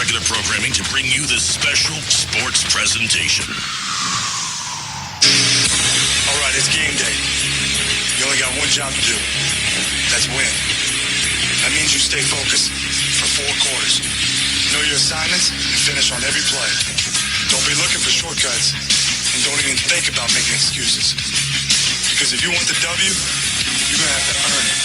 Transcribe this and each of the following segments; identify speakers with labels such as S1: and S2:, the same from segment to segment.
S1: regular programming to bring you this special sports presentation.
S2: All right, it's game day. You only got one job to do. That's win. That means you stay focused for 4 quarters. Know your assignments and finish on every play. Don't be looking for shortcuts, and don't even think about making excuses. Because if you want the W, you're going to have to earn it.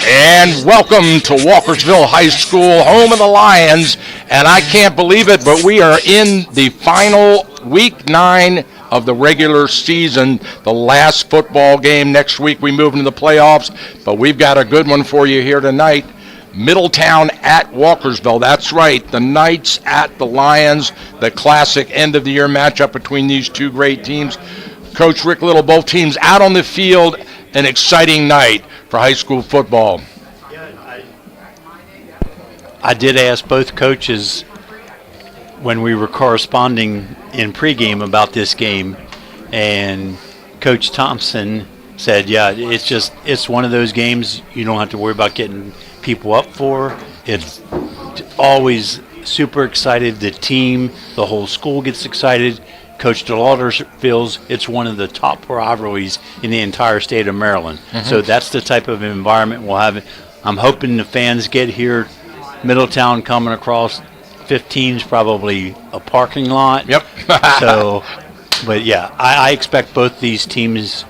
S3: And welcome to Walkersville High School, home of the Lions. And I can't believe it, but we are in the final week 9 of the regular season, the last football game. Next week we move into the playoffs, but we've got a good one for you here tonight. Middletown at Walkersville. That's right, the Knights at the Lions, the classic end-of-the-year matchup between these two great teams. Coach Rick Little, both teams out on the field, an exciting night for high school football.
S4: I did ask both coaches when we were corresponding in pregame about this game, and Coach Thompson said, yeah, it's one of those games you don't have to worry about getting people up for. It's always super excited. The team, the whole school gets excited. Coach DeLauder feels it's one of the top rivalries in the entire state of Maryland. Mm-hmm. So that's the type of environment we'll have. I'm hoping the fans get here. Middletown coming across 15's probably a parking lot.
S3: Yep.
S4: So, but yeah, I expect both these teams'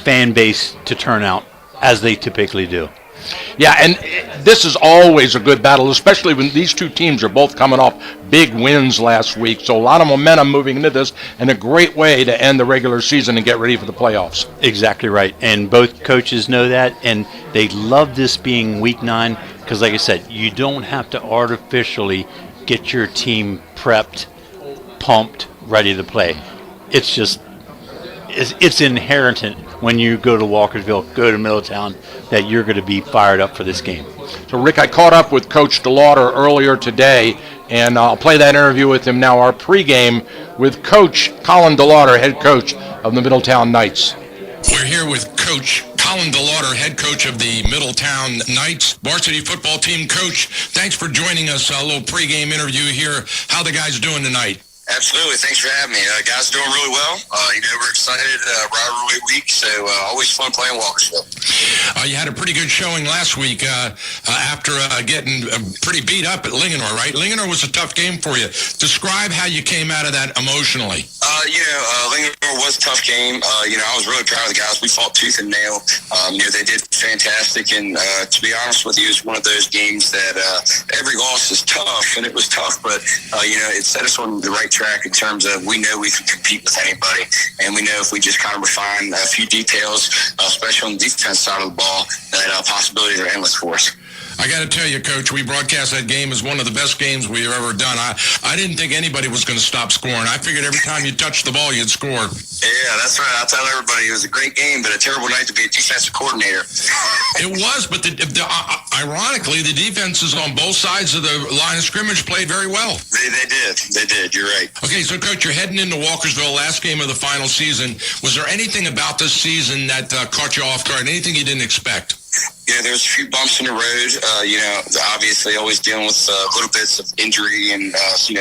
S4: fan base to turn out as they typically do.
S3: Yeah, and this is always a good battle, especially when these two teams are both coming off big wins last week. So a lot of momentum moving into this, and a great way to end the regular season and get ready for the playoffs.
S4: Exactly right, and both coaches know that, and they love this being week 9 because, like I said, you don't have to artificially get your team prepped, pumped, ready to play. It's just it's inherent when you go to Walkersville, go to Middletown, that you're going to be fired up for this game.
S3: So, Rick, I caught up with Coach DeLauder earlier today, and I'll play that interview with him now, our pregame with Coach Colin DeLauder, head coach of the Middletown Knights.
S1: We're here with Coach Colin DeLauder, head coach of the Middletown Knights varsity football team. Coach, thanks for joining us. A little pregame interview here. How the guys doing tonight?
S5: Absolutely. Thanks for having me. Guys doing really well. We're excited. Rivalry week, so always fun playing Walkersville.
S1: You had a pretty good showing last week after getting pretty beat up at Linganore, right? Linganore was a tough game for you. Describe how you came out of that emotionally.
S5: Linganore was a tough game. I was really proud of the guys. We fought tooth and nail. They did fantastic, and to be honest with you, it's one of those games that every loss is tough, and it was tough, but it set us on the right track in terms of we know we can compete with anybody, and we know if we just kind of refine a few details, especially on the defense side of the ball, that possibilities are endless for us.
S1: I got to tell you, Coach, we broadcast that game as one of the best games we've ever done. I didn't think anybody was going to stop scoring. I figured every time you touched the ball, you'd score.
S5: Yeah, that's right. I'll tell everybody it was a great game, but a terrible night to be a defensive coordinator.
S1: It was, but ironically, the defenses on both sides of the line of scrimmage played very well.
S5: They did. You're right.
S1: Okay, so, Coach, you're heading into Walkersville, last game of the final season. Was there anything about this season that caught you off guard, anything you didn't expect?
S5: There's a few bumps in the road. Obviously always dealing with little bits of injury and,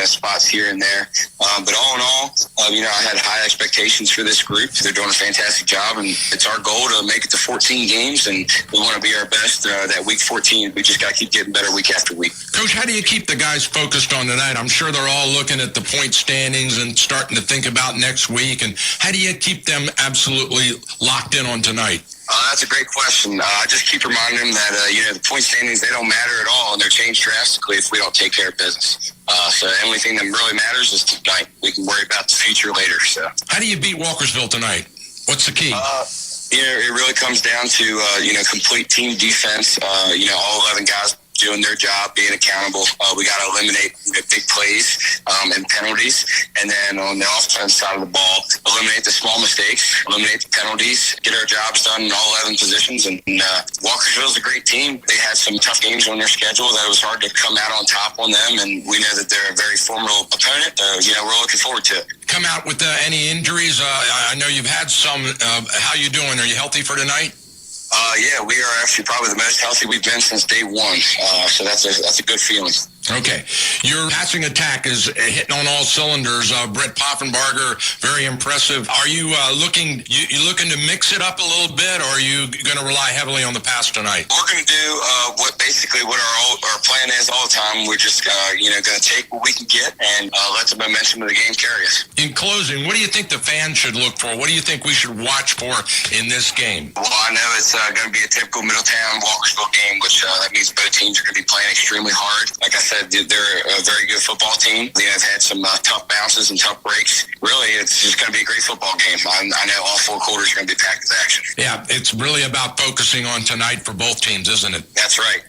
S5: spots here and there. But all in all, I had high expectations for this group. They're doing a fantastic job, and it's our goal to make it to 14 games, and we want to be our best that week 14. We just got to keep getting better week after week.
S1: Coach, how do you keep the guys focused on tonight? I'm sure they're all looking at the point standings and starting to think about next week. And how do you keep them absolutely locked in on tonight?
S5: That's a great question. I just keep reminding them that, the point standings, they don't matter at all, and they're changed drastically if we don't take care of business. So the only thing that really matters is tonight. We can worry about the future later. So,
S1: how do you beat Walkersville tonight? What's the key?
S5: It really comes down to, complete team defense. All 11 guys doing their job, being accountable. We got to eliminate big plays and penalties. And then on the offense side of the ball, eliminate the small mistakes, eliminate the penalties, get our jobs done in all 11 positions. And Walkersville's a great team. They had some tough games on their schedule that it was hard to come out on top on them. And we know that they're a very formidable opponent. We're looking forward to it.
S1: Come out with any injuries? I know you've had some. How you doing? Are you healthy for tonight?
S5: We are actually probably the most healthy we've been since day one. So that's a good feeling.
S1: Okay. Your passing attack is hitting on all cylinders. Brett Poffenbarger, very impressive. Are you looking to mix it up a little bit, or are you going to rely heavily on the pass tonight?
S5: We're going to do what our plan is all the time. We're just going to take what we can get and let the momentum of the game carry us.
S1: In closing, what do you think the fans should look for? What do you think we should watch for in this game?
S5: Well, I know it's going to be a typical Middletown Walkersville game, which that means both teams are going to be playing extremely hard. Like I said, they're a very good football team. They have had some tough bounces and tough breaks. Really, it's just going to be a great football game. I know all 4 quarters are going to be packed with action.
S1: Yeah, it's really about focusing on tonight for both teams, isn't it?
S5: That's right.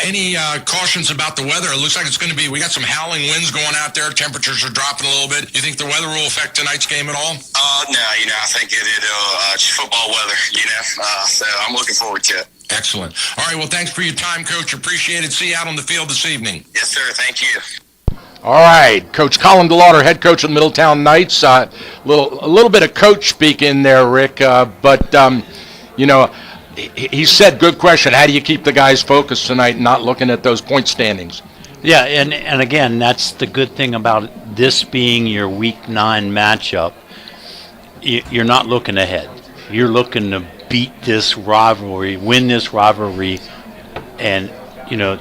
S1: Any cautions about the weather? It looks like it's going to be, we got some howling winds going out there. Temperatures are dropping a little bit. You think the weather will affect tonight's game at all?
S5: No, I think it'll football weather, so I'm looking forward to it.
S1: Excellent. All right, well, thanks for your time, Coach. Appreciate it. See you out on the field this evening.
S5: Yes, sir. Thank you.
S3: All right, Coach Colin DeLauder, head coach of the Middletown Knights. A little bit of coach speak in there, Rick. But he said, good question. How do you keep the guys focused tonight and not looking at those point standings?
S4: Yeah, and again, that's the good thing about this being your Week 9 matchup. You're not looking ahead. You're looking to beat this rivalry, win this rivalry, and,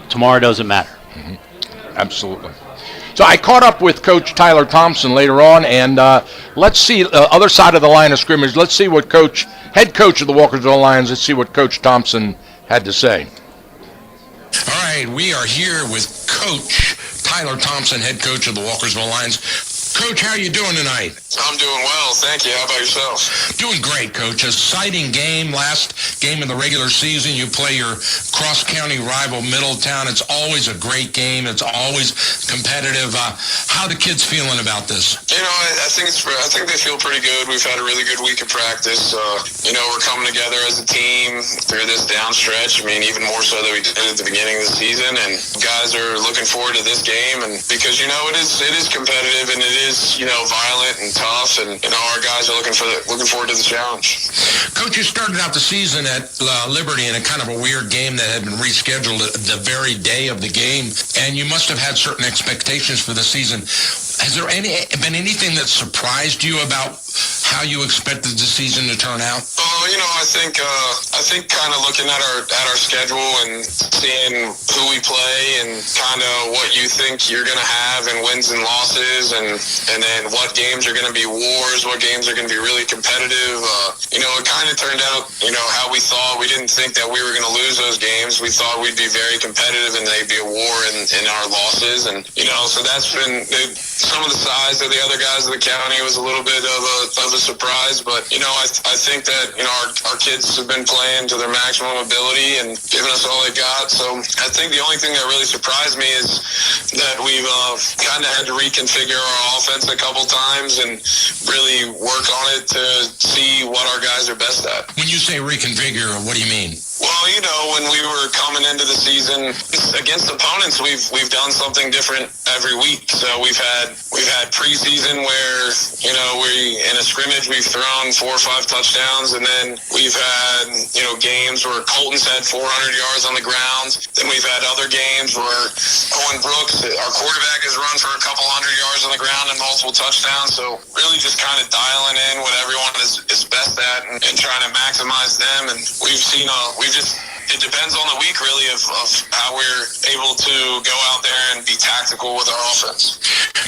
S4: tomorrow doesn't matter.
S3: Mm-hmm. Absolutely. So I caught up with Coach Tyler Thompson later on, and let's see other side of the line of scrimmage. Let's see what head coach of the Walkersville Lions, let's see what Coach Thompson had to say.
S1: All right, we are here with Coach Tyler Thompson, head coach of the Walkersville Lions. Coach, how are you doing tonight?
S6: I'm doing well, thank you. How about yourself?
S1: Doing great, Coach. Exciting game, last game of the regular season. You play your cross-county rival, Middletown. It's always a great game. It's always competitive. How are the kids feeling about this?
S6: I think they feel pretty good. We've had a really good week of practice. We're coming together as a team through this down stretch. Even more so than we did at the beginning of the season. And guys are looking forward to this game, and because it is competitive and it is violent and tough, and our guys are looking forward to the challenge.
S1: Coach, you started out the season at Liberty in a kind of a weird game that had been rescheduled the very day of the game, and you must have had certain expectations for the season. Has there been anything that surprised you about how you expected the season to turn out?
S6: I think kind of looking at our schedule and seeing who we play and kind of what you think you're going to have in wins and losses, and then what games are going to be wars, what games are going to be really competitive. It kind of turned out, how we thought. We didn't think that we were going to lose those games. We thought we'd be very competitive and they'd be a war in our losses. And, so that's been some of the size of the other guys in the county was a little bit of a surprise. But, I think that, our kids have been playing to their maximum ability and giving us all they got. So I think the only thing that really surprised me is that we've kind of had to reconfigure our offense a couple times and really work on it to see what our guys are best at.
S1: When you say reconfigure, what do you mean?
S6: Well, when we were coming into the season against opponents, we've done something different every week. So we've had preseason where we in a scrimmage we've thrown 4 or 5 touchdowns, and then we've had games where Colton's had 400 yards on the ground. Then we've had other games where Owen Brooks, our quarterback, has run for a couple hundred yards on the ground and multiple touchdowns. So really just kind of dialing in what everyone is best at and trying to maximize them. And it depends on the week, really, of how we're able to go out there and be tactical with our offense.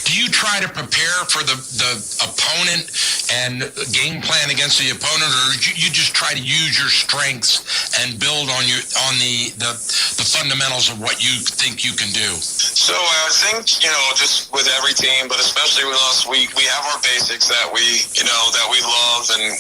S1: Do you try to prepare for the opponent and game plan against the opponent, or you just try to use your strengths and build on the fundamentals of what you think you can do?
S6: So I think just with every team, but especially with us, we have our basics that we love, and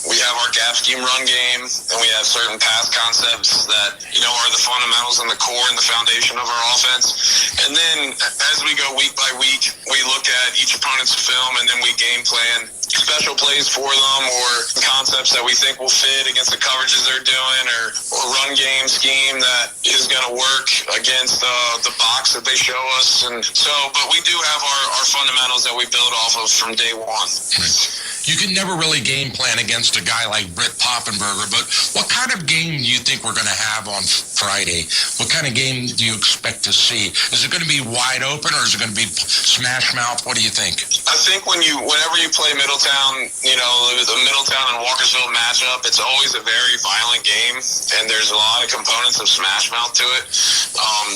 S6: we have our gap scheme run game, and we have certain pass concepts that are the fundamentals and the core and the foundation of our offense. And then as we go week by week, we look at each opponent's film, and then we game plan special plays for them or concepts that we think will fit against the coverages they're doing, or run game scheme that is going to work against the box that they show us. And so, but we do have our fundamentals that we build off of from day one.
S1: You can never really game plan against a guy like Britt Poffenberger, but what kind of game do you think we're going to have on Friday? What kind of game do you expect to see? Is it going to be wide open, or is it going to be smash mouth? What do you think?
S6: I think whenever you play Middletown, the Middletown and Walkersville matchup, it's always a very violent game, and there's a lot of components of smash mouth to it.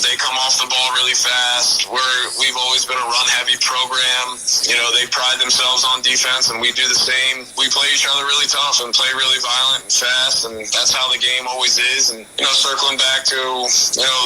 S6: They come off the ball really fast. We've always been a run-heavy program. They pride themselves on defense, and we do the same. We play each other really tough and play really violent and fast, and that's how the game always is. And circling back to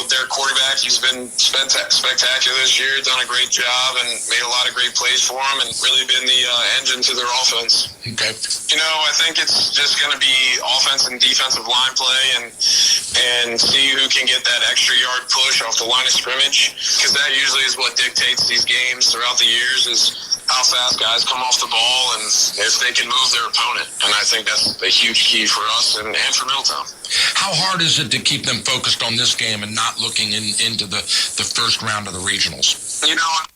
S6: their quarterback, he's been spectacular this year, done a great job, and made a lot of great plays for him, and really been the engine to their offense.
S1: Okay.
S6: I think it's just going to be offense and defensive line play, and see who can get that extra yard push off the line of scrimmage, because that usually is what dictates these games throughout the years, is how fast guys come off the ball and if they can move their opponent. And I think that's a huge key for us and for Middletown.
S1: How hard is it to keep them focused on this game and not looking into the first round of the regionals?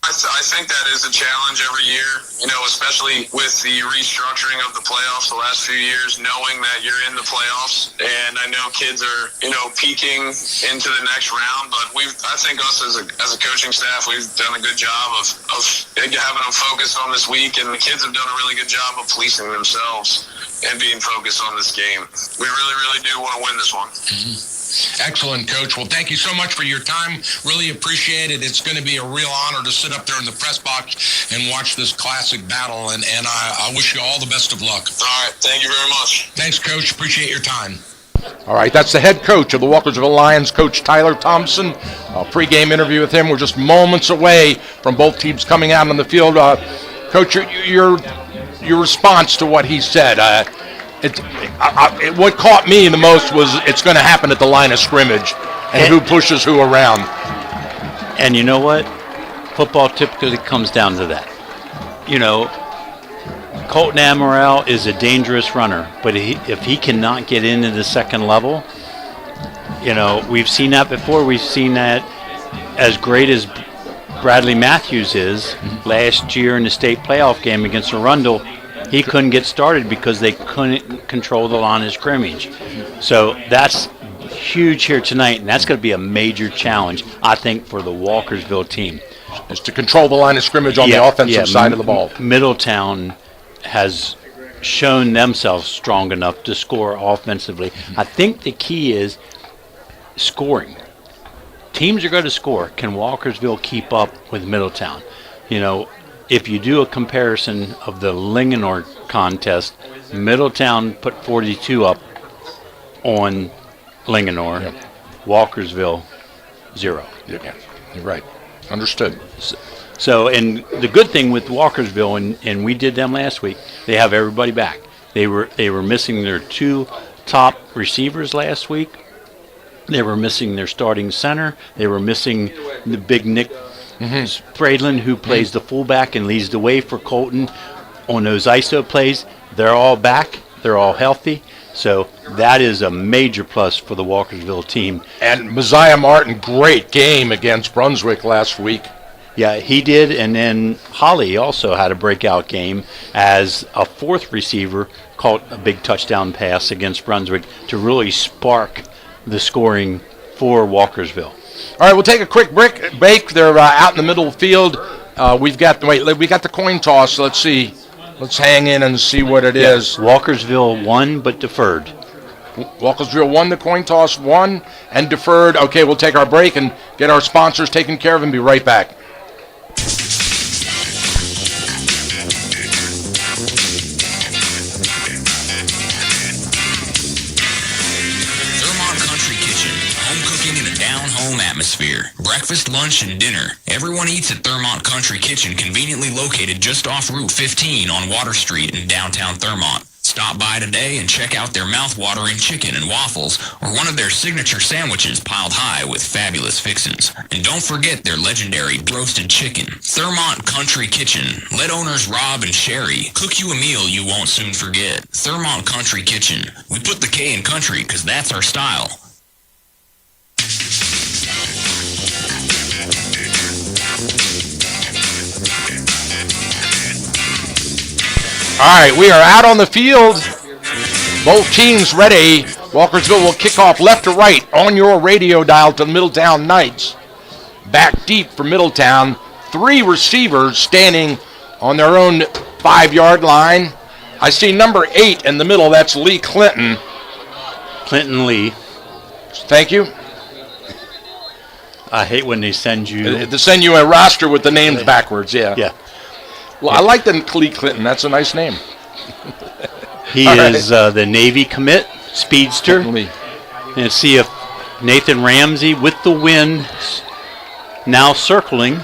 S6: I think that is a challenge every year, especially with the restructuring of the playoffs the last few years, knowing that you're in the playoffs. And I know kids are, peaking into the next round, but I think us as a coaching staff, we've done a good job of having them focused on this week, and the kids have done a really good job of policing themselves and being focused on this game. We really, really do want to win this one.
S1: Mm-hmm. Excellent, Coach. Well, thank you so much for your time. Really appreciate it. It's going to be a real honor to sit up there in the press box and watch this classic battle, and I wish you all the best of luck.
S6: All right. Thank you very much.
S1: Thanks, Coach. Appreciate your time.
S3: All right, that's the head coach of the Walkersville Lions, Coach Tyler Thompson. A pregame interview with him. We're just moments away from both teams coming out on the field. Coach, your response to what he said, what caught me the most was it's going to happen at the line of scrimmage and who pushes who around.
S4: And you know what? Football typically comes down to that. Colton Amaral is a dangerous runner, but if he cannot get into the second level, we've seen that before. We've seen that as great as Bradley Matthews is last year in the state playoff game against Arundel. He couldn't get started because they couldn't control the line of scrimmage. So that's huge here tonight, and that's going to be a major challenge, I think, for the Walkersville team.
S3: Is to control the line of scrimmage on the offensive side of the ball.
S4: Middletown has shown themselves strong enough to score offensively. I think the key is scoring. Teams are going to score. Can Walkersville keep up with Middletown? If you do a comparison of the Linganore contest, Middletown put 42 up on Linganore. Yep. Walkersville, 0.
S3: Yeah, you're right. Understood.
S4: So, and the good thing with Walkersville, and we did them last week, they have everybody back. They were missing their 2 top receivers last week. They were missing their starting center. They were missing the big Nick Fradlin, who plays the fullback and leads the way for Colton on those ISO plays. They're all back. They're all healthy. So that is a major plus for the Walkersville team.
S3: And Messiah Martin, great game against Brunswick last week.
S4: Yeah, he did, and then Holly also had a breakout game as a fourth receiver caught a big touchdown pass against Brunswick to really spark the scoring for Walkersville.
S3: All right, we'll take a quick break. They're out in the middle of the field. We got the coin toss. Let's see. Let's hang in and see what it is.
S4: Walkersville won but deferred.
S3: Walkersville won the coin toss, won and deferred. Okay, we'll take our break and get our sponsors taken care of and be right back.
S7: Atmosphere. Breakfast, lunch, and dinner. Everyone eats at Thurmont Country Kitchen, conveniently located just off Route 15 on Water Street in downtown Thurmont. Stop by today and check out their mouth-watering chicken and waffles or one of their signature sandwiches piled high with fabulous fixins. And don't forget their legendary roasted chicken. Thurmont Country Kitchen. Let owners Rob and Sherry cook you a meal you won't soon forget. Thurmont Country Kitchen. We put the K in country because that's our style.
S3: All right, we are out on the field. Both teams ready. Walkersville will kick off left to right on your radio dial to Middletown Knights. Back deep for Middletown. 3 receivers standing on their own 5-yard line. I see number 8 in the middle. That's Lee Clinton.
S4: Clinton Lee.
S3: Thank you.
S4: I hate when they send you...
S3: They send you a roster with the names backwards, yeah.
S4: Yeah.
S3: Well, I like the Lee Clinton. That's a nice name.
S4: He is the Navy commit, speedster.
S3: Lee.
S4: And see if Nathan Ramsey with the wind now circling.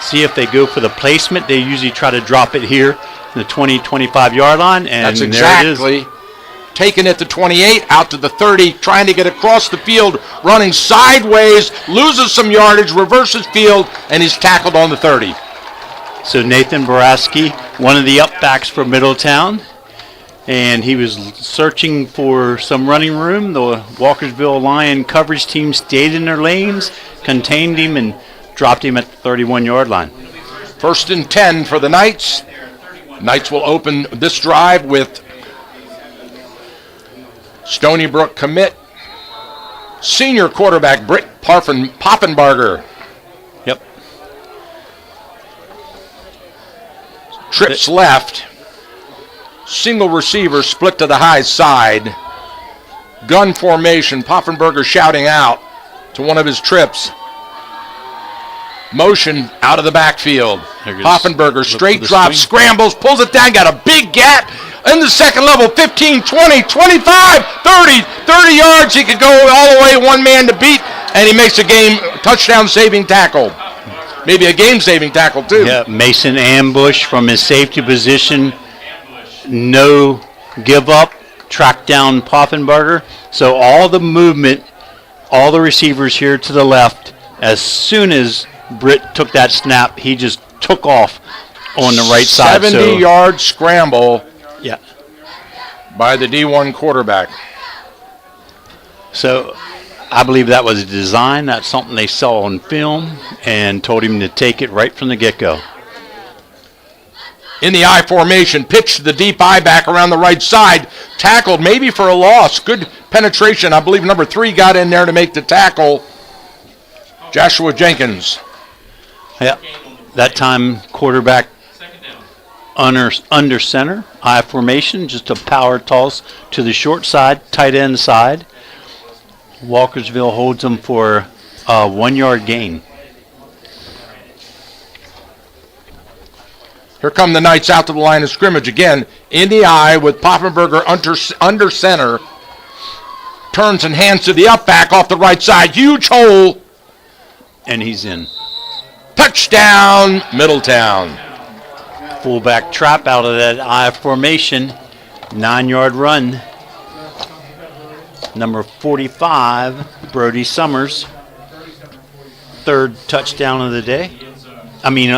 S4: See if they go for the placement. They usually try to drop it here in the 20, 25-yard line. And
S3: that's
S4: there
S3: exactly.
S4: It is.
S3: Taking it to 28, out to the 30, trying to get across the field, running sideways, loses some yardage, reverses field, and he's tackled on the 30.
S4: So Nathan Boraski, one of the upbacks for Middletown, and he was searching for some running room. The Walkersville Lion coverage team stayed in their lanes, contained him, and dropped him at the 31-yard line.
S3: 1st and 10 for the Knights. Knights will open this drive with Stony Brook commit, senior quarterback Britt Poffenbarger.
S4: Yep.
S3: Trips left. Single receiver split to the high side. Gun formation. Poffenbarger shouting out to one of his trips. Motion out of the backfield. Poffenbarger straight drop, scrambles, pulls it down, got a big gap in the second level. 15, 20, 25, 30 yards. He could go all the way, one man to beat, and he makes a touchdown-saving tackle. Maybe a game-saving tackle, too.
S4: Yeah, Mason ambush from his safety position. No give up. Track down Poffenbarger. So all the movement, all the receivers here to the left, as soon as Britt took that snap, he just took off on the right side.
S3: 70-yard scramble
S4: yeah,
S3: by the D1 quarterback.
S4: So I believe that was a design. That's something they saw on film and told him to take it right from the get-go.
S3: In the I formation, pitch to the deep I back around the right side. Tackled maybe for a loss. Good penetration. I believe number 3 got in there to make the tackle. Joshua Jenkins.
S4: Yeah, that time quarterback under center. I formation, just a power toss to the short side, tight end side. Walkersville holds them for a 1-yard gain.
S3: Here come the Knights out to the line of scrimmage again. In the eye with Poffenbarger under center. Turns and hands to the up back off the right side. Huge hole.
S4: And he's in.
S3: Touchdown, Middletown.
S4: Fullback trap out of that I formation. 9-yard run. Number 45, Brody Summers. 3rd touchdown of the day. I mean,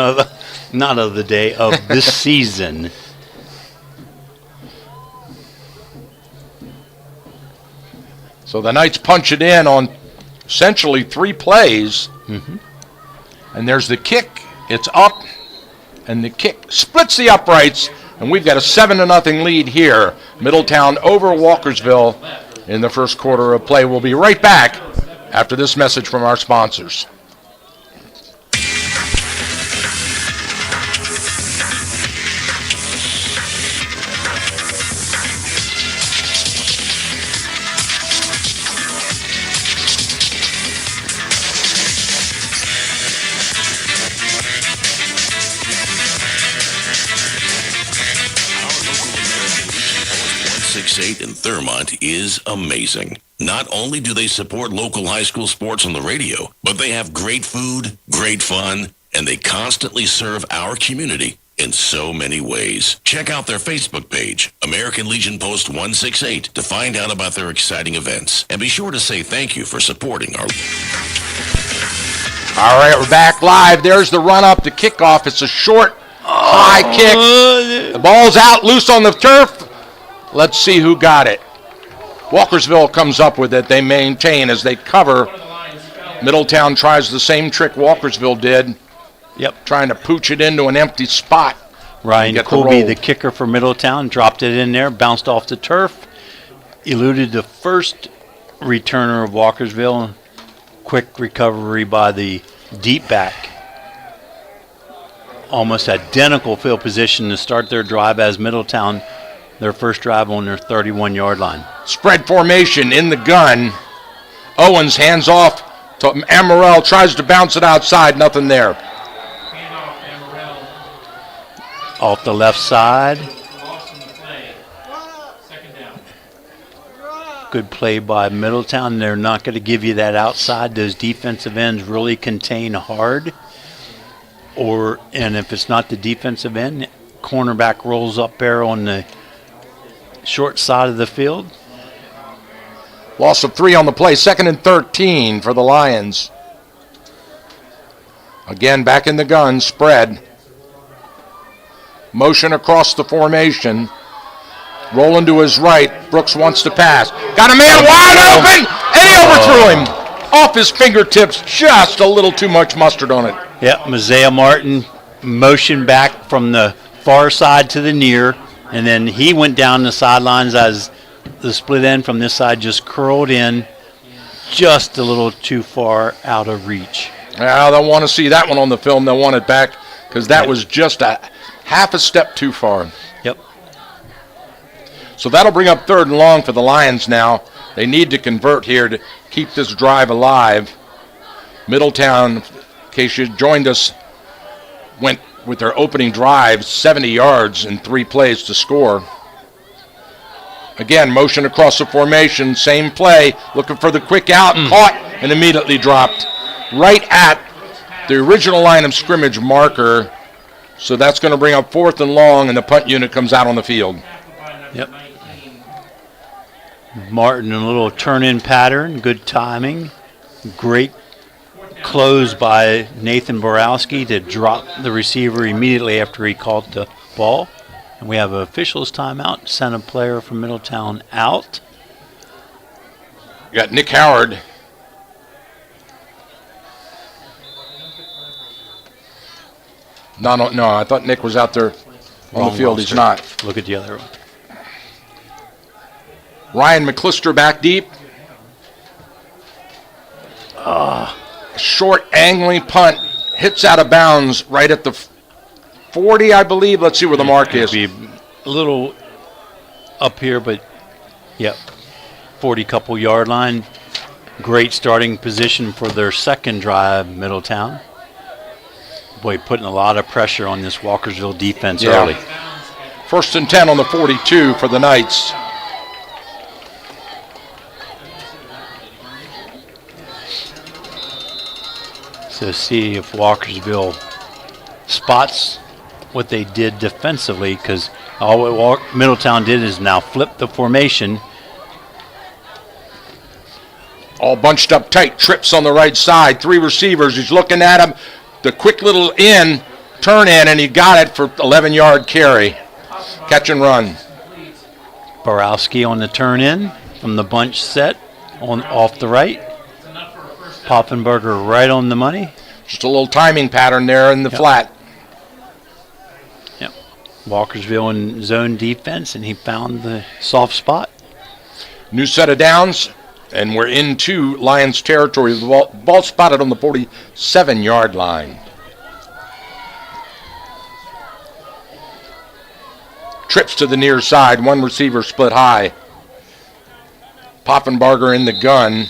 S4: not of the day, of this season.
S3: So the Knights punch it in on essentially 3 plays. And there's the kick. It's up, and the kick splits the uprights, and we've got a 7-0 lead here. Middletown over Walkersville in the first quarter of play. We'll be right back after this message from our sponsors.
S8: In Thurmont is amazing. Not only do they support local high school sports on the radio, but they have great food, great fun, and they constantly serve our community in so many ways. Check out their Facebook page, American Legion Post 168, to find out about their exciting events. And be sure to say thank you for supporting our...
S3: All right, we're back live. There's the run-up, the kickoff. It's a short, high kick. The ball's out, loose on the turf. Let's see who got it. Walkersville comes up with it. They maintain as they cover. Middletown tries the same trick Walkersville did.
S4: Yep.
S3: Trying to pooch it into an empty spot.
S4: Ryan Colby, the kicker for Middletown, dropped it in there, bounced off the turf, eluded the first returner of Walkersville. Quick recovery by the deep back. Almost identical field position to start their drive as Middletown, their first drive on their 31-yard line.
S3: Spread formation in the gun. Owens hands off to Amaral, tries to bounce it outside, nothing there.
S4: Off the left side. Good play by Middletown. They're not going to give you that outside. Those defensive ends really contain hard. And if it's not the defensive end, cornerback rolls up there on the short side of the field.
S3: Loss of 3 on the play. 2nd and 13 for the Lions. Again, back in the gun, spread. Motion across the formation. Rolling to his right. Brooks wants to pass. Got a man wide open, and he overthrew him. Off his fingertips, just a little too much mustard on it.
S4: Yep, Mosiah Martin motioned back from the far side to the near, and then he went down the sidelines as the split end from this side just curled in just a little too far out of reach.
S3: Now they'll want to see that one on the film. They'll want it back because that was just a half a step too far.
S4: Yep.
S3: So that'll bring up 3rd and long for the Lions now. They need to convert here to keep this drive alive. Middletown, in case you joined us, went with their opening drive 70 yards in 3 plays to score. Again, motion across the formation, same play, looking for the quick out, caught, and immediately dropped right at the original line of scrimmage marker. So that's going to bring up 4th and long, and the punt unit comes out on the field.
S4: Yep. Martin, a little turn-in pattern, good timing, great close by Nathan Borowski to drop the receiver immediately after he caught the ball. And we have an official's timeout, sent a player from Middletown out.
S3: You got Nick Howard. No, I thought Nick was out there on the field. He's not.
S4: Look at the other one.
S3: Ryan McClister back deep. Short angling punt. Hits out of bounds right at the 40, I believe. Let's see where the mark is.
S4: Be a little up here, but, yep, 40-couple yard line. Great starting position for their second drive, Middletown. Boy, putting a lot of pressure on this Walkersville defense early.
S3: 1st and 10 on the 42 for the Knights.
S4: So see if Walkersville spots what they did defensively, because all what Middletown did is now flip the formation.
S3: All bunched up tight, trips on the right side. 3 receivers, he's looking at him. The quick little turn in, and he got it for 11-yard carry. Catch and run.
S4: Borowski on the turn in from the bunch set. off the right. Poffenberger right on the money.
S3: Just a little timing pattern there in the flat.
S4: Yep. Walkersville in zone defense, and he found the soft spot.
S3: New set of downs, and we're into Lions territory. The ball spotted on the 47-yard line. Trips to the near side, one receiver split high. Poffenbarger in the gun.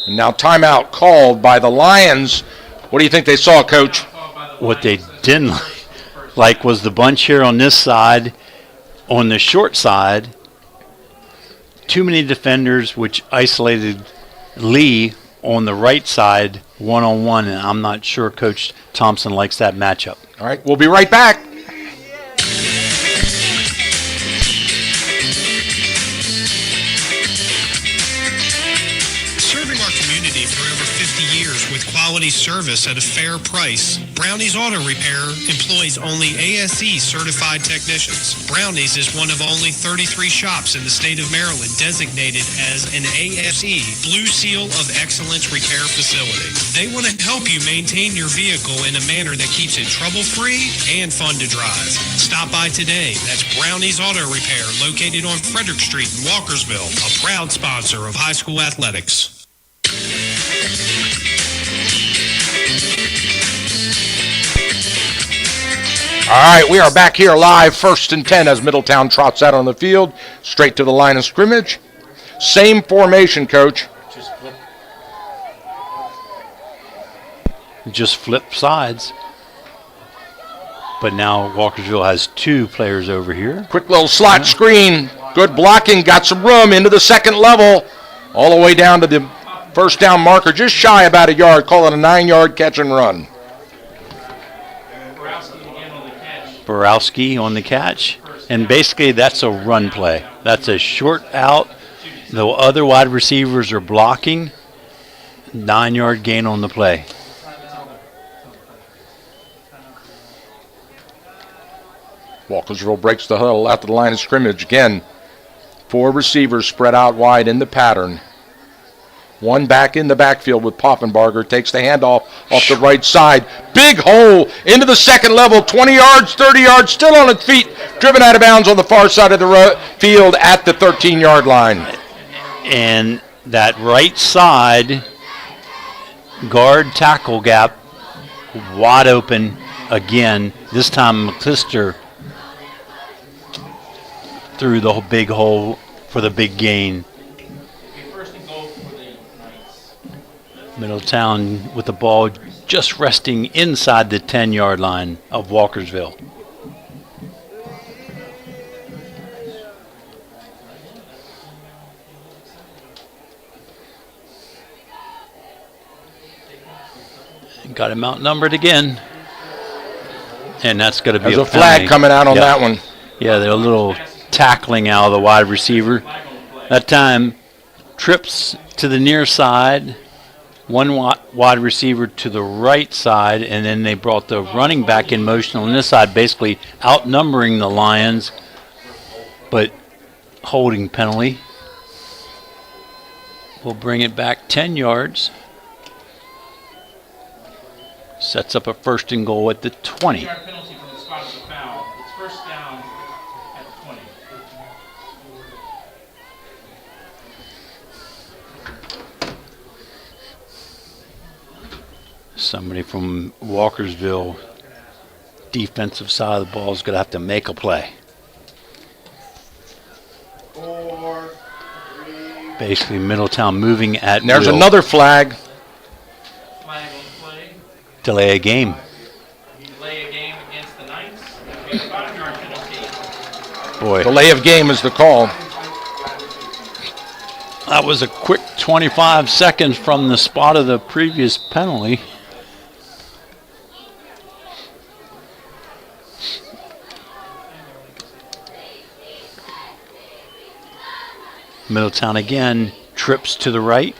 S3: And now timeout called by the Lions. What do you think they saw, Coach?
S4: What they didn't like was the bunch here on this side. On the short side, too many defenders, which isolated Lee on the right side one-on-one, and I'm not sure Coach Thompson likes that matchup.
S3: All right, we'll be right back.
S9: Quality service at a fair price. Brownie's Auto Repair employs only ASE certified technicians. Brownie's is one of only 33 shops in the state of Maryland designated as an ASE Blue Seal of Excellence repair facility. They want to help you maintain your vehicle in a manner that keeps it trouble-free and fun to drive. Stop by today. That's Brownie's Auto Repair, located on Frederick Street in Walkersville, a proud sponsor of high school athletics.
S3: All right, we are back here live, 1st and 10 as Middletown trots out on the field, straight to the line of scrimmage. Same formation, Coach.
S4: Just flip sides. But now Walkersville has two players over here.
S3: Quick little slot screen. Good blocking, got some room into the second level, all the way down to the first down marker, just shy about a yard. Call it a 9-yard catch and run.
S4: Borowski on the catch, and basically that's a run play. That's a short out. The other wide receivers are blocking. 9-yard gain on the play.
S3: Walkersville breaks the huddle out to the line of scrimmage. Again, 4 receivers spread out wide in the pattern. One back in the backfield with Poffenbarger. Takes the handoff off the right side. Big hole into the second level. 20 yards, 30 yards, still on its feet. Driven out of bounds on the far side of the field at the 13-yard line.
S4: And that right side guard tackle gap wide open again. This time McClister through the big hole for the big gain. Middletown with the ball just resting inside the 10-yard line of Walkersville. Got him outnumbered again. And that's going to be
S3: There's a flag coming out on that one.
S4: Yeah, they're a little tackling out of the wide receiver. That time, trips to the near side. One wide receiver to the right side, and then they brought the running back in motion on this side, basically outnumbering the Lions, but holding penalty. We'll bring it back 10 yards. Sets up a 1st and goal at the 20.
S10: Penalty from the spot of the foul. It's first down at the 20.
S4: Somebody from Walkersville, defensive side of the ball, is going to have to make a play.
S10: 4, 3.
S4: Basically, Middletown moving at
S3: And there's
S4: will.
S3: another flag.
S10: Flag on the play.
S4: Delay a game.
S10: Delay a game against the Knights. That'll be a 5-yard penalty.
S4: Boy,
S3: Delay of game is the call.
S4: that was a quick 25 seconds from the spot of the previous penalty. Middletown again, trips to the right.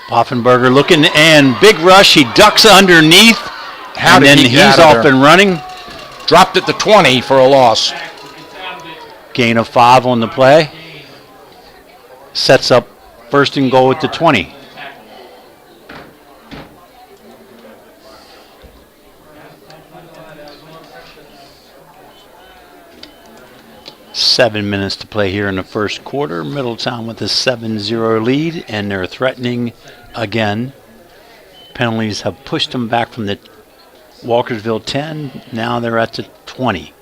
S4: Poffenbarger looking, and big rush. He ducks underneath,
S3: How
S4: and
S3: did
S4: then
S3: he
S4: he's
S3: get out of
S4: off
S3: there?
S4: and running.
S3: Dropped at the 20 for a loss.
S4: Gain of 5 on the play. Sets up first and goal at the 20. Seven minutes to play here in the first quarter. Middletown with a 7-0 lead, and they're threatening again. Penalties have pushed them back from the Walkersville 10. Now they're at the 20.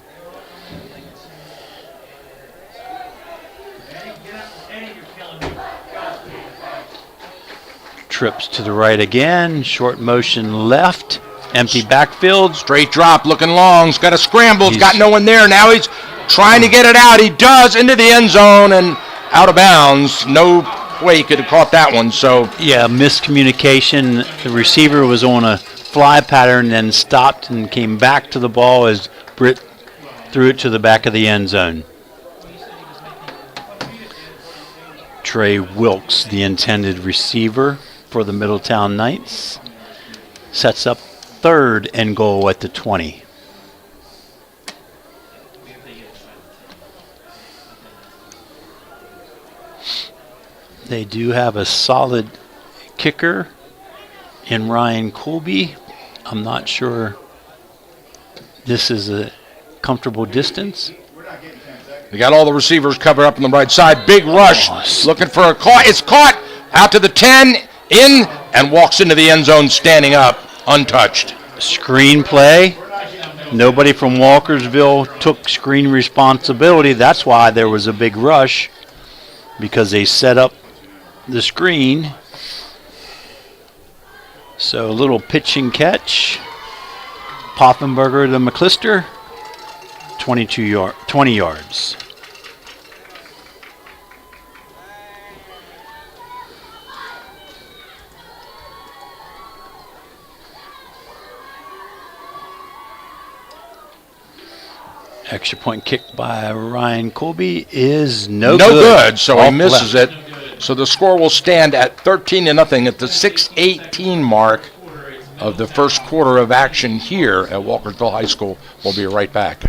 S4: Trips to the right again. Short motion left. Empty backfield.
S3: Straight drop, looking long. He's got a scramble. He's got no one there. Now he's trying to get it out. He does, into the end zone and out of bounds. No way he could have caught that one. So
S4: yeah, miscommunication. The receiver was on a fly pattern, then stopped and came back to the ball as Britt threw it to the back of the end zone. Trey Wilkes, the intended receiver for the Middletown Knights, sets up third and goal at the 20. They do have a solid kicker in Ryan Colby. I'm not sure this is a comfortable distance.
S3: They got all the receivers covered up on the right side. Big rush, looking for a caught. It's caught out to the 10, in, and walks into the end zone standing up, untouched.
S4: Screen play. Nobody from Walkersville took screen responsibility. That's why there was a big rush, because they set up the screen. So a little pitch and catch. Poffenberger to McClister. 20 yards. Extra point kick by Ryan Colby is no good.
S3: So he misses it. So the score will stand at 13-0 at the 6:18 mark of the first quarter of action here at Walkersville High School. We'll be right back.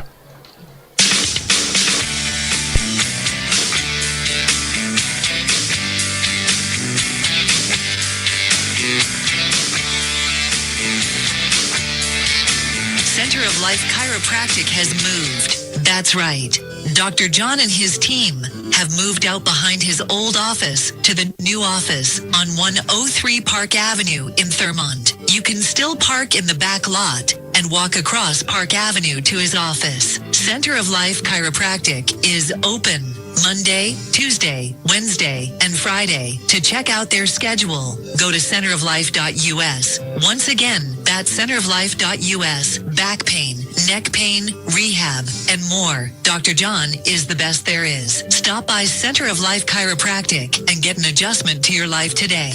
S11: Center of Life Chiropractic has moved. That's right. Dr. John and his team have moved out behind his old office to the new office on 103 Park Avenue in Thurmont. You can still park in the back lot and walk across Park Avenue to his office. Center of Life Chiropractic is open Monday, Tuesday, Wednesday, and Friday. To check out their schedule, go to centeroflife.us. Once again, that's centeroflife.us. Back pain, neck pain, rehab, and more. Dr. John is the best there is. Stop by Center of Life Chiropractic and get an adjustment to your life today.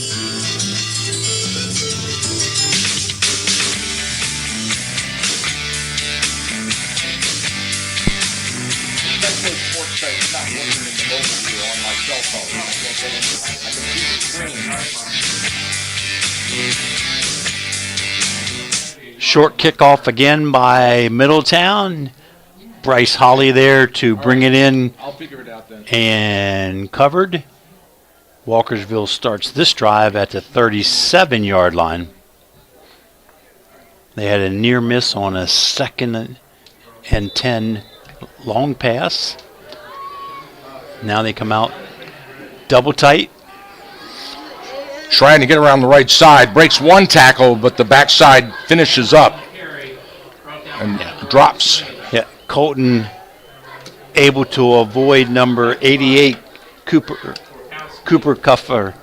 S4: Short kickoff again by Middletown. Bryce Holly there to bring it in.
S3: I'll figure it out then.
S4: And covered. Walkersville starts this drive at the 37-yard line. They had a near miss on a 2nd and 10 long pass. Now they come out double tight.
S3: Trying to get around the right side. Breaks one tackle, but the backside finishes up and drops.
S4: Yeah, Colton able to avoid number 88, Cooper Cuffer.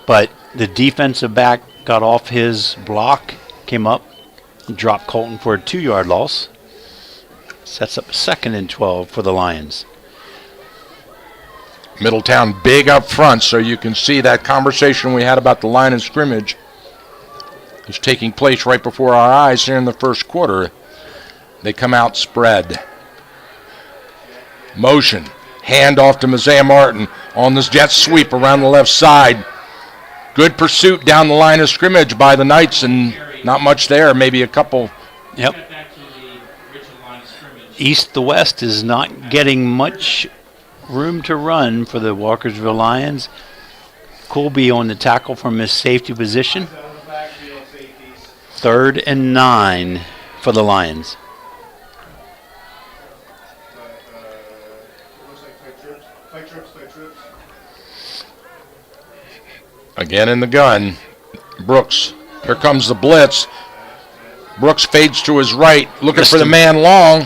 S4: But the defensive back got off his block, came up, and dropped Colton for a 2-yard loss. Sets up 2nd and 12 for the Lions.
S3: Middletown big up front, so you can see that conversation we had about the line of scrimmage is taking place right before our eyes here in the first quarter. They come out spread. Motion. Hand off to Messiah Martin on this jet sweep around the left side. Good pursuit down the line of scrimmage by the Knights, and not much there, maybe a couple.
S4: Yep. East to west is not getting much room to run for the Walkersville Lions. Colby on the tackle from his safety position. 3rd and 9 for the Lions.
S3: Again in the gun. Brooks. Here comes the blitz. Brooks fades to his right, looking for the man long.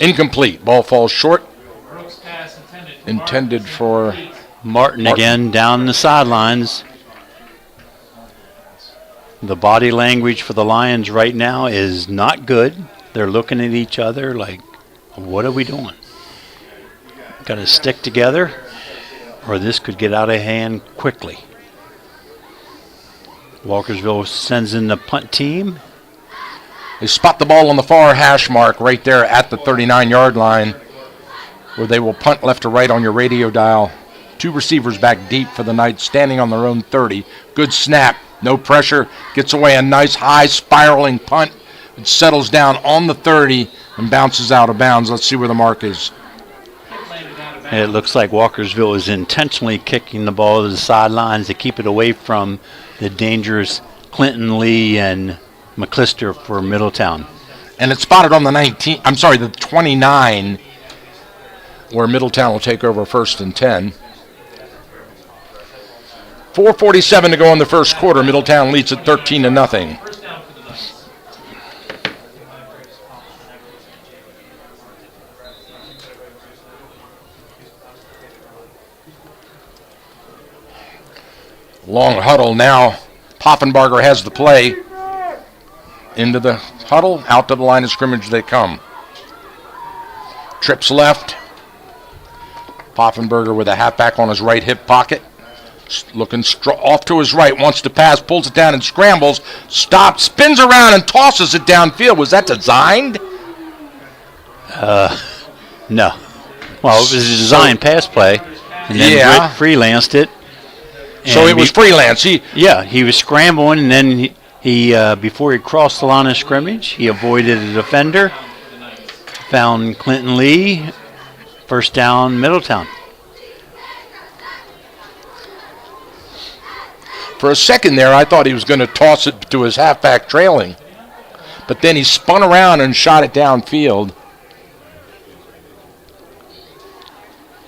S3: Incomplete. Ball falls short. Intended for
S4: Martin again down the sidelines. The body language for the Lions right now is not good. They're looking at each other like, what are we doing? Got to stick together, or this could get out of hand quickly. Walkersville sends in the punt team.
S3: They spot the ball on the far hash mark right there at the 39-yard line, where they will punt left to right on your radio dial. 2 receivers back deep for the night, standing on their own 30. Good snap, no pressure, gets away a nice high spiraling punt. It settles down on the 30 and bounces out of bounds. Let's see where the mark is.
S4: It looks like Walkersville is intentionally kicking the ball to the sidelines to keep it away from the dangerous Clinton Lee and McClister for Middletown.
S3: And it's spotted on the 29, where Middletown will take over 1st and 10. 4:47 to go in the first quarter. Middletown leads at 13-0. Long huddle now. Poffenbarger has the play. Into the huddle, out to the line of scrimmage they come. Trips left. Poffenbarger with a halfback on his right hip pocket. Looking off to his right, wants to pass, pulls it down and scrambles. Stops, spins around and tosses it downfield. Was that designed?
S4: No. Well, it was a designed pass play. And then Britt freelanced it.
S3: So it was freelance.
S4: He was scrambling, and then he before he crossed the line of scrimmage, he avoided a defender, found Clinton Lee, 1st down, Middletown.
S3: For a second there, I thought he was going to toss it to his halfback trailing. But then he spun around and shot it downfield.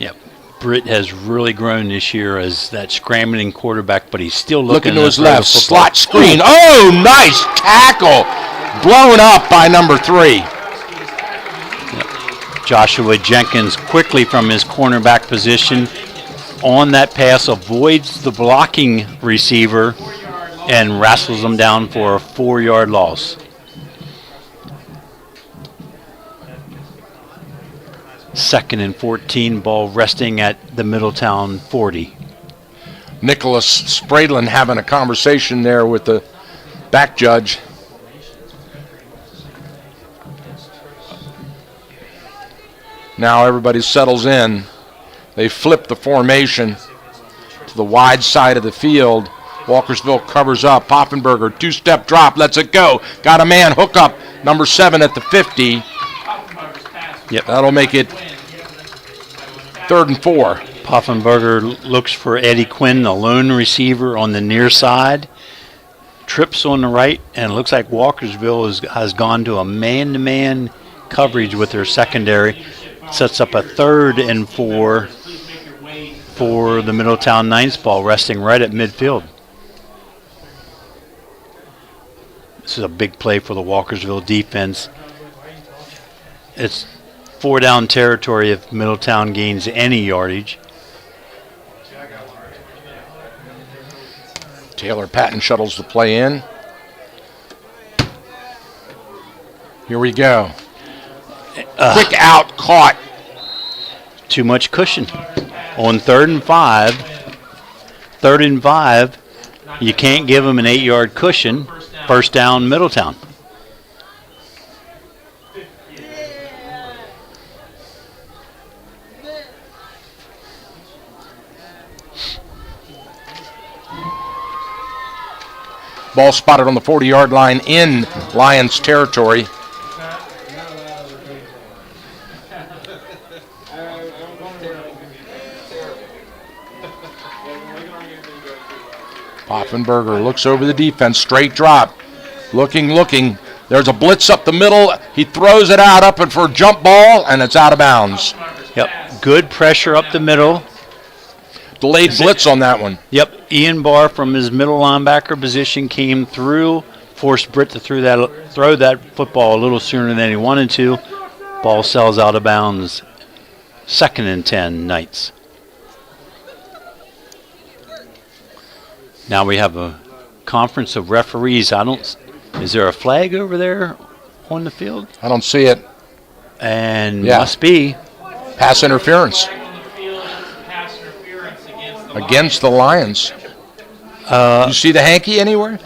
S4: Yep. Britt has really grown this year as that scrambling quarterback, but he's still looking
S3: to his left. Slot screen. Oh, nice tackle. Blown up by number 3.
S4: Yep. Joshua Jenkins quickly from his cornerback position on that pass avoids the blocking receiver and wrestles him down for a 4-yard loss. Second and 14, ball resting at the Middletown 40.
S3: Nicholas Spradlin having a conversation there with the back judge. Now everybody settles in. They flip the formation to the wide side of the field. Walkersville covers up. Poffenbarger, 2-step drop, lets it go. Got a man, hook up, number 7 at the 50.
S4: Yep.
S3: That'll make it 3rd and 4.
S4: Poffenbarger looks for Eddie Quinn, the lone receiver on the near side. Trips on the right, and it looks like Walkersville has gone to a man-to-man coverage with their secondary. Sets up a 3rd and 4 for the Middletown Knights, ball resting right at midfield. This is a big play for the Walkersville defense. It's 4-down territory if Middletown gains any yardage.
S3: Taylor Patton shuttles the play in. Here we go. Quick out, caught.
S4: Too much cushion. On 3rd and 5. 3rd and 5. You can't give them an 8-yard cushion. 1st down, Middletown.
S3: Ball spotted on the 40-yard line in Lions territory. Poffenberger looks over the defense, straight drop. Looking. There's a blitz up the middle. He throws it out up and for a jump ball, and it's out of bounds.
S4: Yep, good pressure up the middle.
S3: Delayed blitz on that one.
S4: Yep, Ian Barr from his middle linebacker position came through, forced Britt to throw that football a little sooner than he wanted to. Ball sails out of bounds. 2nd and 10, Knights. Now we have a conference of referees. Is there a flag over there on the field?
S3: I don't see it.
S4: And must be.
S3: Pass interference. Against the Lions. You see the hanky anywhere?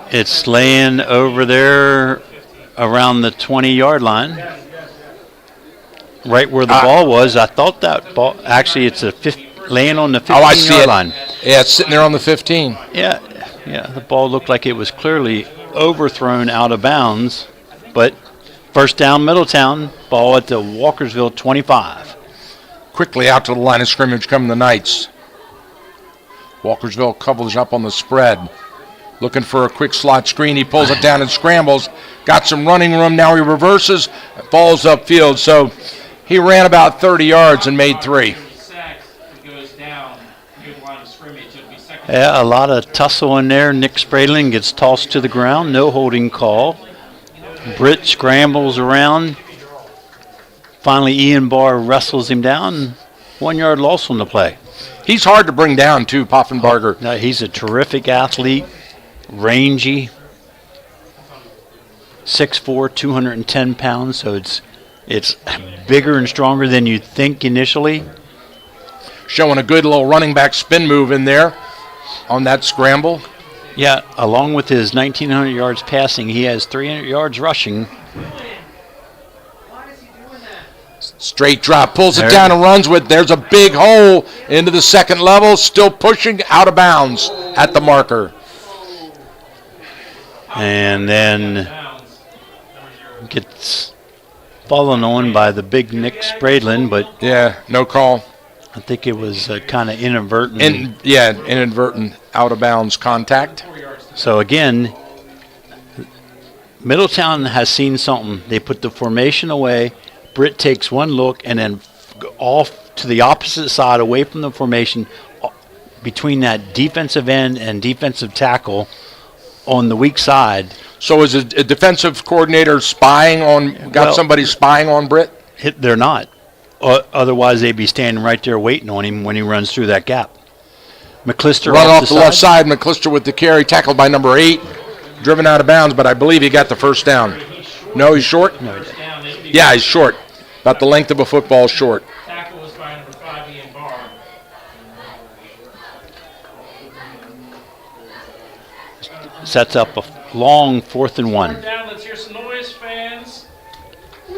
S4: It's laying over there around the 20-yard line. Right where the ball was. I thought that ball, actually it's laying on the 15-yard line.
S3: Yeah, it's sitting there on the 15.
S4: Yeah, the ball looked like it was clearly overthrown out of bounds. But first down, Middletown, ball at the Walkersville 25.
S3: Quickly out to the line of scrimmage come the Knights. Walkersville covers up on the spread. Looking for a quick slot screen. He pulls it down and scrambles. Got some running room. Now he reverses. Falls upfield. So he ran about 30 yards and made 3.
S4: Yeah, a lot of tussle in there. Nick Spradling gets tossed to the ground. No holding call. Britt scrambles around. Finally, Ian Barr wrestles him down. 1-yard loss on the play.
S3: He's hard to bring down, too, Poffenberger.
S4: No, he's a terrific athlete, rangy, 6'4", 210 pounds, so it's bigger and stronger than you'd think initially.
S3: Showing a good little running back spin move in there on that scramble.
S4: Yeah, along with his 1,900 yards passing, he has 300 yards rushing.
S3: Straight drop, pulls it down and runs with. There's a big hole into the second level, still pushing out of bounds at the marker.
S4: And then gets fallen on by the big Nick Spradlin, but
S3: yeah, no call.
S4: I think it was kind of inadvertent.
S3: Inadvertent out of bounds contact.
S4: So again, Middletown has seen something. They put the formation away. Britt takes one look and then off to the opposite side, away from the formation, between that defensive end and defensive tackle on the weak side.
S3: So is a defensive coordinator spying on, somebody spying on Britt?
S4: They're not. Otherwise, they'd be standing right there waiting on him when he runs through that gap. McClister
S3: run off the left side. McClister with the carry, tackled by number 8, driven out of bounds, but I believe he got the first down. No, he's short?
S4: No, he didn't.
S3: Yeah, he's short. About the length of a football short.
S10: Tackle was by number 5, Ian Barr.
S4: Sets up a long 4th and 1.
S10: Down, let's hear some noise, fans. God,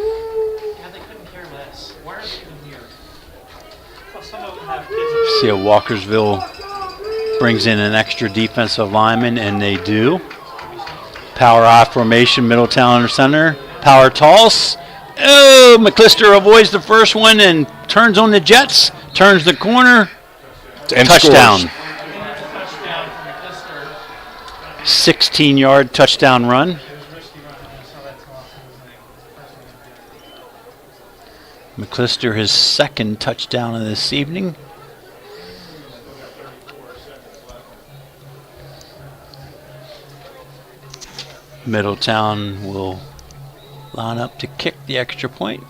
S10: they couldn't care less. Why are they even here? Well, some of them have kids.
S4: See, Walkersville brings in an extra defensive lineman, and they do. Power I formation, Middletown under center. Power toss. Oh, McClister avoids the first one and turns on the Jets. Turns the corner.
S3: And
S4: touchdown.
S3: Scores.
S4: 16-yard touchdown run. McClister his 2nd touchdown of this evening. Middletown will line up to kick the extra point.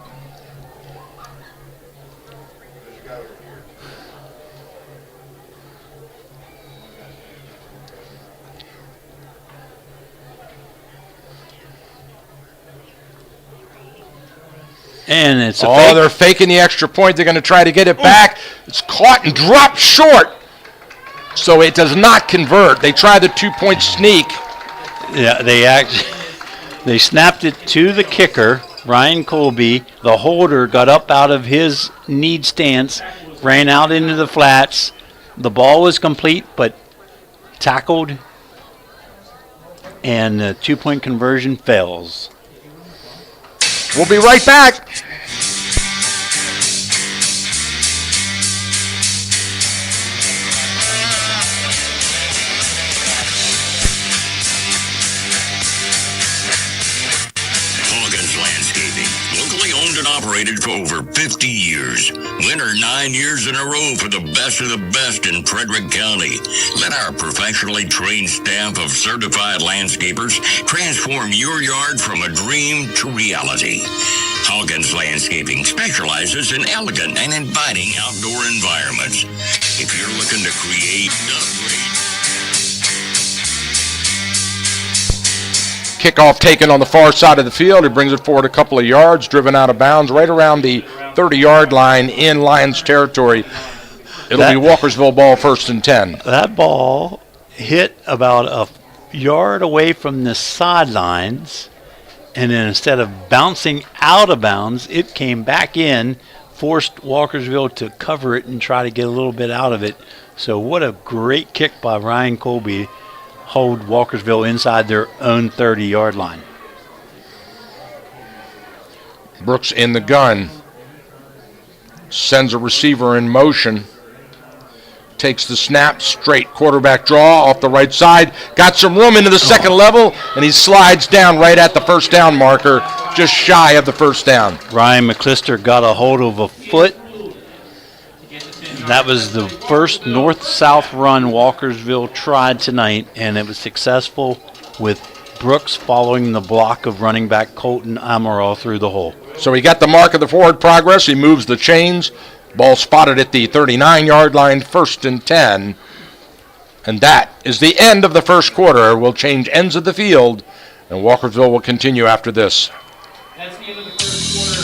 S4: And it's a fake.
S3: They're faking the extra point. They're going to try to get it back. It's caught and dropped short. So it does not convert. They try the 2-point sneak.
S4: Yeah, they snapped it to the kicker, Ryan Colby. The holder got up out of his need stance, ran out into the flats. The ball was complete, but tackled, and the 2-point conversion fails.
S3: We'll be right back.
S8: operated for over 50 years. Winner 9 years in a row for the best of the best in Frederick County. Let our professionally trained staff of certified landscapers transform your yard from a dream to reality. Hawkins Landscaping specializes in elegant and inviting outdoor environments. If you're looking to create, upgrade,
S3: Kickoff taken on the far side of the field. He brings it forward a couple of yards, driven out of bounds, right around the 30-yard line in Lions territory. It'll be Walkersville ball, 1st and 10.
S4: That ball hit about a yard away from the sidelines, and then instead of bouncing out of bounds, it came back in, forced Walkersville to cover it and try to get a little bit out of it. So what a great kick by Ryan Colby. Hold Walkersville inside their own 30-yard line.
S3: Brooks in the gun. Sends a receiver in motion. Takes the snap, straight quarterback draw off the right side. Got some room into the second level, and he slides down right at the first down marker, just shy of the first down.
S4: Ryan McClister got a hold of a foot. That was the first north-south run Walkersville tried tonight, and it was successful with Brooks following the block of running back Colton Amaral through the hole.
S3: So he got the mark of the forward progress. He moves the chains. Ball spotted at the 39-yard line, 1st and 10. And that is the end of the first quarter. We'll change ends of the field, and Walkersville will continue after this.
S10: That's the end of the first quarter.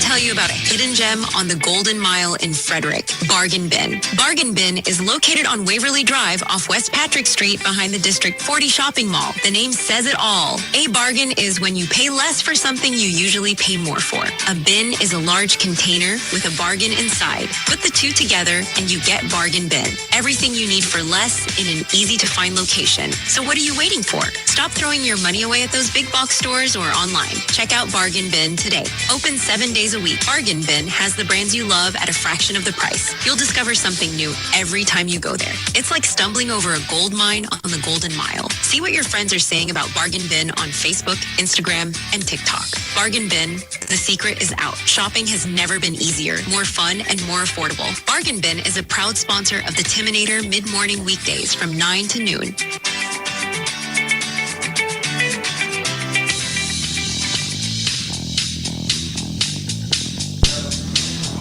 S11: Tell you about a hidden gem on the Golden Mile in Frederick, Bargain Bin. Bargain Bin is located on Waverly Drive off West Patrick Street behind the District 40 shopping mall. The name says it all. A bargain is when you pay less for something you usually pay more for. A bin is a large container with a bargain inside. Put the two together and you get Bargain Bin. Everything you need for less in an easy-to-find location. So what are you waiting for? Stop throwing your money away at those big box stores or online. Check out Bargain Bin today. Open 7 days a week. Bargain Bin has the brands you love at a fraction of the price. You'll discover something new every time you go there. It's like stumbling over a gold mine on the Golden Mile. See what your friends are saying about Bargain Bin on Facebook, Instagram, and TikTok. Bargain Bin, the secret is out. Shopping has never been easier, more fun, and more affordable. Bargain Bin is a proud sponsor of the Timinator mid-morning weekdays from 9 to noon.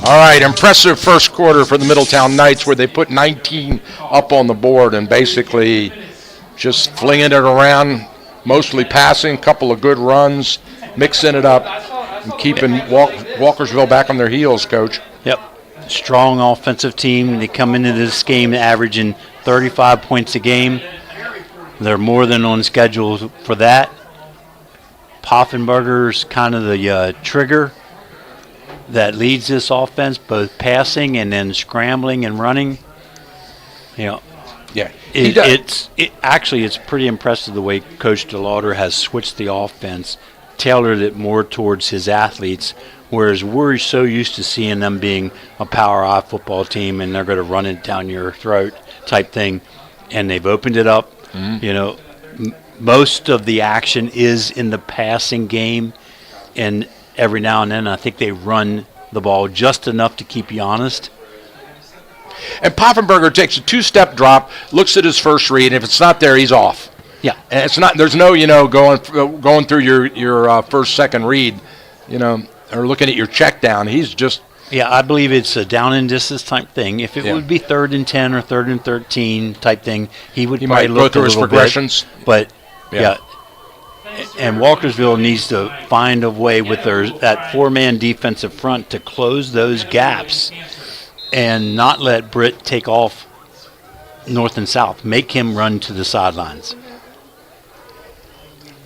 S3: All right, impressive first quarter for the Middletown Knights, where they put 19 up on the board and basically just flinging it around, mostly passing, a couple of good runs, mixing it up, and keeping Walkersville back on their heels, Coach.
S4: Yep. Strong offensive team. They come into this game averaging 35 points a game. They're more than on schedule for that. Poffenberger's kind of the trigger that leads this offense, both passing and then scrambling and running. You know,
S3: yeah,
S4: it's pretty impressive the way Coach DeLauder has switched the offense, tailored it more towards his athletes, whereas we're so used to seeing them being a Power I football team and they're going to run it down your throat type thing, and they've opened it up. Mm-hmm. You know, most of the action is in the passing game, and every now and then I think they run the ball just enough to keep you honest.
S3: And Poffenberger takes a two-step drop, looks at his first read, and if it's not there, he's off.
S4: Yeah,
S3: and it's not. There's no, going through your first, second read, or looking at your check down. He's just.
S4: Yeah, I believe it's a down and distance type thing. If it would be 3rd and 10 or 3rd and 13 type thing, he probably
S3: might
S4: look
S3: go through his progressions.
S4: But and Walkersville needs to find a way with that 4-man defensive front to close those gaps and not let Britt take off north and south. Make him run to the sidelines.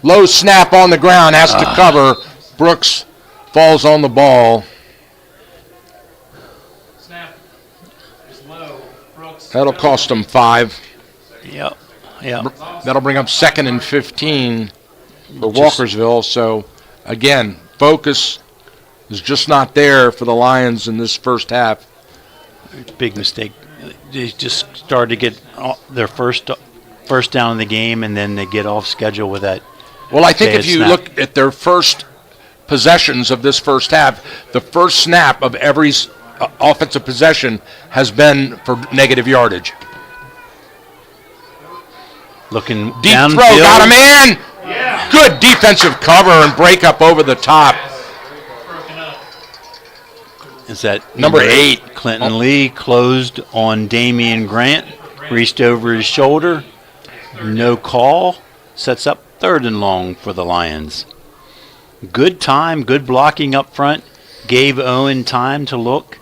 S3: Low snap on the ground, has to cover. Brooks falls on the ball.
S10: Snap is low. Brooks.
S3: That'll cost him 5.
S4: Yep.
S3: That'll bring up 2nd and 15 for Walkersville. So, again, focus, is just not there for the Lions in this first half.
S4: Big mistake. They just started to get their first down in the game, and then they get off schedule with that.
S3: Well, I think
S4: bad
S3: if you
S4: snap.
S3: look at their first possessions of this first half, the first snap of every offensive possession has been for negative yardage.
S4: Looking
S3: Deep
S4: downfield.
S3: throw, got him in. Yeah. Good defensive cover and break up over the top.
S4: Is that
S3: Number 8?
S4: Clinton Lee closed on Damian Grant, reached over his shoulder, no call, sets up 3rd and long for the Lions. Good time, good blocking up front, gave Owen time to look,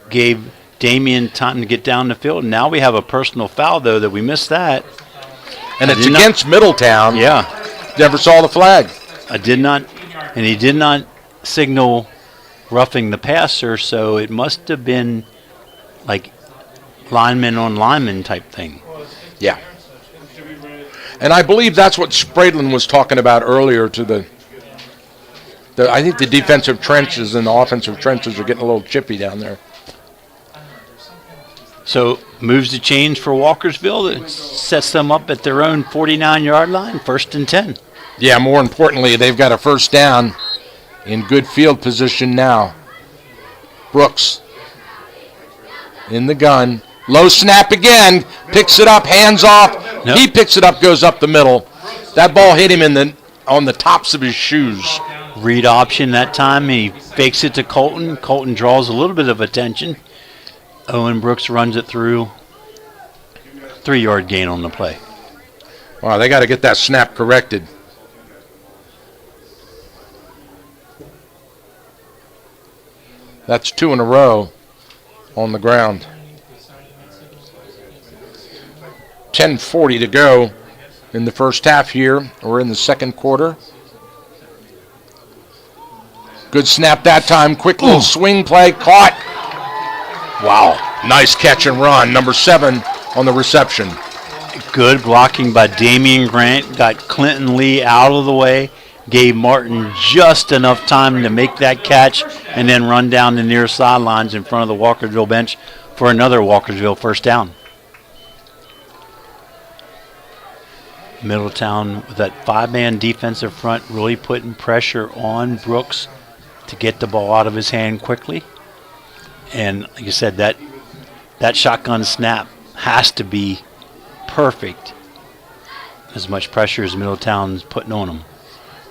S4: gave Damian time to get down the field. Now we have a personal foul, though, that we missed that.
S3: And it's against Middletown.
S4: Yeah.
S3: Never saw the flag.
S4: He did not signal roughing the passer, so it must have been like lineman on lineman type thing.
S3: Yeah. And I believe that's what Spradlin was talking about earlier to the I think the defensive trenches and the offensive trenches are getting a little chippy down there.
S4: So moves the chains for Walkersville. It sets them up at their own 49-yard line, 1st and 10.
S3: Yeah, more importantly, they've got a first down in good field position now. Brooks in the gun. Low snap again. Picks it up, hands off.
S4: Nope.
S3: He picks it up, goes up the middle. That ball hit him on the tops of his shoes.
S4: Read option that time. He fakes it to Colton. Colton draws a little bit of attention. Owen Brooks runs it through. 3-yard gain on the play.
S3: Wow, they got to get that snap corrected. That's 2 in a row on the ground. 10:40 to go in the first half here. We're in the second quarter. Good snap that time. Quick little swing play. Caught. Wow. Nice catch and run. Number 7 on the reception.
S4: Good blocking by Damian Grant. Got Clinton Lee out of the way. Gave Martin just enough time to make that catch and then run down the near sidelines in front of the Walkersville bench for another Walkersville first down. Middletown with that 5-man defensive front really putting pressure on Brooks to get the ball out of his hand quickly. And like you said, that shotgun snap has to be perfect. As much pressure as Middletown's putting on him.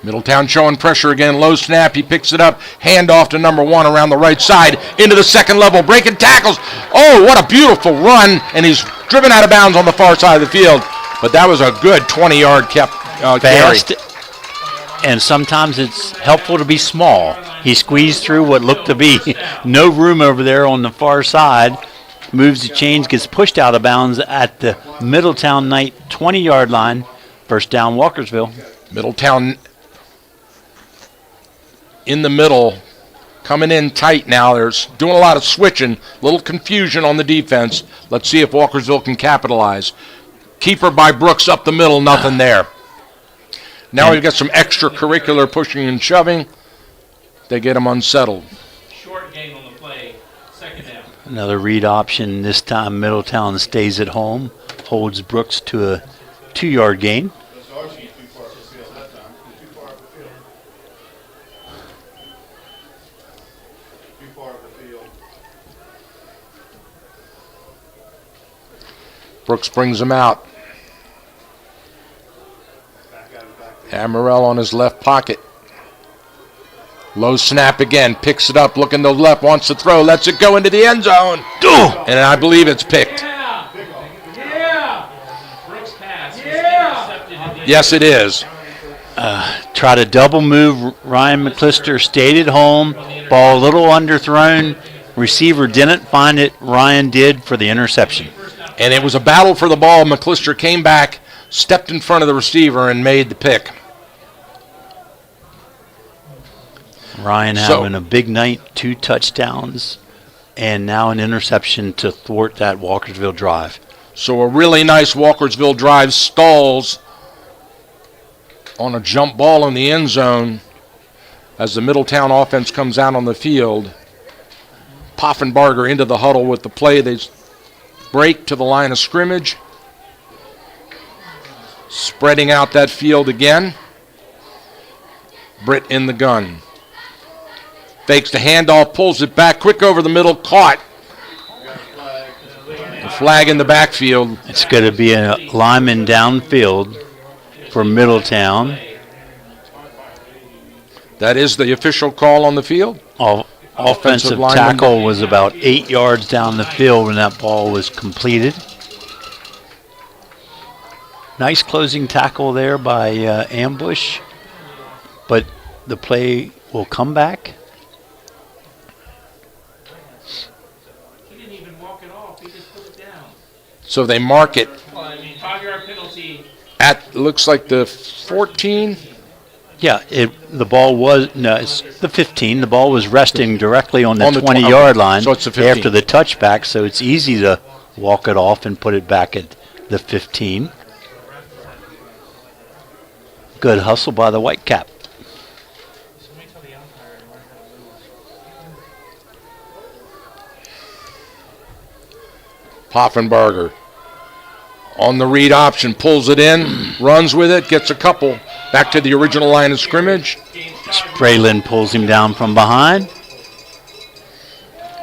S3: Middletown showing pressure again. Low snap. He picks it up. Hand off to number 1 around the right side. Into the second level. Breaking tackles. Oh, what a beautiful run. And he's driven out of bounds on the far side of the field. But that was a good 20-yard carry.
S4: Fast. And sometimes it's helpful to be small. He squeezed through what looked to be no room over there on the far side. Moves the chains. Gets pushed out of bounds at the Middletown Knight 20-yard line. First down, Walkersville.
S3: Middletown in the middle, coming in tight now. There's doing a lot of switching, little confusion on the defense. Let's see if Walkersville can capitalize. Keeper by Brooks up the middle, nothing there. Now we've got some extracurricular pushing and shoving. They get him unsettled.
S10: Short gain on the play, 2nd down.
S4: Another read option. This time Middletown stays at home, holds Brooks to a 2-yard gain.
S3: Brooks brings him out. Amaral on his left pocket. Low snap again. Picks it up. Looking to the left. Wants to throw. Lets it go into the end zone. And I believe it's picked.
S10: Brooks pass.
S3: Yes, it is.
S4: Try to double move. Ryan McClister stayed at home. Ball a little underthrown. Receiver didn't find it. Ryan did for the interception.
S3: And it was a battle for the ball. McClister came back, stepped in front of the receiver, and made the pick.
S4: Ryan having a big night, 2 touchdowns, and now an interception to thwart that Walkersville drive.
S3: So a really nice Walkersville drive stalls on a jump ball in the end zone. as the Middletown offense comes out on the field. Poffenbarger into the huddle with the play. They break to the line of scrimmage. Spreading out that field again. Britt in the gun. Fakes the handoff, pulls it back, quick over the middle, caught. The flag in the backfield.
S4: It's going to be a lineman downfield for Middletown.
S3: That is the official call on the field.
S4: Offensive tackle was about 8 yards down the field when that ball was completed. Nice closing tackle there by Ambush, but the play will come back.
S10: He didn't even walk it off. He just put it down.
S3: So they mark it
S10: Well, I mean, 5-yard penalty.
S3: at, looks like the 14.
S4: Yeah, the ball was, no, it's the 15. The ball was resting directly on the
S3: On the
S4: 20-yard line
S3: so it's the 15.
S4: after the touchback, so it's easy to walk it off and put it back at the 15. Good hustle by the Whitecap.
S3: Poffenbarger on the read option, pulls it in, runs with it, gets a couple. Back to the original line of scrimmage.
S4: Spraylin pulls him down from behind.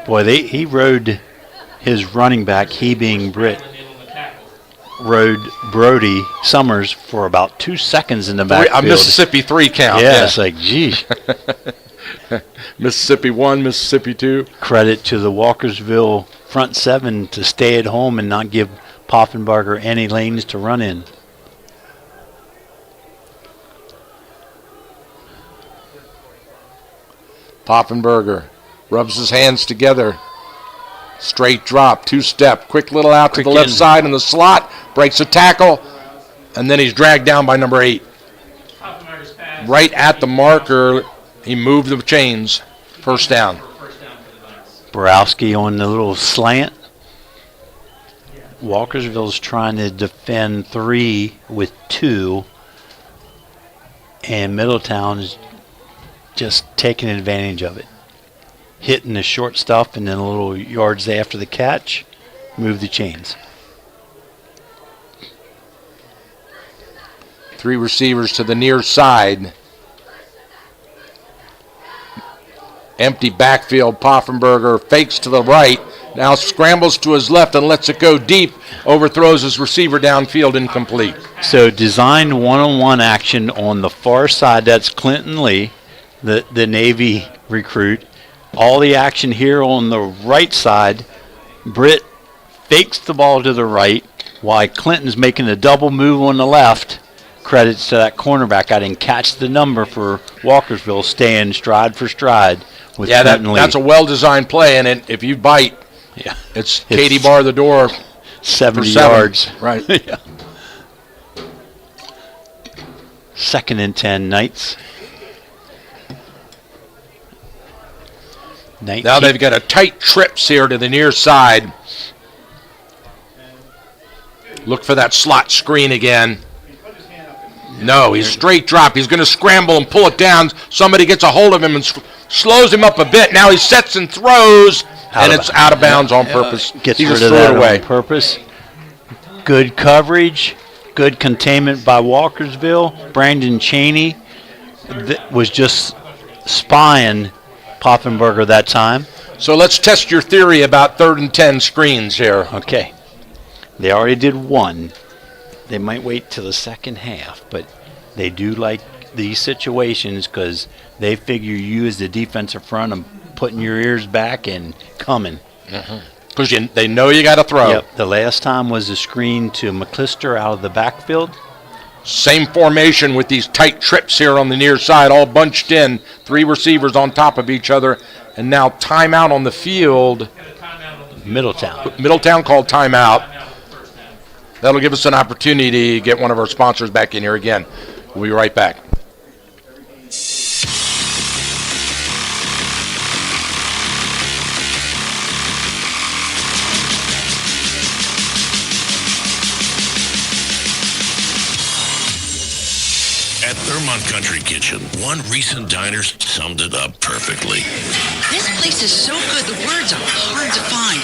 S4: Boy, he rode his running back, he being Britt, rode Brody Summers for about 2 seconds in the backfield.
S3: A Mississippi 3 count.
S4: Yeah, it's like, geez.
S3: Mississippi 1, Mississippi 2.
S4: Credit to the Walkersville front seven to stay at home and not give Poffenbarger any lanes to run in.
S3: Poffenbarger rubs his hands together. Straight drop, 2-step, quick little out to the left side in the slot, breaks a tackle, and then he's dragged down by number 8. Right at the marker, he moved the chains. First down.
S4: Borowski on the little slant. Walkersville's trying to defend 3 with 2, and Middletown is just taking advantage of it. Hitting the short stuff and then a little yards after the catch, move the chains.
S3: 3 receivers to the near side. Empty backfield. Poffenbarger fakes to the right. Now scrambles to his left and lets it go deep. Overthrows his receiver downfield, incomplete.
S4: So designed one-on-one action on the far side. That's Clinton Lee, the Navy recruit. All the action here on the right side. Britt fakes the ball to the right while Clinton's making a double move on the left. Credits to that cornerback. I didn't catch the number for Walkersville, staying stride for stride with Clinton Lee.
S3: That's a well-designed play, and if you bite, it's Katie bar the door.
S4: 70 yards.
S3: Right.
S4: Yeah. 2nd and 10, Knights.
S3: Now they've got a tight trips here to the near side. Look for that slot screen again. No, he's straight drop. He's going to scramble and pull it down. Somebody gets a hold of him and slows him up a bit. Now he sets and throws, and it's out of bounds on purpose.
S4: Gets
S3: He
S4: rid
S3: just
S4: of
S3: threw
S4: that
S3: it away.
S4: on purpose. Good coverage. Good containment by Walkersville. Brandon Cheney was just spying Poffenbarger that time.
S3: So let's test your theory about 3rd and 10 screens here.
S4: Okay. They already did 1. They might wait till the second half, but they do like these situations because they figure you as the defensive front and putting your ears back and coming.
S3: Because they know you got to throw.
S4: Yep. The last time was a screen to McClister out of the backfield.
S3: Same formation with these tight trips here on the near side, all bunched in. 3 receivers on top of each other. And now timeout on the field.
S4: Middletown.
S3: Middletown called timeout. That'll give us an opportunity to get one of our sponsors back in here again. We'll be right back.
S8: At Thermont Thurmont Country Kitchen. One recent diner summed it up perfectly.
S12: This place is so good, the words are hard to find.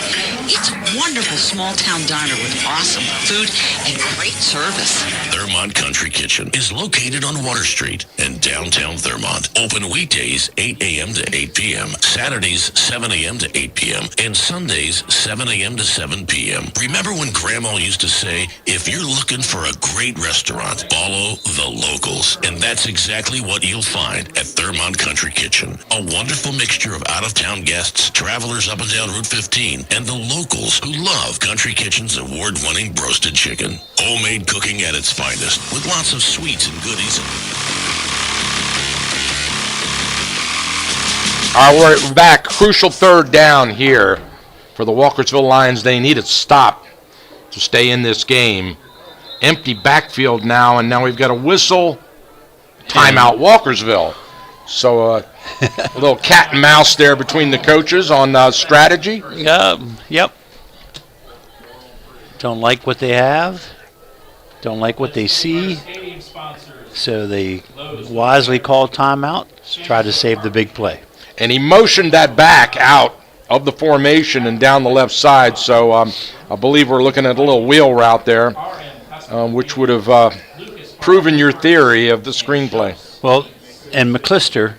S12: It's a wonderful small-town diner with awesome food and great service.
S8: Thurmont Country Kitchen is located on Water Street in downtown Thurmont. Open weekdays 8 a.m. to 8 p.m., Saturdays 7 a.m. to 8 p.m., and Sundays 7 a.m. to 7 p.m. Remember when Grandma used to say, if you're looking for a great restaurant, follow the locals. And that's exactly what you'll find at Thurmont Country Kitchen. A wonderful mixture of out-of-town guests, travelers up and down Route 15, and the locals who love Country Kitchen's award-winning roasted chicken. Homemade cooking at its finest, with lots of sweets and goodies.
S3: All right, we're back. Crucial third down here for the Walkersville Lions. They need a stop to stay in this game. Empty backfield now, and now we've got a whistle. Timeout, Walkersville. So a little cat and mouse there between the coaches on strategy.
S4: Yep. Don't like what they have. Don't like what they see. So they wisely call timeout. Try to save the big play.
S3: And he motioned that back out of the formation and down the left side. So I believe we're looking at a little wheel route there, which would have proven your theory of the screenplay.
S4: Well, and McClister,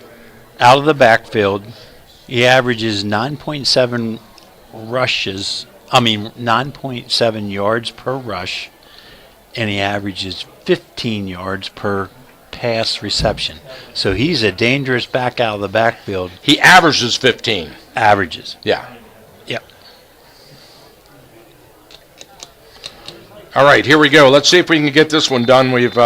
S4: out of the backfield, he averages 9.7 9.7 yards per rush, and he averages 15 yards per pass reception. So he's a dangerous back out of the backfield.
S3: He averages 15.
S4: Averages.
S3: Yeah.
S4: Yep.
S3: All right, here we go. Let's see if we can get this one done. We've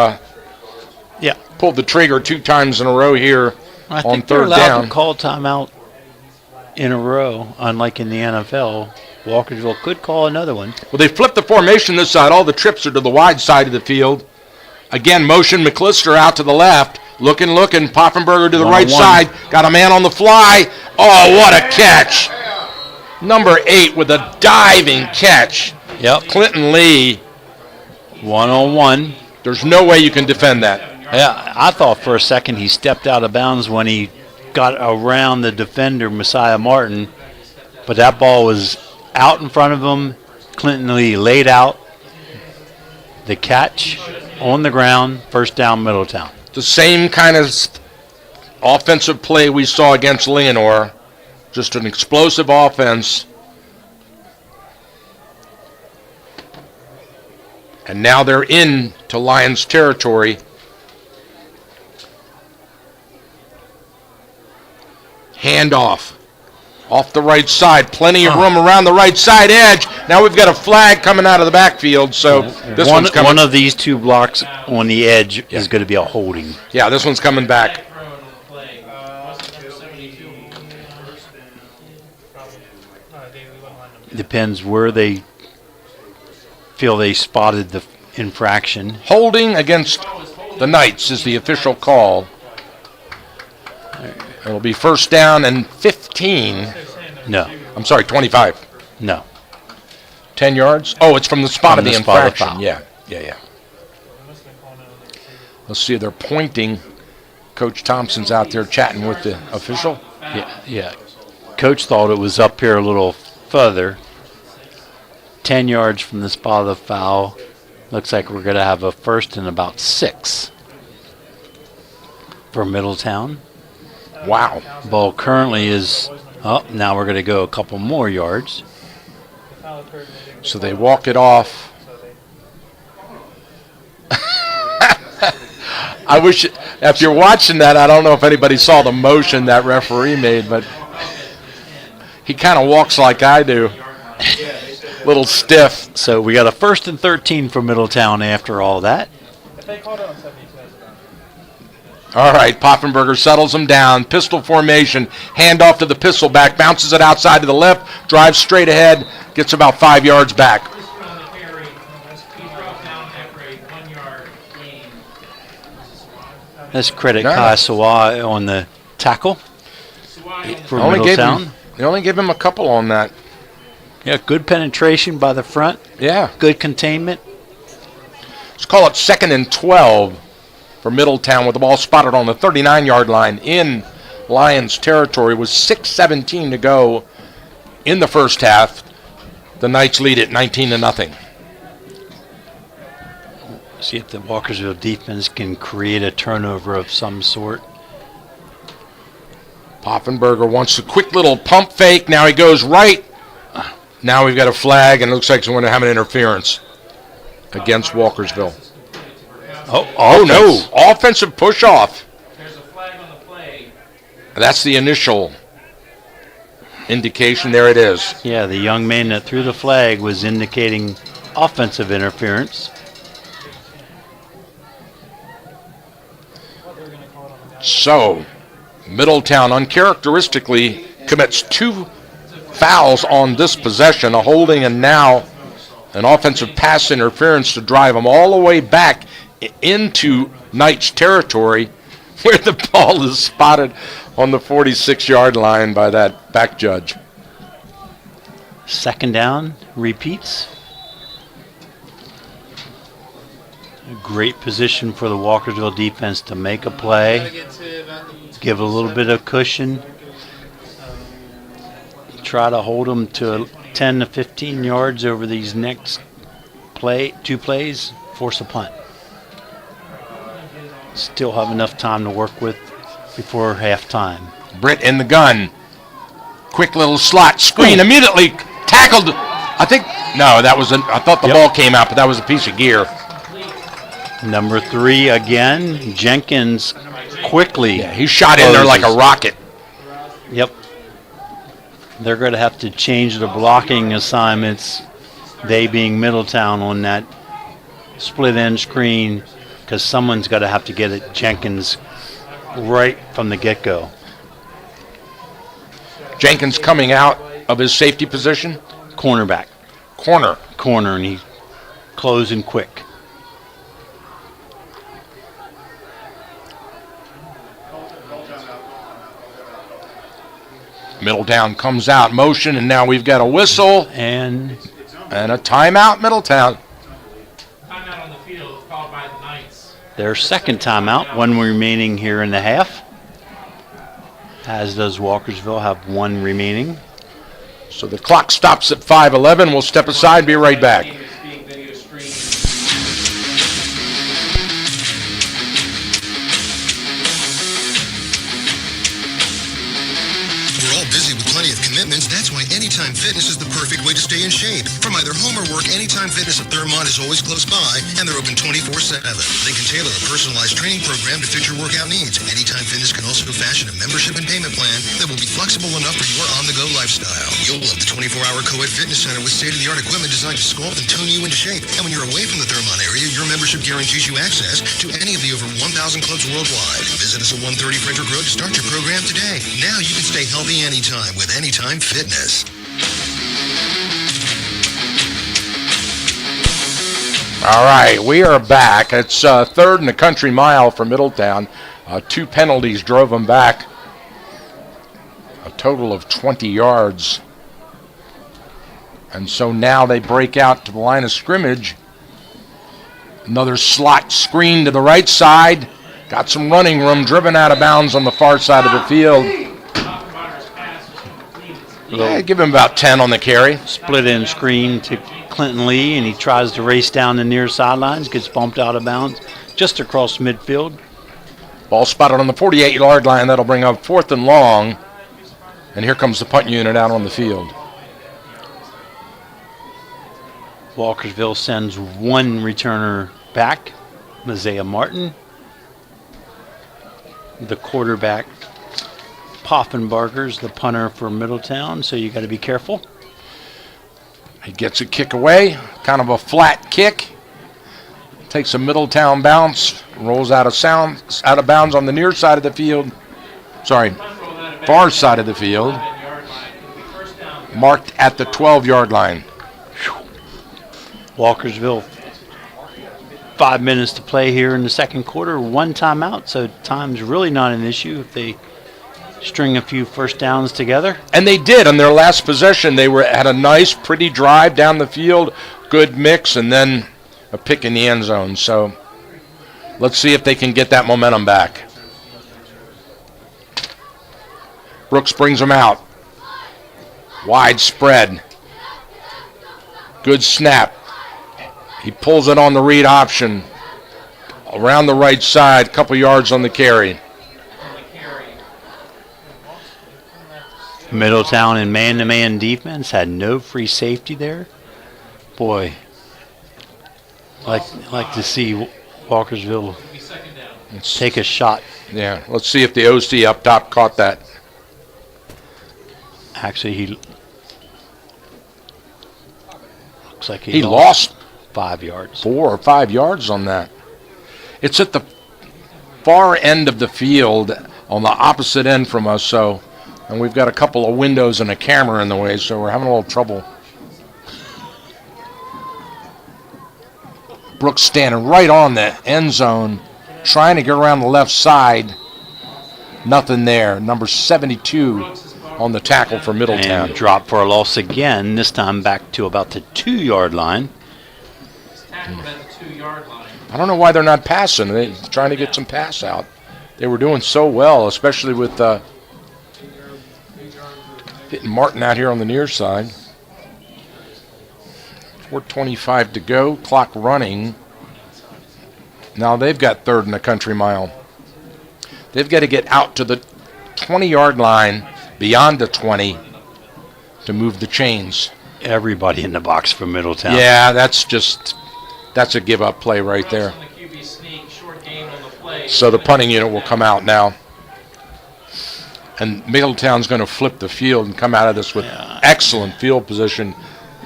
S3: pulled the trigger 2 times in a row here
S4: I
S3: on
S4: think they're
S3: third
S4: allowed
S3: down.
S4: to call timeout in a row, unlike in the NFL. Walkersville could call another one.
S3: Well, they flipped the formation this side. All the trips are to the wide side of the field. Again, motion McClister out to the left. Looking. Poffenberger to the right side. Got a man on the fly. Oh, what a catch. Number 8 with a diving catch.
S4: Yep.
S3: Clinton Lee.
S4: 1-on-1.
S3: There's no way you can defend that.
S4: Yeah, I thought for a second he stepped out of bounds when he got around the defender, Messiah Martin. But that ball was out in front of him. Clinton Lee laid out. The catch on the ground, first down, Middletown.
S3: The same kind of offensive play we saw against Leonore. Just an explosive offense. And now they're into Lions territory. Handoff. Off the right side. Plenty of room around the right side edge. Now we've got a flag coming out of the backfield. So this one's coming.
S4: One of these 2 blocks on the edge is going to be a holding.
S3: Yeah, this one's coming back.
S4: Depends where they feel they spotted the infraction.
S3: Holding against the Knights is the official call. It'll be first down and 15.
S4: No.
S3: I'm sorry, 25.
S4: No.
S3: 10 yards? Oh, it's from the spot of the infraction.
S4: Foul.
S3: Yeah. Let's see, they're pointing. Coach Thompson's out there chatting with the official.
S4: Yeah. Coach thought it was up here a little further. 10 yards from the spot of the foul. Looks like we're going to have a first and about 6 for Middletown.
S3: Wow.
S4: Ball currently is up. Now we're going to go a couple more yards.
S3: So they walk it off. I wish, if you're watching that, I don't know if anybody saw the motion that referee made, but he kind of walks like I do. Little stiff.
S4: So we got a first and 13 for Middletown after all that.
S3: All right, Poffenberger settles him down. Pistol formation. Hand off to the pistol back. Bounces it outside to the left. Drives straight ahead. Gets about 5 yards back.
S4: Let's credit Kai Sawa on the tackle for Middletown.
S3: They only gave him a couple on that.
S4: Yeah, good penetration by the front.
S3: Yeah.
S4: Good containment.
S3: Let's call it 2nd and 12 for Middletown with the ball spotted on the 39-yard line in Lions territory with 6:17 to go in the first half. The Knights lead it 19-0.
S4: See if the Walkersville defense can create a turnover of some sort.
S3: Poffenberger wants a quick little pump fake. Now he goes right. Now we've got a flag, and it looks like he's going to have an interference against Walkersville. Oh no. Offensive push-off.
S10: There's a flag on the play.
S3: That's the initial indication. There it is.
S4: Yeah, the young man that threw the flag was indicating offensive interference.
S3: So, Middletown uncharacteristically commits 2 fouls on this possession, a holding and now an offensive pass interference to drive them all the way back into Knights territory where the ball is spotted on the 46-yard line by that back judge.
S4: Second down, repeats. A great position for the Walkersville defense to make a play, give a little bit of cushion, try to hold them to 10 to 15 yards over these next 2 plays, force a punt. Still have enough time to work with before halftime.
S3: Britt in the gun. Quick little slot screen. Immediately tackled. I thought the ball came out, but that was a piece of gear.
S4: Number 3 again. Jenkins quickly.
S3: Yeah, he shot in there like a rocket.
S4: Yep. They're going to have to change the blocking assignments, they being Middletown, on that split end screen, because someone's got to have to get it Jenkins right from the get-go.
S3: Jenkins coming out of his safety position.
S4: Cornerback. Corner, and he's closing quick.
S3: Middletown comes out motion, and now we've got a whistle and a timeout, Middletown.
S10: Timeout on the field called by the Knights.
S4: Their second timeout, 1 remaining here in the half. As does Walkersville, have 1 remaining.
S3: So the clock stops at 5:11. We'll step aside, be right back.
S13: Commitments, that's why Anytime Fitness is the perfect way to stay in shape. From either home or work, Anytime Fitness at Thurmont is always close by, and they're open 24/7. They can tailor a personalized training program to fit your workout needs. Anytime Fitness can also fashion a membership and payment plan that will be flexible enough for your on-the-go lifestyle. You'll love the 24-hour co-ed fitness center with state-of-the-art equipment designed to sculpt and tone you into shape. And when you're away from the Thurmont area, your membership guarantees you access to any of the over 1,000 clubs worldwide. Visit us at 130 Frederick Road to start your program today. Now you can stay healthy anytime with Anytime Fitness.
S3: All right, we are back. It's third and a country mile for Middletown. 2 penalties drove them back. A total of 20 yards. And so now they break out to the line of scrimmage. Another slot screen to the right side. Got some running room, driven out of bounds on the far side of the field. Yeah, give him about 10 on the carry.
S4: Split end screen to Clinton Lee, and he tries to race down the near sidelines, gets bumped out of bounds just across midfield.
S3: Ball spotted on the 48-yard line. That'll bring up 4th and long. And here comes the punt unit out on the field.
S4: Walkersville sends 1 returner back, Messiah Martin. The quarterback, Poffenbarger's the punter for Middletown, so you got to be careful.
S3: He gets a kick away, kind of a flat kick. Takes a Middletown bounce, rolls out of bounds on the near side of the field. Sorry, far side of the field. Marked at the 12-yard line.
S4: Walkersville, 5 minutes to play here in the second quarter, 1 timeout, so time's really not an issue if they string a few first downs together.
S3: And they did on their last possession. They had a nice, pretty drive down the field, good mix, and then a pick in the end zone. So Let's see if they can get that momentum back. Brooks brings them out. Wide spread. Good snap. He pulls it on the read option. Around the right side, couple yards on the carry.
S4: Middletown in man-to-man defense had no free safety there. Boy, like to see Walkersville take a shot.
S3: Yeah, let's see if the OC up top caught that.
S4: Actually, he looks like
S3: he lost
S4: 5 yards.
S3: 4 or 5 yards on that. It's at the far end of the field on the opposite end from us, and we've got a couple of windows and a camera in the way, so we're having a little trouble. Brooks standing right on the end zone, trying to get around the left side. Nothing there. Number 72 on the tackle for Middletown.
S4: And drop for a loss again, this time back to about the 2-yard line.
S10: Tackled at the 2-yard line.
S3: I don't know why they're not passing. They're trying to get some pass out. They were doing so well, especially with getting Martin out here on the near side. 4:25 to go, clock running. Now they've got third in the country mile. They've got to get out to the 20-yard line, beyond the 20, to move the chains.
S4: Everybody in the box for Middletown.
S3: Yeah, that's a give-up play right there. So the punting unit will come out now. And Middletown's going to flip the field and come out of this with excellent field position.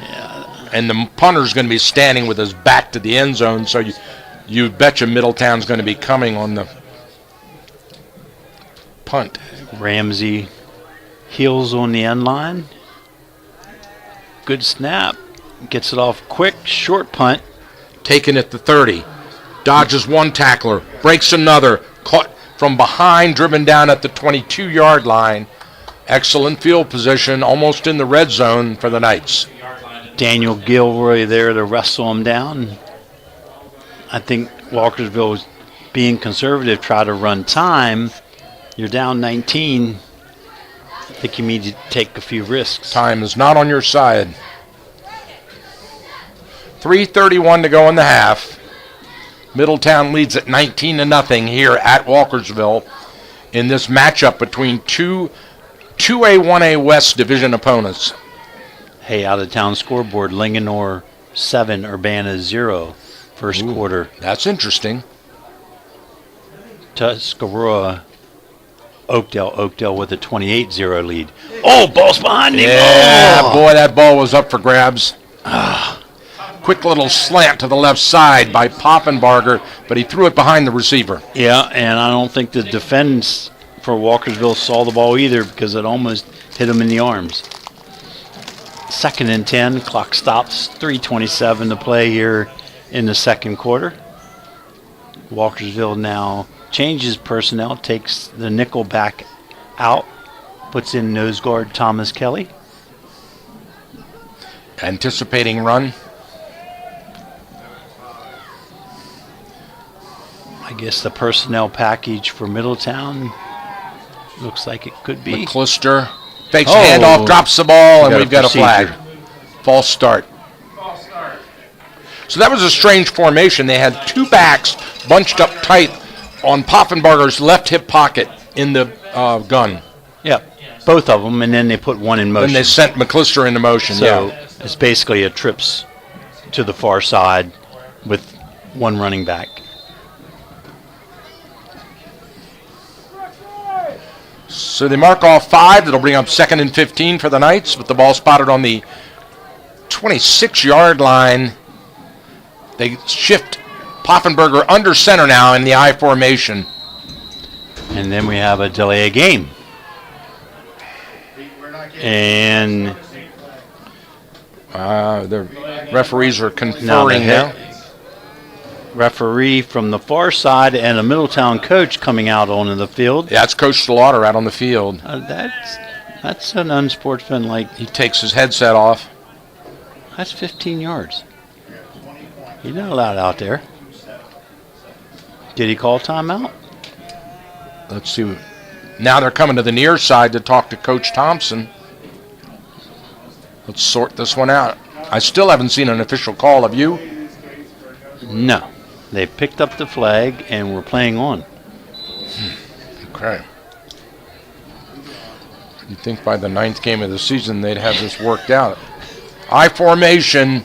S4: Yeah.
S3: And the punter's going to be standing with his back to the end zone, so you betcha Middletown's going to be coming on the punt.
S4: Ramsey heels on the end line. Good snap. Gets it off quick. Short punt.
S3: Taken at the 30. Dodges one tackler. Breaks another. Caught from behind. Driven down at the 22-yard line. Excellent field position. Almost in the red zone for the Knights.
S4: Daniel Gilroy there to wrestle him down. I think Walkersville was being conservative, try to run time. You're down 19. I think you need to take a few risks.
S3: Time is not on your side. 3:31 to go in the half. Middletown leads at 19-0 here at Walkersville in this matchup between two 2A, 1A West division opponents.
S4: Hey, out-of-town scoreboard, Linganore 7, Urbana 0, first quarter.
S3: That's interesting.
S4: Tuscarora, Oakdale with a 28-0 lead. Oh, ball's behind him.
S3: Yeah,
S4: oh.
S3: Boy, that ball was up for grabs. Quick little slant to the left side by Poffenbarger, but he threw it behind the receiver.
S4: Yeah, and I don't think the defense for Walkersville saw the ball either because it almost hit him in the arms. 2nd and 10, clock stops, 3:27 to play here in the second quarter. Walkersville now changes personnel, takes the nickel back out, puts in nose guard Thomas Kelly.
S3: Anticipating run.
S4: I guess the personnel package for Middletown looks like it could be.
S3: McClister fakes handoff, drops the ball, and we've got a flag. False start. So that was a strange formation. They had two backs bunched up tight on Poffenbarger's left hip pocket in the gun.
S4: Yeah, both of them, and then they put one in motion.
S3: And they sent McClister into motion,
S4: so it's basically a trips to the far side with one running back.
S3: So they mark off 5. That'll bring up 2nd and 15 for the Knights, with the ball spotted on the 26-yard line. They shift Poffenbarger under center now in the I formation.
S4: And then we have a delay of game. And
S3: the referees are conferring now.
S4: Referee from the far side and a Middletown coach coming out onto the field.
S3: Yeah, it's Coach Slaughter out on the field.
S4: That's an unsportsmanlike.
S3: He takes his headset off.
S4: That's 15 yards. He's not allowed out there. Did he call timeout?
S3: Let's see. Now they're coming to the near side to talk to Coach Thompson. Let's sort this one out. I still haven't seen an official call. Have you?
S4: No. They picked up the flag and were playing on.
S3: Okay. You'd think by the 9th game of the season they'd have this worked out. I formation.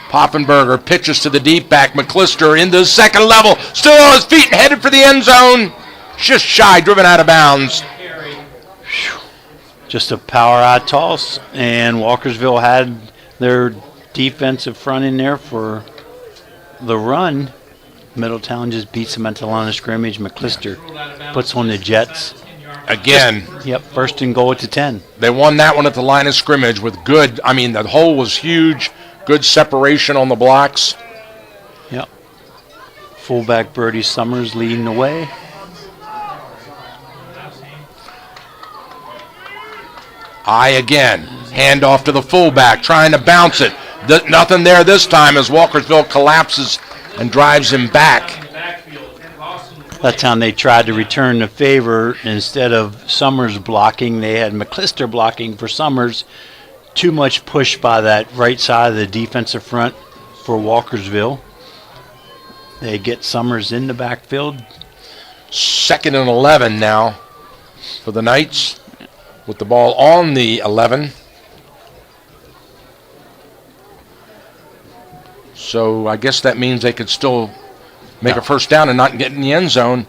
S3: Poffenberger pitches to the deep back. McClister into the second level. Still on his feet and headed for the end zone. Just shy, driven out of bounds.
S4: Just a power-out toss, and Walkersville had their defensive front in there for the run. Middletown just beats them at the line of scrimmage. McClister puts on the Jets.
S3: Again.
S4: Yep, first and goal at the 10.
S3: They won that one at the line of scrimmage with good, I mean, the hole was huge, good separation on the blocks.
S4: Yep. Fullback Birdie Summers leading the way.
S3: Again, hand off to the fullback, trying to bounce it. Nothing there this time as Walkersville collapses and drives him back.
S4: That time they tried to return the favor. Instead of Summers blocking, they had McClister blocking for Summers. Too much push by that right side of the defensive front for Walkersville. They get Summers in the backfield.
S3: 2nd and 11 now for the Knights with the ball on the 11. So I guess that means they could still make a first down and not get in the end zone.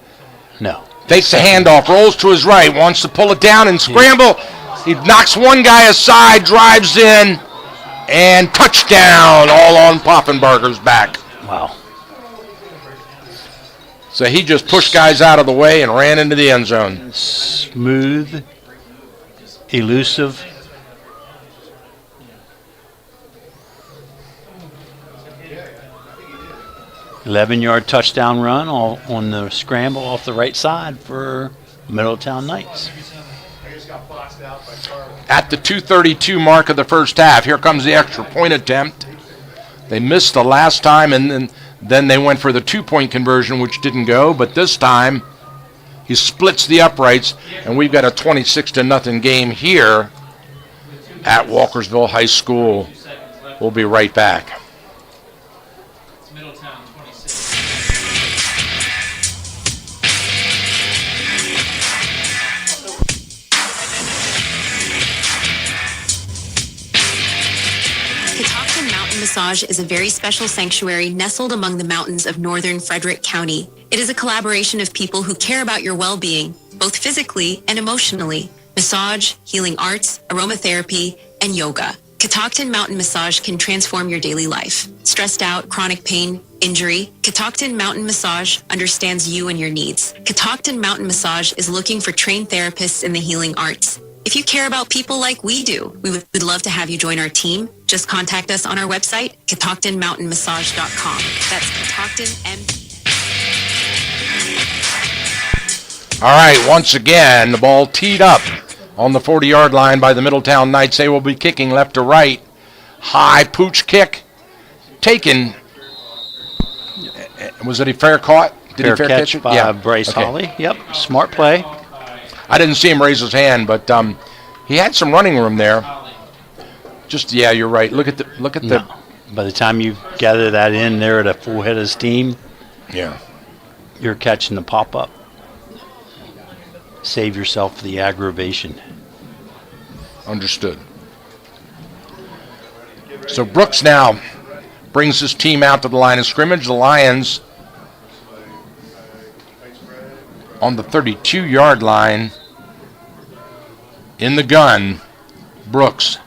S4: No.
S3: Takes the handoff, rolls to his right, wants to pull it down and scramble. He knocks one guy aside, drives in, and touchdown, all on Poffenberger's back.
S4: Wow.
S3: So he just pushed guys out of the way and ran into the end zone.
S4: Smooth, elusive. .11-yard touchdown run on the scramble off the right side for Middletown Knights.
S3: At the 2:32 mark of the first half, here comes the extra point attempt. They missed the last time, and then they went for the 2-point conversion, which didn't go. But this time, he splits the uprights, and we've got a 26-0 game here at Walkersville High School. We'll be right back.
S14: Massage is a very special sanctuary nestled among the mountains of northern Frederick County. It is a collaboration of people who care about your well-being, both physically and emotionally. Massage, healing arts, aromatherapy, and yoga. Catoctin Mountain Massage can transform your daily life. Stressed out, chronic pain, injury, Catoctin Mountain Massage understands you and your needs. Catoctin Mountain Massage is looking for trained therapists in the healing arts. If you care about people like we do, we would love to have you join our team. Just contact us on our website, catoctinmountainmassage.com. That's Catoctin.
S3: All right, once again, the ball teed up on the 40-yard line by the Middletown Knights. They will be kicking left to right. High pooch kick. Taken. Was it a fair caught?
S4: Did fair catch it? By Bryce Hawley. Yep, smart play.
S3: I didn't see him raise his hand, but he had some running room there. Just you're right. Look at the.
S4: By the time you gather that in there at a full head of steam, you're catching the pop up. Save yourself the aggravation.
S3: Understood. So Brooks now brings his team out to the line of scrimmage. The Lions on the 32-yard line. In the gun, Brooks.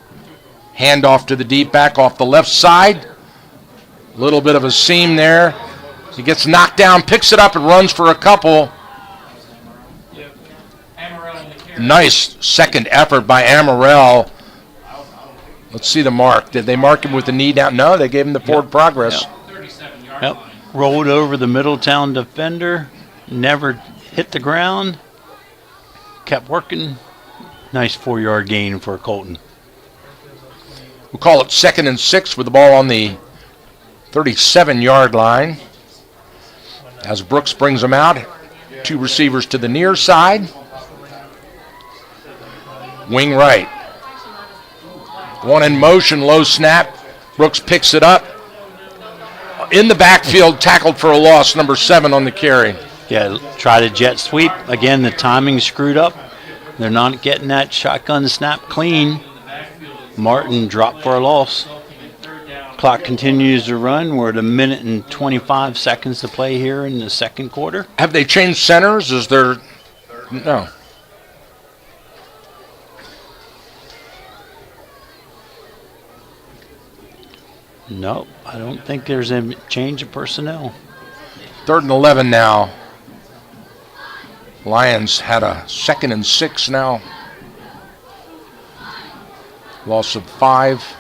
S3: Handoff to the deep back off the left side. A little bit of a seam there. He gets knocked down, picks it up, and runs for a couple. Nice second effort by Amaral. Let's see the mark. Did they mark him with the knee down? No, they gave him the forward progress.
S4: Yep. Rolled over the Middletown defender. Never hit the ground. Kept working. Nice 4-yard gain for Colton.
S3: We'll call it 2nd and 6 with the ball on the 37-yard line. As Brooks brings them out, 2 receivers to the near side. Wing right. 1 in motion, low snap. Brooks picks it up. In the backfield, tackled for a loss, number 7 on the carry.
S4: Yeah, try to jet sweep. Again, the timing screwed up. They're not getting that shotgun snap clean. Martin dropped for a loss. Clock continues to run. We're at 1 minute and 25 seconds to play here in the second quarter.
S3: Have they changed centers? Is there... No.
S4: No, I don't think there's a change of personnel.
S3: 3rd and 11 now. Lions had a 2nd and 6 now. Loss of 5.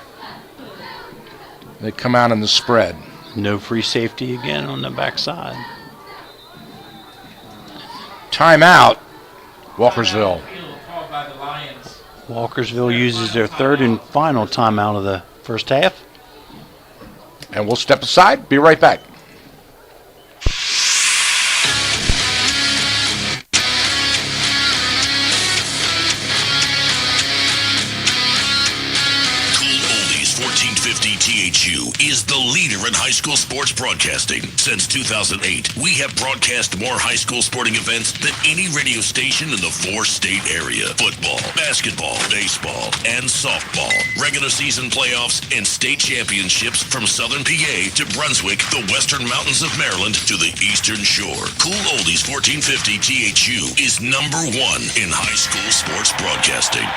S3: They come out in the spread.
S4: No free safety again on the backside.
S3: Timeout, Walkersville.
S4: Walkersville uses their 3rd and final timeout of the first half.
S3: And we'll step aside. Be right back.
S8: THU is the leader in high school sports broadcasting. Since 2008, we have broadcast more high school sporting events than any radio station in the 4-state area. Football, basketball, baseball, and softball. Regular season playoffs and state championships from Southern PA to Brunswick, the Western Mountains of Maryland to the Eastern Shore. Cool Oldies 1450 THU is #1 in high school sports broadcasting.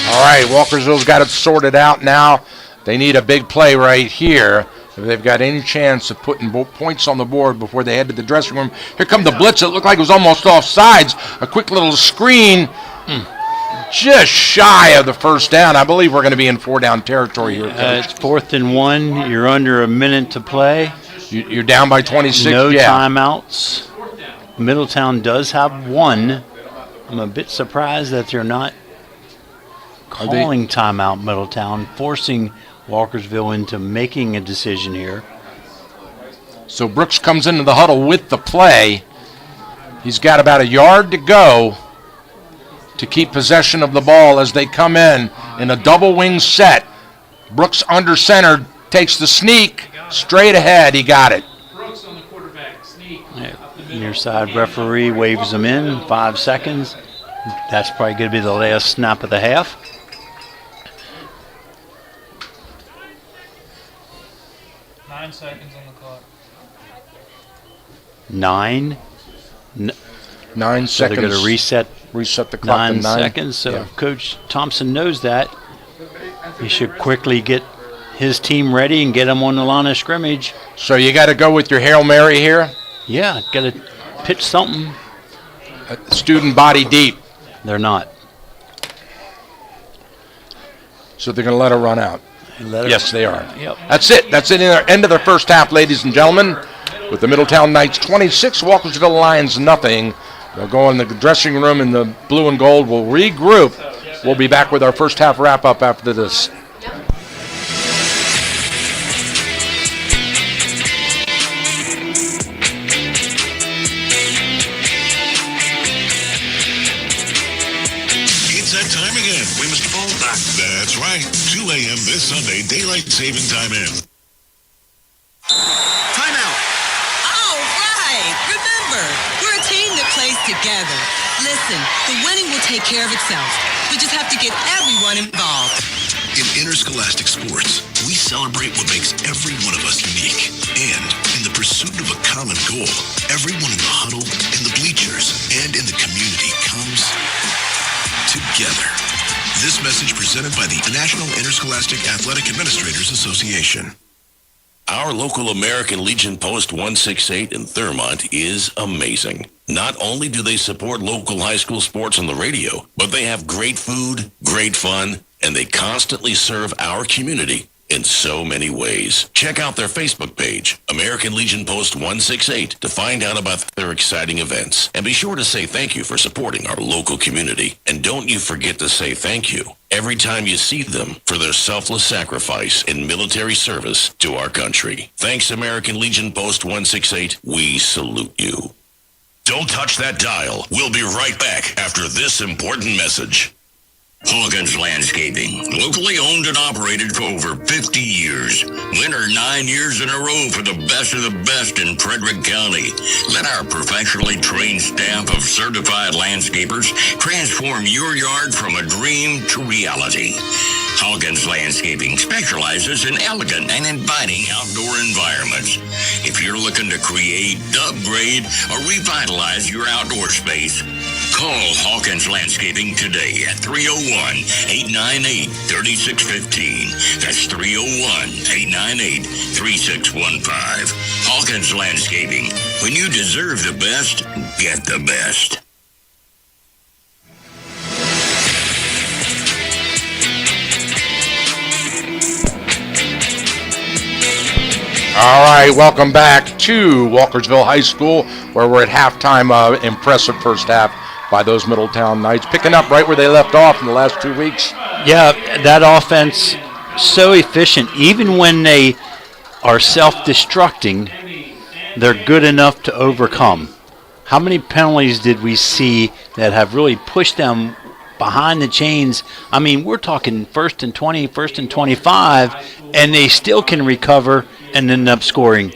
S3: All right, Walkersville's got it sorted out now. They need a big play right here if they've got any chance of putting points on the board before they head to the dressing room. Here come the blitz. It looked like it was almost off sides. A quick little screen just shy of the first down. I believe we're going to be in 4-down territory here, Coach.
S4: It's 4th and 1. You're under a minute to play.
S3: You're down by 26?
S4: No timeouts. Middletown does have 1. I'm a bit surprised that they're not calling timeout Middletown, forcing Walkersville into making a decision here.
S3: So Brooks comes into the huddle with the play. He's got about a yard to go to keep possession of the ball as they come in a double wing set. Brooks under center, takes the sneak, straight ahead. He got it.
S10: Brooks on the quarterback, sneak.
S4: Near side referee waves them in, 5 seconds. That's probably going to be the last snap of the half.
S10: 9 seconds on the clock.
S4: 9
S3: seconds.
S4: So they're going to reset
S3: the clock
S4: 9 seconds. So if Coach Thompson knows that, he should quickly get his team ready and get them on the line of scrimmage.
S3: So you got to go with your Hail Mary here?
S4: Yeah, got to pitch something.
S3: Student body deep.
S4: They're not.
S3: So they're going to let her run out. Yes, they are.
S4: Yep.
S3: That's it. That's it. End of the first half, ladies and gentlemen. With the Middletown Knights 26, Walkersville Lions nothing. They'll go in the dressing room in the blue and gold. We'll regroup. We'll be back with our first half wrap-up after this.
S8: It's that time again. We must fall back. That's right. 2 a.m. this Sunday, daylight saving time ends.
S12: Timeout. All right. Remember, we're a team that plays together. Listen, the winning will take care of itself. We just have to get everyone involved.
S8: In interscholastic sports, we celebrate what makes every one of us unique. And in the pursuit of a common goal, everyone in the huddle, in the bleachers, and in the community comes together. This message presented by the National Interscholastic Athletic Administrators Association. Our local American Legion Post 168 in Thurmont is amazing. Not only do they support local high school sports on the radio, but they have great food, great fun, and they constantly serve our community in so many ways. Check out their Facebook page, American Legion Post 168, to find out about their exciting events. And be sure to say thank you for supporting our local community. And don't you forget to say thank you every time you see them for their selfless sacrifice in military service to our country. Thanks, American Legion Post 168. We salute you. Don't touch that dial. We'll be right back after this important message.
S15: Hawkins Landscaping, locally owned and operated for over 50 years. Winner 9 years in a row for the best of the best in Frederick County. Let our professionally trained staff of certified landscapers transform your yard from a dream to reality. Hawkins Landscaping specializes in elegant and inviting outdoor environments. If you're looking to create, upgrade, or revitalize your outdoor space, call Hawkins Landscaping today at 301-898-3615. That's 301-898-3615. Hawkins Landscaping. When you deserve the best, get the best.
S3: All right, welcome back to Walkersville High School, where we're at halftime. Impressive first half by those Middletown Knights, picking up right where they left off in the last 2 weeks.
S4: Yeah, that offense, so efficient. Even when they are self-destructing, they're good enough to overcome. How many penalties did we see that have really pushed them behind the chains? I mean, we're talking 1st and 20, 1st and 25, and they still can recover and end up scoring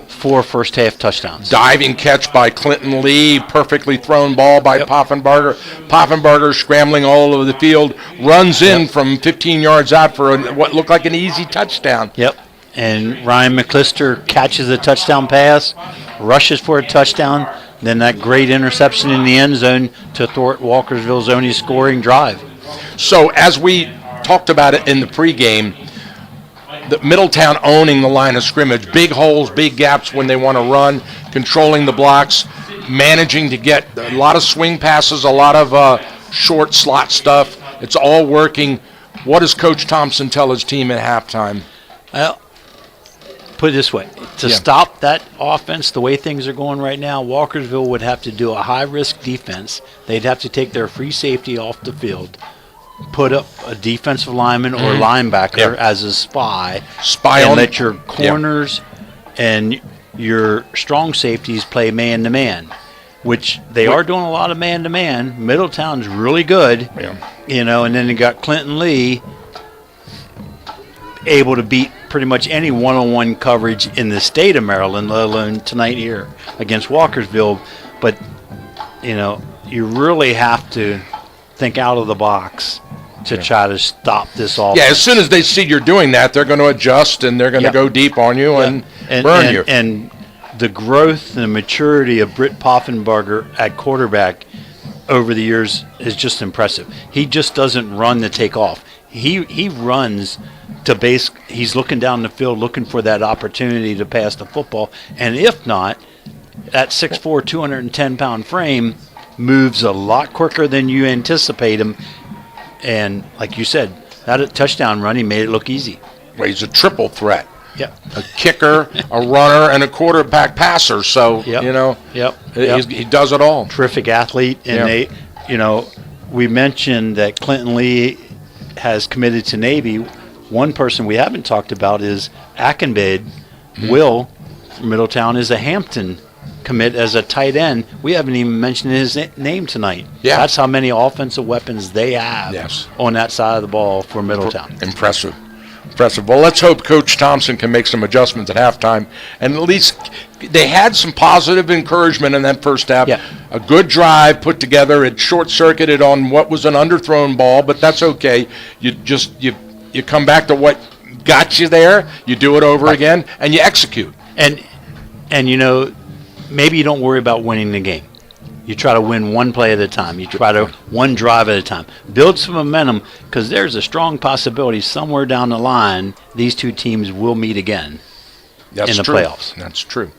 S4: 4 first-half touchdowns.
S3: Diving catch by Clinton Lee, perfectly thrown ball by Poffenbarger. Poffenbarger scrambling all over the field, runs in from 15 yards out for what looked like an easy touchdown.
S4: Yep, and Ryan McClister catches a touchdown pass, rushes for a touchdown, then that great interception in the end zone to thwart Walkersville's only scoring drive.
S3: So as we talked about it in the pregame, the Middletown owning the line of scrimmage, big holes, big gaps when they want to run, controlling the blocks, managing to get a lot of swing passes, a lot of short slot stuff. It's all working. What does Coach Thompson tell his team at halftime?
S4: Well, put it this way. To stop that offense the way things are going right now, Walkersville would have to do a high-risk defense. They'd have to take their free safety off the field, put up a defensive lineman or linebacker as a spy and
S3: on
S4: let your corners and your strong safeties play man-to-man, which they are doing a lot of man-to-man. Middletown's really good, you know, and then you got Clinton Lee able to beat pretty much any one-on-one coverage in the state of Maryland, let alone tonight here against Walkersville. But, you know, you really have to think out of the box to try to stop this offense.
S3: Yeah, as soon as they see you're doing that, they're going to adjust and they're going to go deep on you and burn you.
S4: And the growth and the maturity of Britt Poffenbarger at quarterback over the years is just impressive. He just doesn't run to take off. He runs to base. He's looking down the field looking for that opportunity to pass the football. And if not, that 6'4", 210-pound frame moves a lot quicker than you anticipate him. And like you said, that touchdown run, he made it look easy.
S3: Well, he's a triple threat.
S4: Yep.
S3: A kicker, a runner, and a quarterback passer. So, you know, he does it all.
S4: Terrific athlete. And they, you know, we mentioned that Clinton Lee has committed to Navy. One person we haven't talked about is Ackenbade. Will from Middletown is a Hampton commit as a tight end. We haven't even mentioned his name tonight. Yeah. That's how many offensive weapons they have on that side of the ball for Middletown.
S3: Impressive. Well, let's hope Coach Thompson can make some adjustments at halftime. And at least they had some positive encouragement in that first half. Yeah. A good drive put together. It short-circuited on what was an underthrown ball, but that's okay. You come back to what got you there, you do it over again, and you execute.
S4: And you know, maybe you don't worry about winning the game. You try to win one play at a time. You try to one drive at a time. Build some momentum, because there's a strong possibility somewhere down the line these two teams will meet again in the playoffs.
S3: That's true.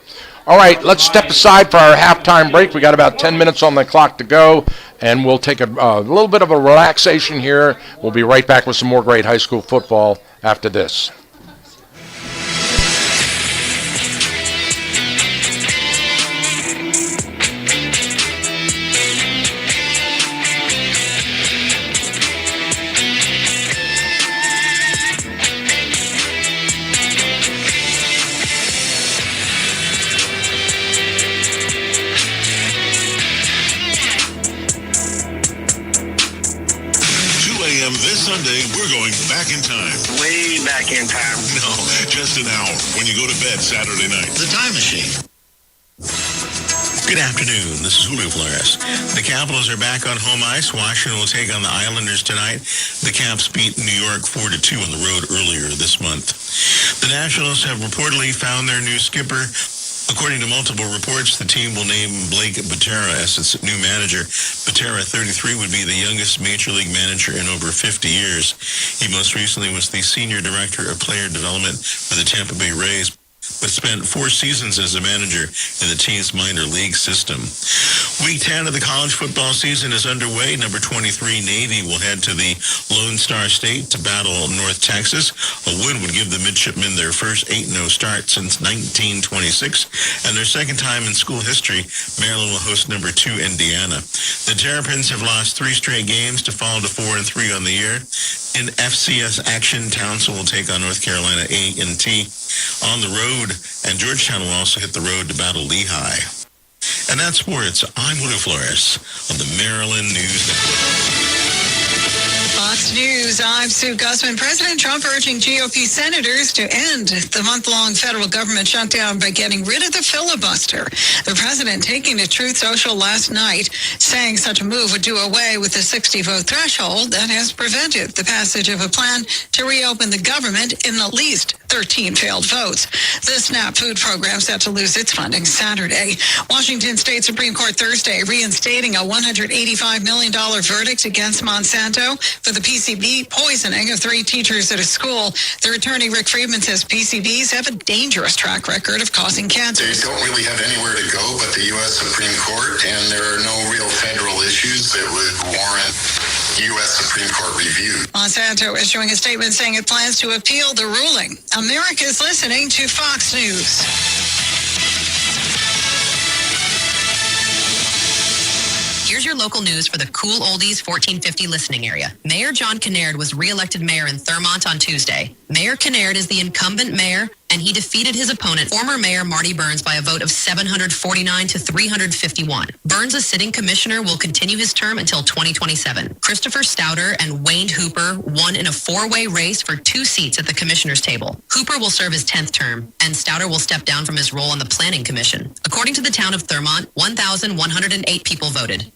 S3: All right, let's step aside for our halftime break. We got about 10 minutes on the clock to go, and we'll take a little bit of a relaxation here. We'll be right back with some more great high school football after this.
S16: Sunday, we're going back in time.
S15: Way back in time.
S16: No, just an hour when you go to bed Saturday night.
S13: The Time Machine.
S17: Good afternoon. This is Julio Flores. The Capitals are back on home ice. Washington will take on the Islanders tonight. The Caps beat New York 4-2 on the road earlier this month. The Nationals have reportedly found their new skipper. According to multiple reports, the team will name Blake Betteridge as its new manager. Betteridge, 33, would be the youngest Major League manager in over 50 years. He most recently was the Senior Director of Player Development for the Tampa Bay Rays, but spent 4 seasons as a manager in the team's minor league system. Week 10 of the college football season is underway. Number 23 Navy will head to the Lone Star State to battle North Texas. A win would give the midshipmen their first 8-0 start since 1926, and their second time in school history. Maryland will host number 2 Indiana. The Terrapins have lost 3 straight games to fall to 4-3 on the year. In FCS action, Townsend will take on North Carolina A&T on the road, and Georgetown will also hit the road to battle Lehigh. And that's sports. I'm Julio Flores of the Maryland News Network.
S18: Fox News, I'm Sue Gussman. President Trump urging GOP senators to end the month-long federal government shutdown by getting rid of the filibuster. The president taking to Truth Social last night, saying such a move would do away with the 60-vote threshold that has prevented the passage of a plan to reopen the government in at least 13 failed votes. The SNAP food program set to lose its funding Saturday. Washington State Supreme Court Thursday reinstating a $185 million verdict against Monsanto for the PCB poisoning of 3 teachers at a school. The attorney Rick Friedman says PCBs have a dangerous track record of causing cancer.
S19: They don't really have anywhere to go but the U.S. Supreme Court, and there are no real federal issues that would warrant U.S. Supreme Court review.
S18: Monsanto issuing a statement saying it plans to appeal the ruling. America's listening to Fox News.
S20: Here's your local news for the Cool Oldies 1450 listening area. Mayor John Kinnaird was re-elected mayor in Thurmont on Tuesday. Mayor Kinnaird is the incumbent mayor, and he defeated his opponent, former Mayor Marty Burns, by a vote of 749 to 351. Burns, a sitting commissioner, will continue his term until 2027. Christopher Stouter and Wayne Hooper won in a 4-way race for 2 seats at the commissioner's table. Hooper will serve his 10th term, and Stouter will step down from his role on the Planning Commission. According to the town of Thurmont, 1,108 people voted.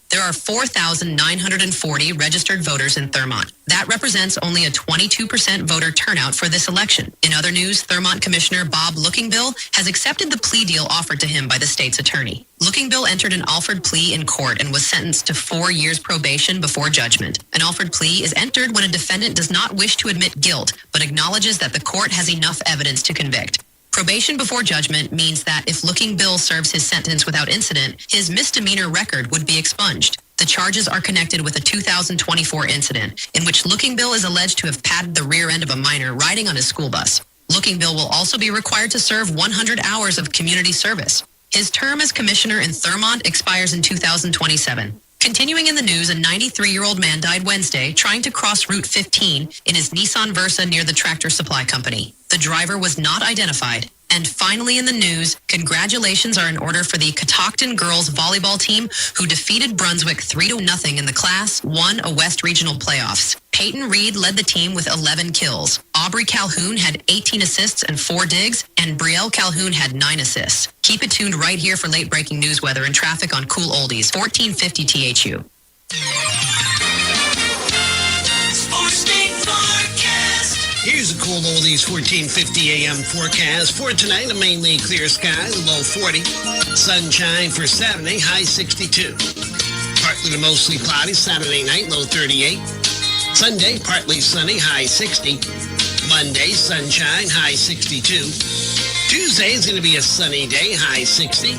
S20: There are 4,940 registered voters in Thurmont. That represents only a 22% voter turnout for this election. In other news, Thurmont Commissioner Bob Lookingbill has accepted the plea deal offered to him by the state's attorney. Lookingbill entered an Alford plea in court and was sentenced to 4 years probation before judgment. An Alford plea is entered when a defendant does not wish to admit guilt, but acknowledges that the court has enough evidence to convict. Probation before judgment means that if Lookingbill serves his sentence without incident, his misdemeanor record would be expunged. The charges are connected with a 2024 incident in which Lookingbill is alleged to have patted the rear end of a minor riding on his school bus. Lookingbill will also be required to serve 100 hours of community service. His term as commissioner in Thurmont expires in 2027. Continuing in the news, a 93-year-old man died Wednesday trying to cross Route 15 in his Nissan Versa near the Tractor Supply Company. The driver was not identified. And finally in the news, congratulations are in order for the Catoctin girls volleyball team who defeated Brunswick 3-0 in the Class 1 West Regional Playoffs. Peyton Reed led the team with 11 kills. Aubrey Calhoun had 18 assists and 4 digs, and Brielle Calhoun had 9 assists. Keep it tuned right here for late-breaking news, weather, and traffic on Cool Oldies, 1450 THU.
S21: Here's a Cool Oldies 1450 AM forecast. For tonight, a mainly clear sky, low 40. Sunshine for Saturday, high 62. Partly to mostly cloudy Saturday night, low 38. Sunday, partly sunny, high 60. Monday, sunshine, high 62. Tuesday is going to be a sunny day, high 60.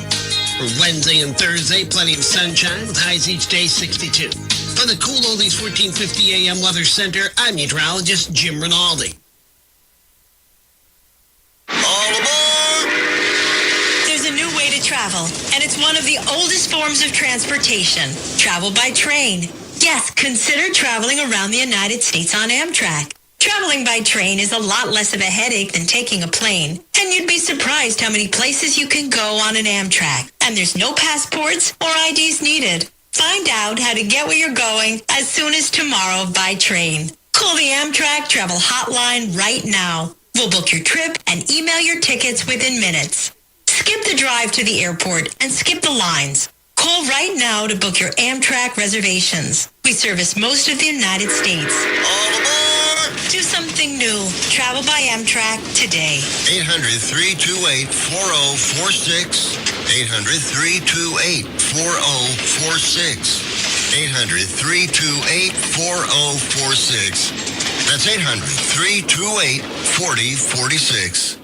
S21: For Wednesday and Thursday, plenty of sunshine with highs each day 62. For the Cool Oldies 1450 AM Weather Center, I'm meteorologist Jim Rinaldi.
S22: There's a new way to travel, and it's one of the oldest forms of transportation. Travel by train. Yes, consider traveling around the United States on Amtrak. Traveling by train is a lot less of a headache than taking a plane, and you'd be surprised how many places you can go on an Amtrak. And there's no passports or IDs needed. Find out how to get where you're going as soon as tomorrow by train. Call the Amtrak Travel Hotline right now. We'll book your trip and email your tickets within minutes. Skip the drive to the airport and skip the lines. Call right now to book your Amtrak reservations. We service most of the United States. Do something new. Travel by Amtrak today.
S13: 800-328-4046. 800-328-4046. 800-328-4046. That's 800-328-4046.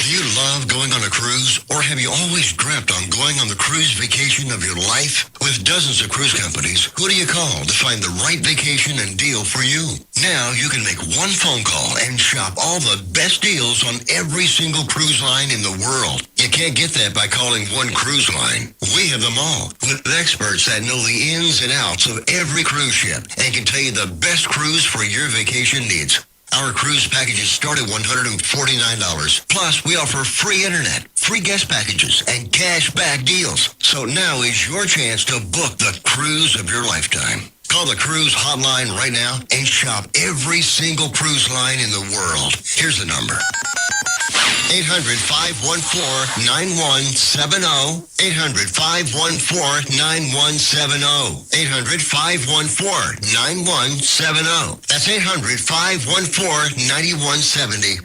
S13: Do you love going on a cruise, or have you always dreamt on going on the cruise vacation of your life? With dozens of cruise companies, who do you call to find the right vacation and deal for you? Now you can make one phone call and shop all the best deals on every single cruise line in the world. You can't get that by calling one cruise line. We have them all, with experts that know the ins and outs of every cruise ship and can tell you the best cruise for your vacation needs. Our cruise packages start at $149. Plus, we offer free internet, free guest packages, and cash back deals. So now is your chance to book the cruise of your lifetime. Call the cruise hotline right now and shop every single cruise line in the world. Here's the number. 800-514-9170. 800-514-9170. 800-514-9170. That's 800-514-9170.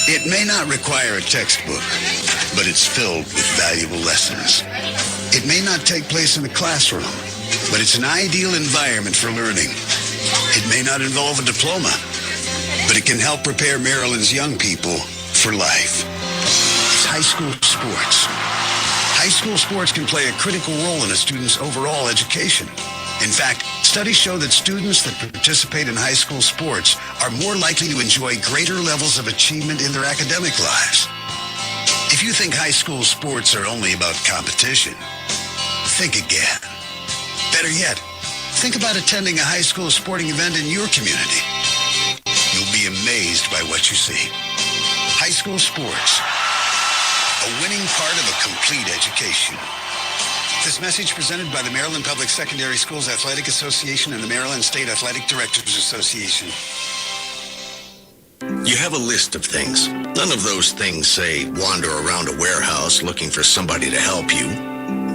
S2: It may not require a textbook, but it's filled with valuable lessons. It may not take place in a classroom, but it's an ideal environment for learning. It may not involve a diploma, but it can help prepare Maryland's young people for life. It's high school sports. High school sports can play a critical role in a student's overall education. In fact, studies show that students that participate in high school sports are more likely to enjoy greater levels of achievement in their academic lives. If you think high school sports are only about competition, think again. Better yet, think about attending a high school sporting event in your community. You'll be amazed by what you see. High school sports, a winning part of a complete education. This message presented by the Maryland Public Secondary Schools Athletic Association and the Maryland State Athletic Directors Association.
S5: You have a list of things. None of those things say wander around a warehouse looking for somebody to help you,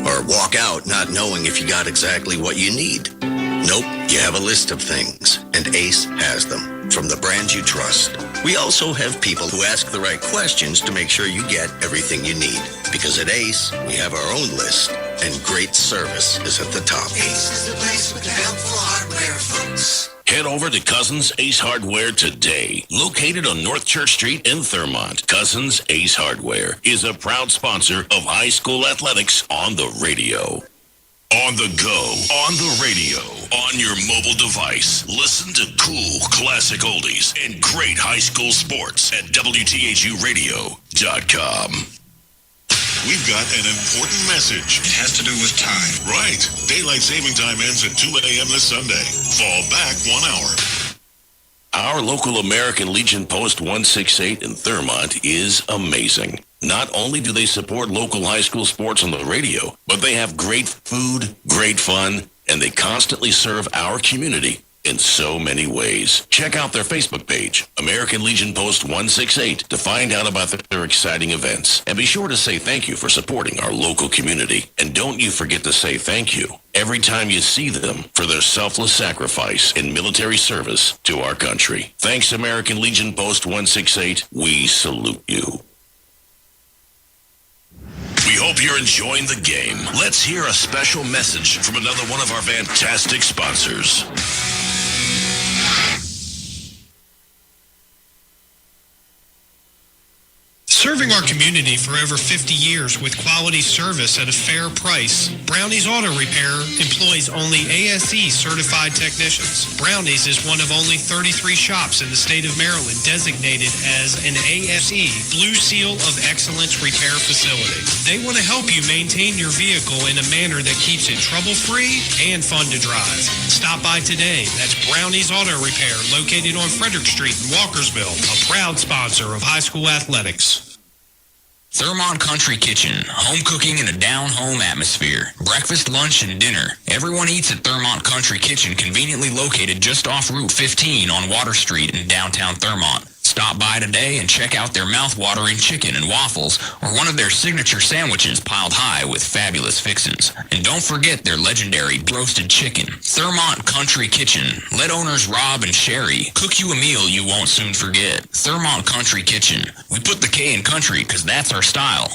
S5: or walk out not knowing if you got exactly what you need. Nope, you have a list of things, and ACE has them, from the brands you trust. We also have people who ask the right questions to make sure you get everything you need. Because at ACE, we have our own list, and great service is at the top.
S13: Ace is the place with the helpful hardware, folks.
S8: Head over to Cousins Ace Hardware today. Located on North Church Street in Thurmont, Cousins Ace Hardware is a proud sponsor of high school athletics on the radio. On the go, on the radio, on your mobile device. Listen to cool, classic oldies and great high school sports at WTHUradio.com.
S16: We've got an important message. It has to do with time. Right. Daylight saving time ends at 2 a.m. this Sunday. Fall back 1 hour.
S8: Our local American Legion Post 168 in Thurmont is amazing. Not only do they support local high school sports on the radio, but they have great food, great fun, and they constantly serve our community in so many ways. Check out their Facebook page, American Legion Post 168, to find out about their exciting events. And be sure to say thank you for supporting our local community. And don't you forget to say thank you every time you see them for their selfless sacrifice in military service to our country. Thanks, American Legion Post 168. We salute you. We hope you're enjoying the game. Let's hear a special message from another one of our fantastic sponsors.
S9: Serving our community for over 50 years with quality service at a fair price, Brownie's Auto Repair employs only ASE certified technicians. Brownie's is one of only 33 shops in the state of Maryland designated as an ASE Blue Seal of Excellence repair facility. They want to help you maintain your vehicle in a manner that keeps it trouble-free and fun to drive. Stop by today. That's Brownie's Auto Repair, located on Frederick Street in Walkersville, a proud sponsor of high school athletics.
S7: Thermont Country Kitchen, home cooking in a down-home atmosphere. Breakfast, lunch, and dinner. Everyone eats at Thermont Country Kitchen, conveniently located just off Route 15 on Water Street in downtown Thermont. Stop by today and check out their mouth-watering chicken and waffles or one of their signature sandwiches piled high with fabulous fixins. And don't forget their legendary roasted chicken. Thermont Country Kitchen. Let owners Rob and Sherry cook you a meal you won't soon forget. Thermont Country Kitchen. We put the K in country because that's our style.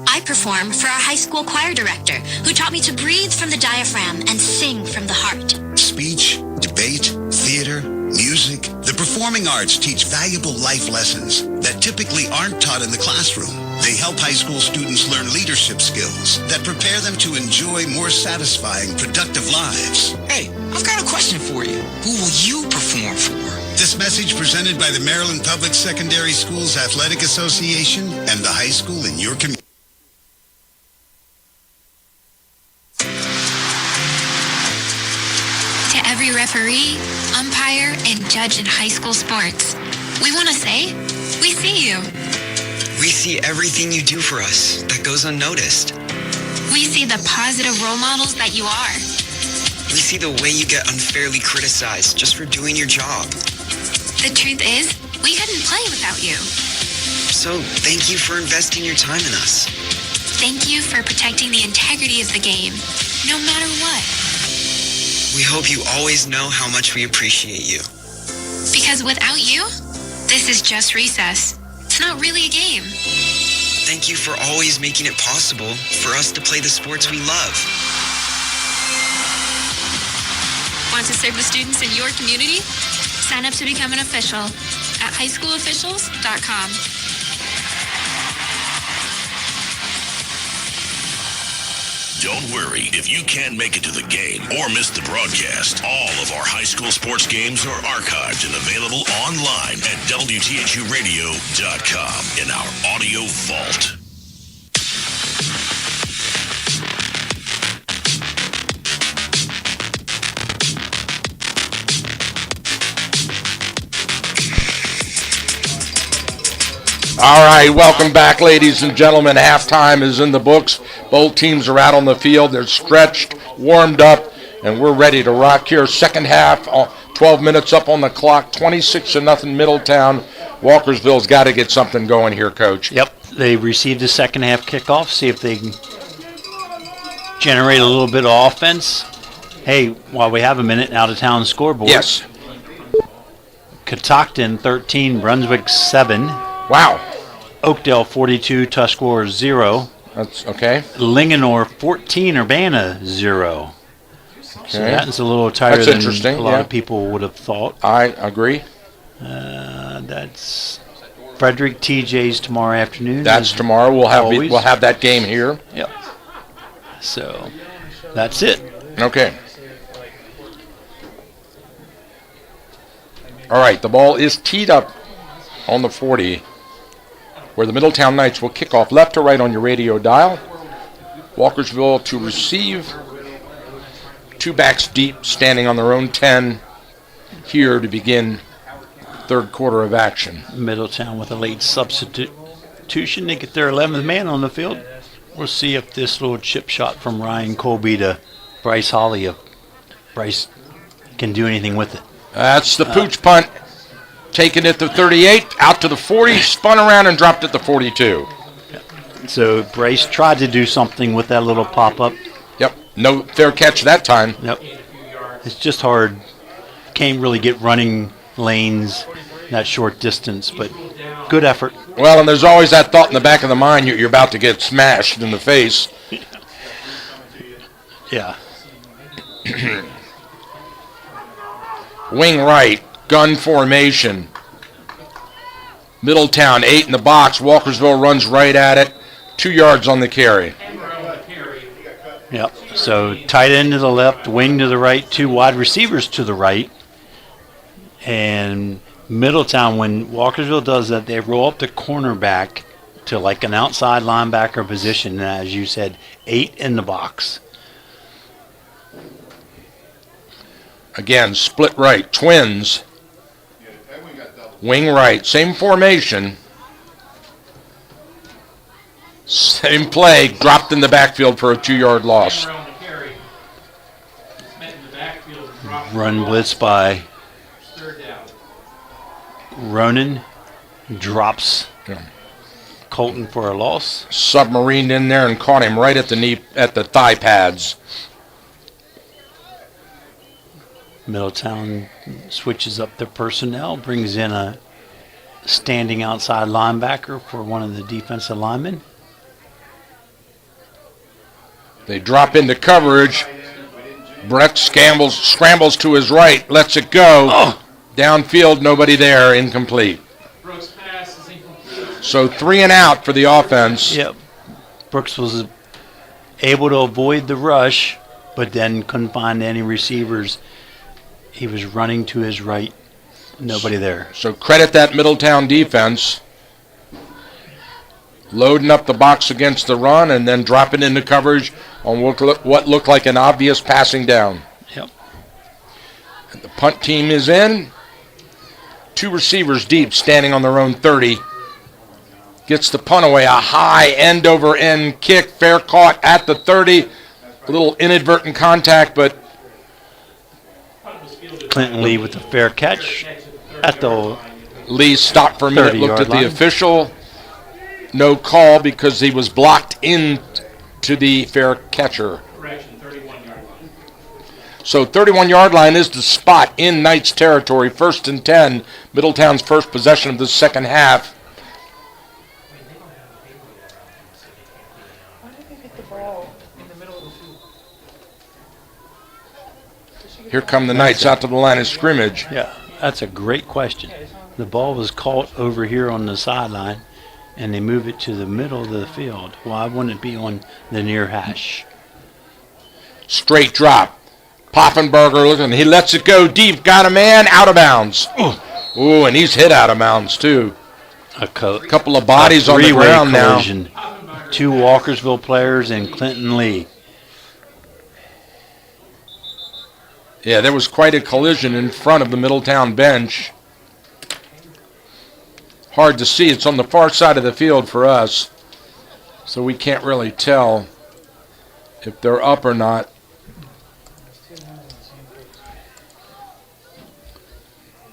S1: I perform for our high school choir director, who taught me to breathe from the diaphragm and sing from the heart.
S2: Speech, debate, theater, music. The performing arts teach valuable life lessons that typically aren't taught in the classroom. They help high school students learn leadership skills that prepare them to enjoy more satisfying, productive lives.
S6: Hey, I've got a question for you. Who will you perform for?
S2: This message presented by the Maryland Public Secondary Schools Athletic Association and the high school in your community.
S23: To every referee, umpire, and judge in high school sports, we want to say, we see you.
S6: We see everything you do for us that goes unnoticed.
S23: We see the positive role models that you are.
S6: We see the way you get unfairly criticized just for doing your job.
S23: The truth is, we couldn't play without you.
S6: So thank you for investing your time in us.
S23: Thank you for protecting the integrity of the game, no matter what.
S6: We hope you always know how much we appreciate you.
S23: Because without you, this is just recess. It's not really a game.
S6: Thank you for always making it possible for us to play the sports we love.
S23: Want to serve the students in your community? Sign up to become an official at highschoolofficials.com.
S8: Don't worry, if you can't make it to the game or miss the broadcast, all of our high school sports games are archived and available online at WTHUradio.com in our audio vault.
S3: All right, welcome back, ladies and gentlemen. Halftime is in the books. Both teams are out on the field. They're stretched, warmed up, and we're ready to rock here. Second half, 12 minutes up on the clock, 26-0 Middletown. Walkersville's got to get something going here, Coach.
S4: Yep, they received the second half kickoff. See if they can generate a little bit of offense. Hey, while we have a minute, out-of-town scoreboard.
S3: Yes.
S4: Catoctin 13, Brunswick 7.
S3: Wow.
S4: Oakdale 42, Tuscarora 0.
S3: That's okay.
S4: Linganore 14, Urbana 0.
S3: Okay.
S4: So that's a little tighter than a lot of people would have thought.
S3: I agree.
S4: That's Frederick TJ's tomorrow afternoon.
S3: That's tomorrow. We'll have that game here.
S4: Yep. So that's it.
S3: Okay. All right, the ball is teed up on the 40, where the Middletown Knights will kick off left to right on your radio dial. Walkersville to receive. Two backs deep, standing on their own 10 here to begin third quarter of action.
S4: Middletown with a late substitution. They get their 11th man on the field. We'll see if this little chip shot from Ryan Colby to Bryce Holly, if Bryce can do anything with it.
S3: That's the pooch punt. Taken at the 38, out to the 40, spun around and dropped at the 42.
S4: So Bryce tried to do something with that little pop-up.
S3: Yep, no fair catch that time.
S4: Yep. It's just hard. Can't really get running lanes that short distance, but good effort.
S3: Well, and there's always that thought in the back of the mind, you're about to get smashed in the face.
S4: Yeah.
S3: Wing right. Gun formation. Middletown 8 in the box. Walkersville runs right at it. 2 yards on the carry.
S4: Yep. So tight end to the left, wing to the right, 2 wide receivers to the right. And Middletown, when Walkersville does that, they roll up the cornerback to like an outside linebacker position. And as you said, 8 in the box.
S3: Again, split right, twins. Wing right, same formation. Same play, dropped in the backfield for a 2-yard loss.
S4: Run blitz by Ronan. Drops Colton for a loss.
S3: Submarined in there and caught him right at the knee, at the thigh pads.
S4: Middletown switches up their personnel, brings in a standing outside linebacker for one of the defensive linemen.
S3: They drop into coverage. Breck scrambles to his right, lets it go.
S4: Oh.
S3: Downfield, nobody there, incomplete. So 3 and out for the offense.
S4: Yep. Brooks was able to avoid the rush, but then couldn't find any receivers. He was running to his right. Nobody there.
S3: So credit that Middletown defense. Loading up the box against the run and then dropping into coverage on what looked like an obvious passing down.
S4: Yep.
S3: And the punt team is in. 2 receivers deep, standing on their own 30. Gets the punt away. A high end-over-end kick. Fair caught at the 30. A little inadvertent contact, but
S4: Clinton Lee with the fair catch at the
S3: Lee stopped for a minute, looked at
S4: line.
S3: the official. No call because he was blocked in to the fair catcher. So 31-yard line is the spot in Knights territory. 1st and 10. Middletown's first possession of the second half. Here come the Knights out to the line of scrimmage.
S4: Yeah, that's a great question. The ball was caught over here on the sideline, and they move it to the middle of the field. Why wouldn't it be on the near hash?
S3: Straight drop. Poffenberger looking. He lets it go deep. Got a man out of bounds. Ooh, and he's hit out of bounds, too.
S4: A
S3: couple of bodies on the ground
S4: collision.
S3: now.
S4: 2 Walkersville players and Clinton Lee.
S3: Yeah, there was quite a collision in front of the Middletown bench. Hard to see. It's on the far side of the field for us, so we can't really tell if they're up or not.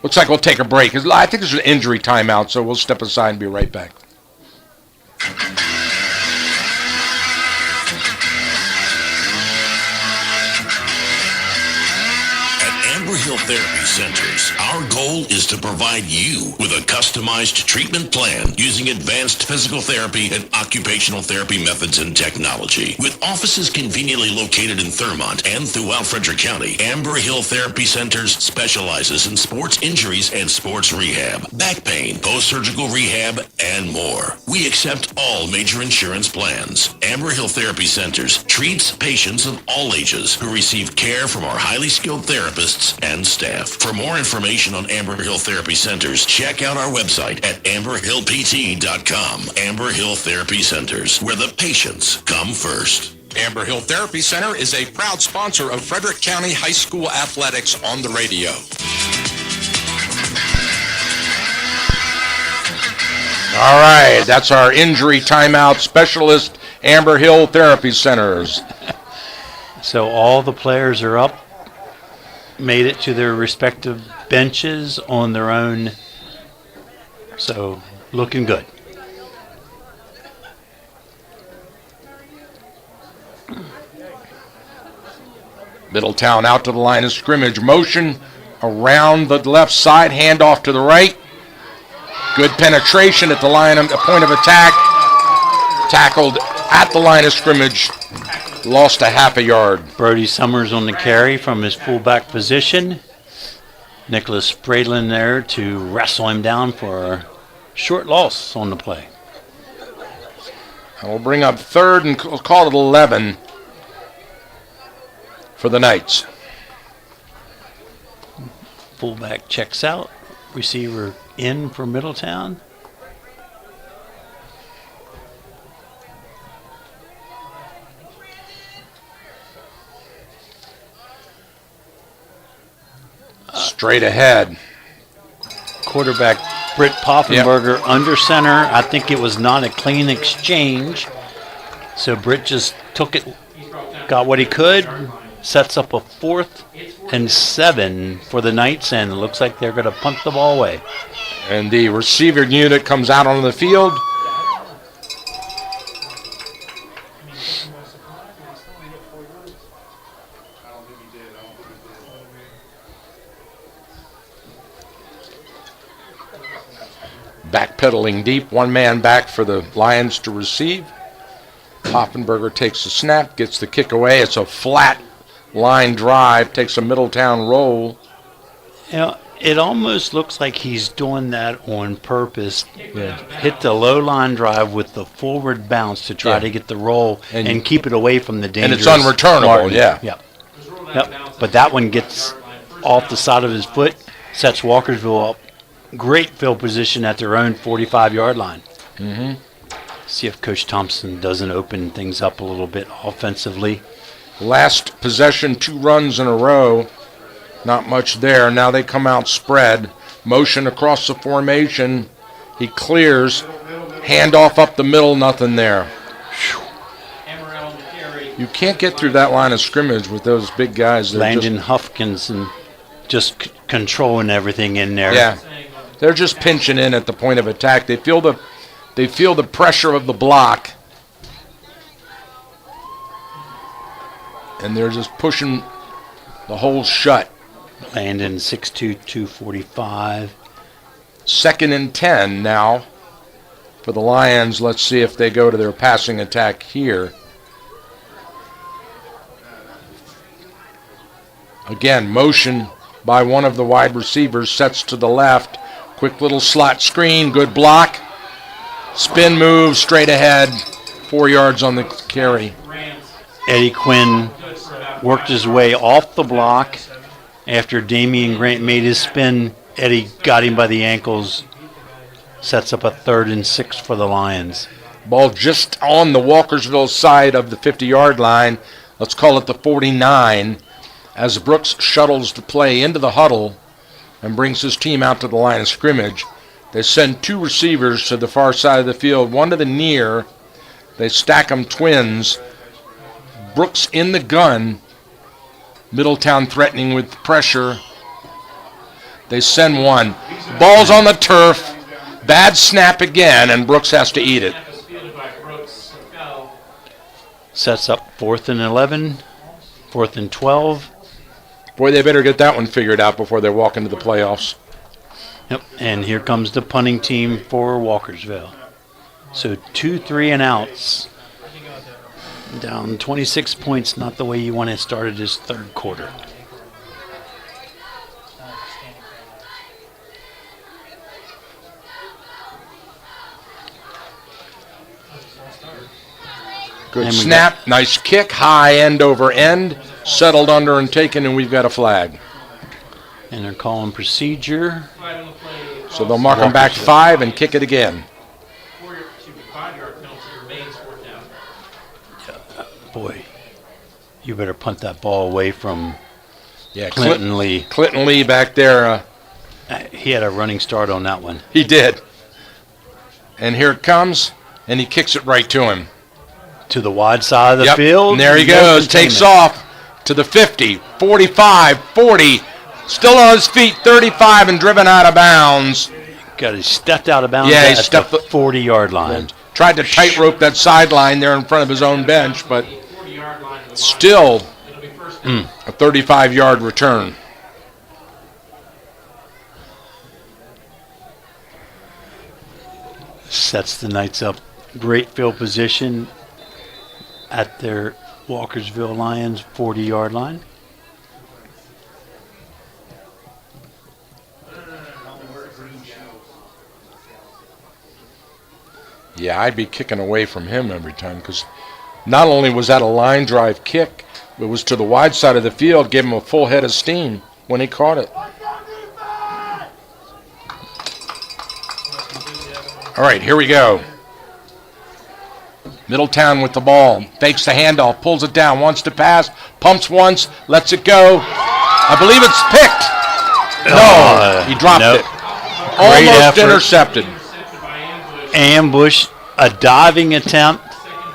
S3: Looks like we'll take a break. I think there's an injury timeout, so we'll step aside and be right back.
S8: Amber Hill Therapy Centers, our goal is to provide you with a customized treatment plan using advanced physical therapy and occupational therapy methods and technology. With offices conveniently located in Thurmont and throughout Frederick County, Amber Hill Therapy Centers specializes in sports injuries and sports rehab, back pain, post-surgical rehab, and more. We accept all major insurance plans. Amber Hill Therapy Centers treats patients of all ages who receive care from our highly skilled therapists and staff. For more information on Amber Hill Therapy Centers, check out our website at amberhillpt.com. Amber Hill Therapy Centers, where the patients come first.
S3: Amber Hill Therapy Center is a proud sponsor of Frederick County High School athletics on the radio. All right, that's our injury timeout specialist, Amber Hill Therapy Centers.
S4: So all the players are up, made it to their respective benches on their own. So looking good.
S3: Middletown out to the line of scrimmage. Motion around the left side. Handoff to the right. Good penetration at the line of the point of attack. Tackled at the line of scrimmage. Lost a half a yard.
S4: Brody Summers on the carry from his fullback position. Nicholas Spradlin there to wrestle him down for a short loss on the play.
S3: And we'll bring up third and call it 11 for the Knights.
S4: Fullback checks out. Receiver in for Middletown.
S3: Straight ahead.
S4: Quarterback Britt Poffenberger under center. I think it was not a clean exchange. So Britt just took it, got what he could, sets up a 4th and 7 for the Knights, and it looks like they're going to punt the ball away.
S3: And the receiver unit comes out on the field. Backpedaling deep, one man back for the Lions to receive. Poffenberger takes the snap, gets the kick away. It's a flat line drive, takes a Middletown roll.
S4: You know, it almost looks like he's doing that on purpose. Yeah. Hit the low line drive with the forward bounce to try to get the roll and keep it away from the dangerous.
S3: And it's unreturnable,
S4: Martin.
S3: yeah.
S4: Yep. But that one gets off the side of his foot, sets Walkersville up. Great field position at their own 45-yard line.
S3: Mm-hmm.
S4: See if Coach Thompson doesn't open things up a little bit offensively.
S3: Last possession, 2 runs in a row. Not much there. Now they come out spread. Motion across the formation. He clears. Handoff up the middle, nothing there. You can't get through that line of scrimmage with those big guys. They're
S4: Landon Huffkins and just controlling everything in there.
S3: Yeah. They're just pinching in at the point of attack. They feel the pressure of the block. And they're just pushing the hole shut.
S4: Landon 6'2", 245.
S3: 2nd and 10 now for the Lions. Let's see if they go to their passing attack here. Again, motion by one of the wide receivers, sets to the left. Quick little slot screen, good block. Spin move, straight ahead, 4 yards on the carry.
S4: Eddie Quinn worked his way off the block. After Damian Grant made his spin, Eddie got him by the ankles. Sets up a 3rd and 6 for the Lions.
S3: Ball just on the Walkersville side of the 50-yard line. Let's call it the 49. As Brooks shuttles the play into the huddle and brings his team out to the line of scrimmage. They send 2 receivers to the far side of the field, one to the near. They stack them twins. Brooks in the gun. Middletown threatening with pressure. They send one. Ball's on the turf. Bad snap again, and Brooks has to eat it.
S4: Sets up 4th and 11, 4th and 12.
S3: Boy, they better get that one figured out before they walk into the playoffs.
S4: Yep, and here comes the punting team for Walkersville. So 2 3 and outs. Down 26 points, not the way you want to start this 3rd quarter.
S3: Good snap, nice kick, high end over end, settled under and taken, and we've got a flag.
S4: And they're calling procedure.
S3: So they'll mark them back 5 and kick it again.
S4: Boy, you better punt that ball away from Clinton Lee.
S3: Clinton Lee back there.
S4: He had a running start on that one.
S3: He did. And here it comes, and he kicks it right to him.
S4: To the wide side of the field.
S3: And there he goes, takes off to the 50, 45, 40. Still on his feet, 35, and driven out of bounds.
S4: He stepped out of bounds
S3: he stepped
S4: the 40-yard line.
S3: Tried to tightrope that sideline there in front of his own bench, but still a 35-yard return.
S4: Sets the Knights up. Great field position at their Walkersville Lions 40-yard line.
S3: Yeah, I'd be kicking away from him every time because not only was that a line drive kick, it was to the wide side of the field, gave him a full head of steam when he caught it. All right, here we go. Middletown with the ball, fakes the handoff, pulls it down, wants to pass, pumps once, lets it go. I believe it's picked. No, he dropped
S4: nope.
S3: it. Almost
S4: effort.
S3: intercepted.
S4: Ambush, a diving attempt.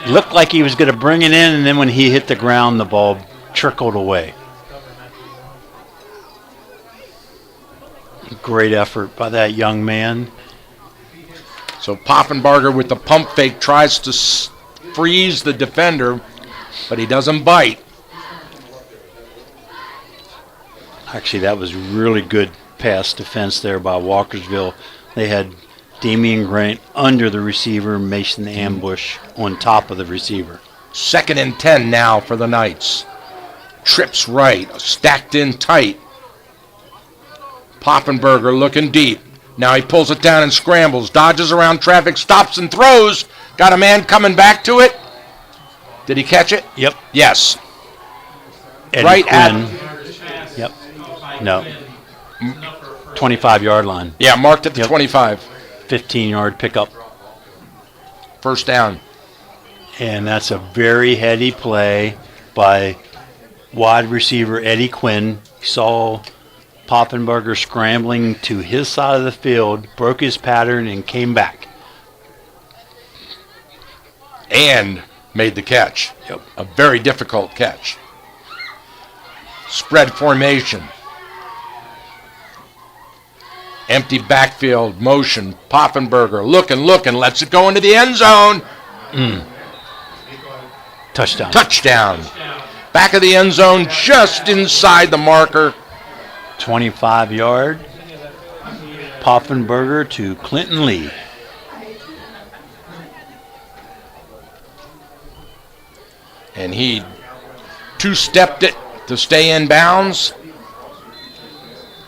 S4: Looked like he was going to bring it in, and then when he hit the ground, the ball trickled away. Great effort by that young man.
S3: So Poffenbarger with the pump fake tries to freeze the defender, but he doesn't bite.
S4: Actually, that was really good pass defense there by Walkersville. They had Damian Grant under the receiver, Mason Ambush on top of the receiver.
S3: 2nd and 10 now for the Knights. Trips right, stacked in tight. Poffenbarger looking deep. Now he pulls it down and scrambles, dodges around traffic, stops and throws. Got a man coming back to it. Did he catch it?
S4: Yep.
S3: Yes.
S4: Eddie
S3: right
S4: Quinn. Yep. No. 25-yard line.
S3: Yeah, marked at the 25.
S4: 15-yard pickup.
S3: First down.
S4: And that's a very heady play by wide receiver Eddie Quinn. He saw Poffenbarger scrambling to his side of the field, broke his pattern, and came back.
S3: And made the catch.
S4: Yep.
S3: A very difficult catch. Spread formation. Empty backfield motion. Poffenbarger looking, lets it go into the end zone.
S4: Touchdown.
S3: Touchdown. Back of the end zone, just inside the marker.
S4: 25-yard. Poffenbarger to Clinton Lee.
S3: And he two-stepped it to stay in bounds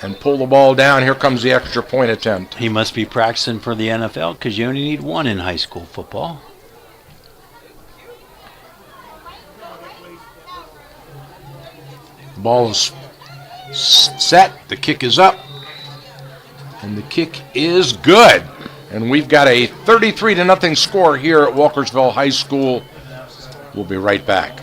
S3: and pull the ball down. Here comes the extra point attempt.
S4: He must be practicing for the NFL because you only need one in high school football.
S3: The ball is set. The kick is up. And the kick is good. And we've got a 33-0 score here at Walkersville High School. We'll be right back.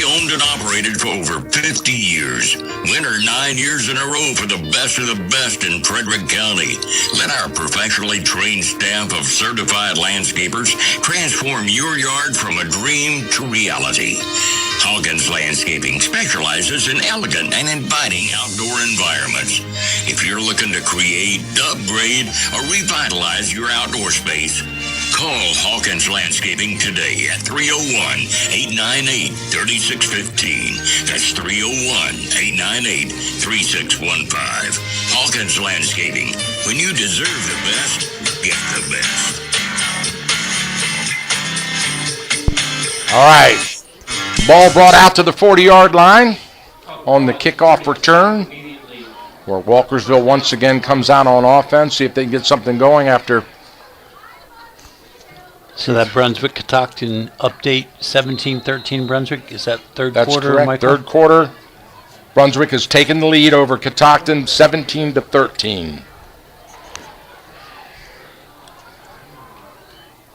S15: Owned and operated for over 50 years. Winner 9 years in a row for the best of the best in Frederick County. Let our professionally trained staff of certified landscapers transform your yard from a dream to reality. Hawkins Landscaping specializes in elegant and inviting outdoor environments. If you're looking to create, upgrade, or revitalize your outdoor space, call Hawkins Landscaping today at 301-898-3615. That's 301-898-3615. Hawkins Landscaping. When you deserve the best, get the best.
S3: All right. Ball brought out to the 40-yard line on the kickoff return, where Walkersville once again comes out on offense, see if they can get something going after.
S4: So that Brunswick-Catoctin update, 17-13 Brunswick, is that third
S3: That's
S4: quarter?
S3: correct.
S4: Michael?
S3: Third quarter. Brunswick has taken the lead over Catoctin, 17-13.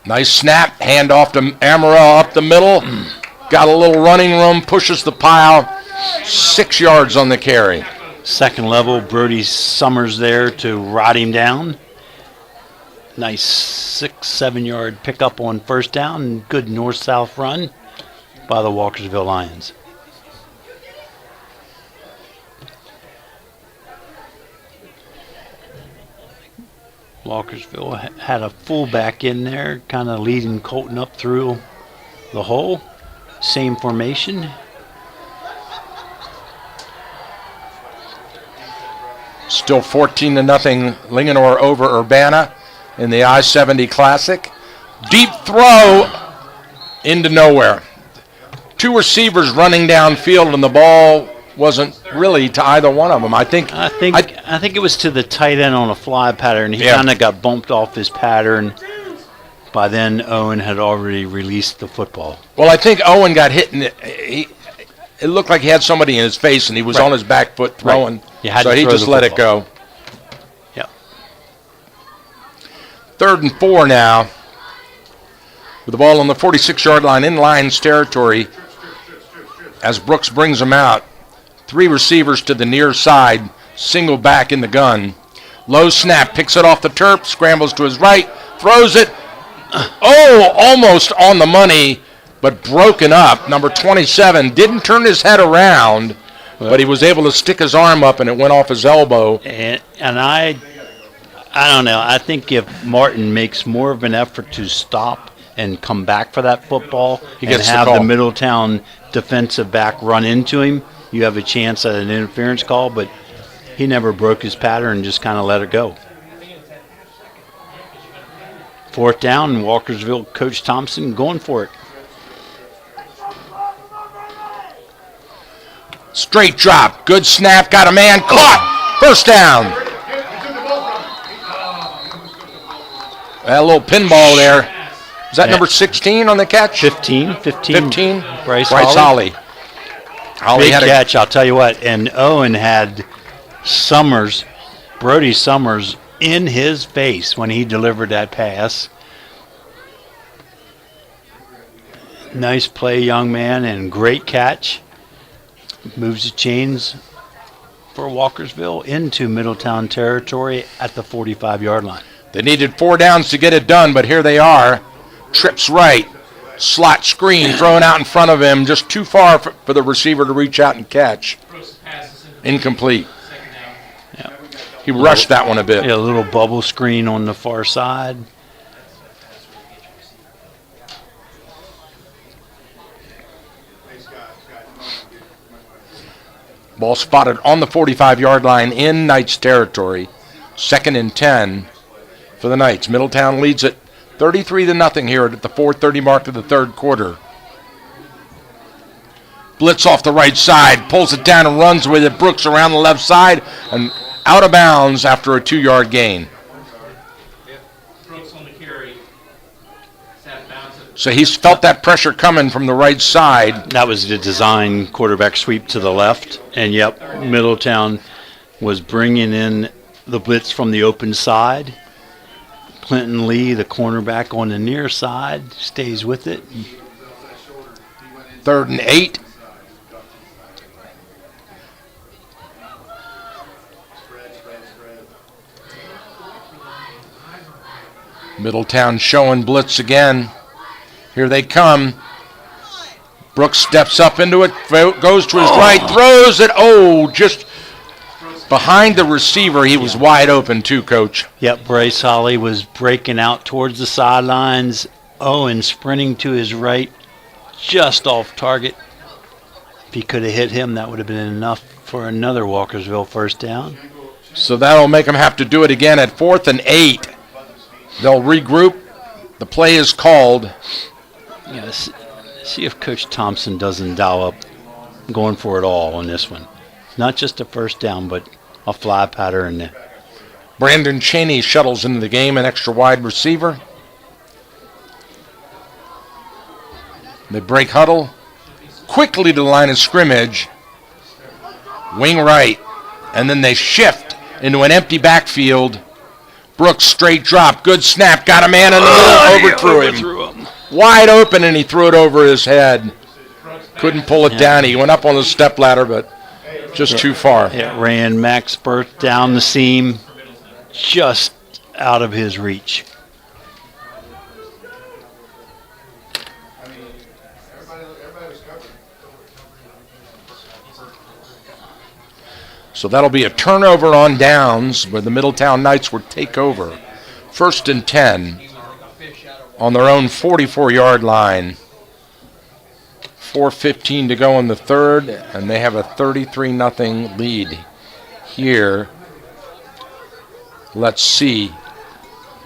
S3: Nice snap, handoff to Amaral up the middle. Got a little running room, pushes the pile, 6 yards on the carry.
S4: Second level, Brody Summers there to ride him down. Nice 6-7 yard pickup on first down and good north-south run by the Walkersville Lions. Walkersville had a fullback in there, kind of leading Colton up through the hole. Same formation.
S3: Still 14-0 Linganore over Urbana in the I-70 Classic. Deep throw into nowhere. 2 receivers running downfield, and the ball wasn't really to either one of them. I think
S4: it was to the tight end on a fly pattern. He kind of got bumped off his pattern. By then, Owen had already released the football.
S3: Well, I think Owen got hit it looked like he had somebody in his face, and he was on his back foot throwing.
S4: Right.
S3: So he just let it go.
S4: Yep.
S3: 3rd and 4 now. With the ball on the 46-yard line in Lions territory as Brooks brings them out. 3 receivers to the near side, single back in the gun. Low snap, picks it off the turf, scrambles to his right, throws it. Oh, almost on the money, but broken up. Number 27 didn't turn his head around, but he was able to stick his arm up, and it went off his elbow.
S4: And I don't know. I think if Martin makes more of an effort to stop and come back for that football
S3: He
S4: and
S3: gets the
S4: have
S3: call.
S4: the Middletown defensive back run into him, you have a chance at an interference call, but he never broke his pattern and just kind of let it go. 4th down, Walkersville, Coach Thompson going for it.
S3: Straight drop, good snap, got a man, caught, 1st down. That little pinball there. Is that number 16 on the catch?
S4: 15. Bryce
S3: Holly.
S4: Big catch, I'll tell you what. And Owen had Brody Summers, in his face when he delivered that pass. Nice play, young man, and great catch. Moves the chains for Walkersville into Middletown territory at the 45-yard line.
S3: They needed 4 downs to get it done, but here they are. Trips right, slot screen thrown out in front of him, just too far for the receiver to reach out and catch. Incomplete. He rushed that one a bit.
S4: Yeah, a little bubble screen on the far side.
S3: Ball spotted on the 45-yard line in Knights territory. 2nd and 10 for the Knights. Middletown leads it 33-0 here at the 4:30 mark of the 3rd quarter. Blitz off the right side, pulls it down and runs with it. Brooks around the left side and out of bounds after a 2-yard gain. So he's felt that pressure coming from the right side.
S4: That was the design quarterback sweep to the left. And, yep, Middletown was bringing in the blitz from the open side. Clinton Lee, the cornerback on the near side, stays with it.
S3: 3rd and 8. Middletown showing blitz again. Here they come. Brooks steps up into it, goes to his right, throws it. Oh, just behind the receiver. He was wide open too, Coach.
S4: Yep, Bryce Holly was breaking out towards the sidelines. Owen sprinting to his right, just off target. If he could have hit him, that would have been enough for another Walkersville 1st down.
S3: So that'll make them have to do it again at 4th and 8. They'll regroup. The play is called.
S4: Yes. See if Coach Thompson doesn't dial up going for it all on this one. Not just a 1st down, but a fly pattern.
S3: Brandon Cheney shuttles into the game, an extra wide receiver. They break huddle. Quickly to the line of scrimmage. Wing right. And then they shift into an empty backfield. Brooks straight drop. Good snap. Got a man in the middle. Overthrew him. Wide open, and he threw it over his head. Couldn't pull it down. He went up on the stepladder, but just too far.
S4: It ran Max Berth down the seam, just out of his reach.
S3: So that'll be a turnover on downs where the Middletown Knights will take over. 1st and 10 on their own 44-yard line. 4:15 to go in the 3rd, and they have a 33-0 lead here. Let's see.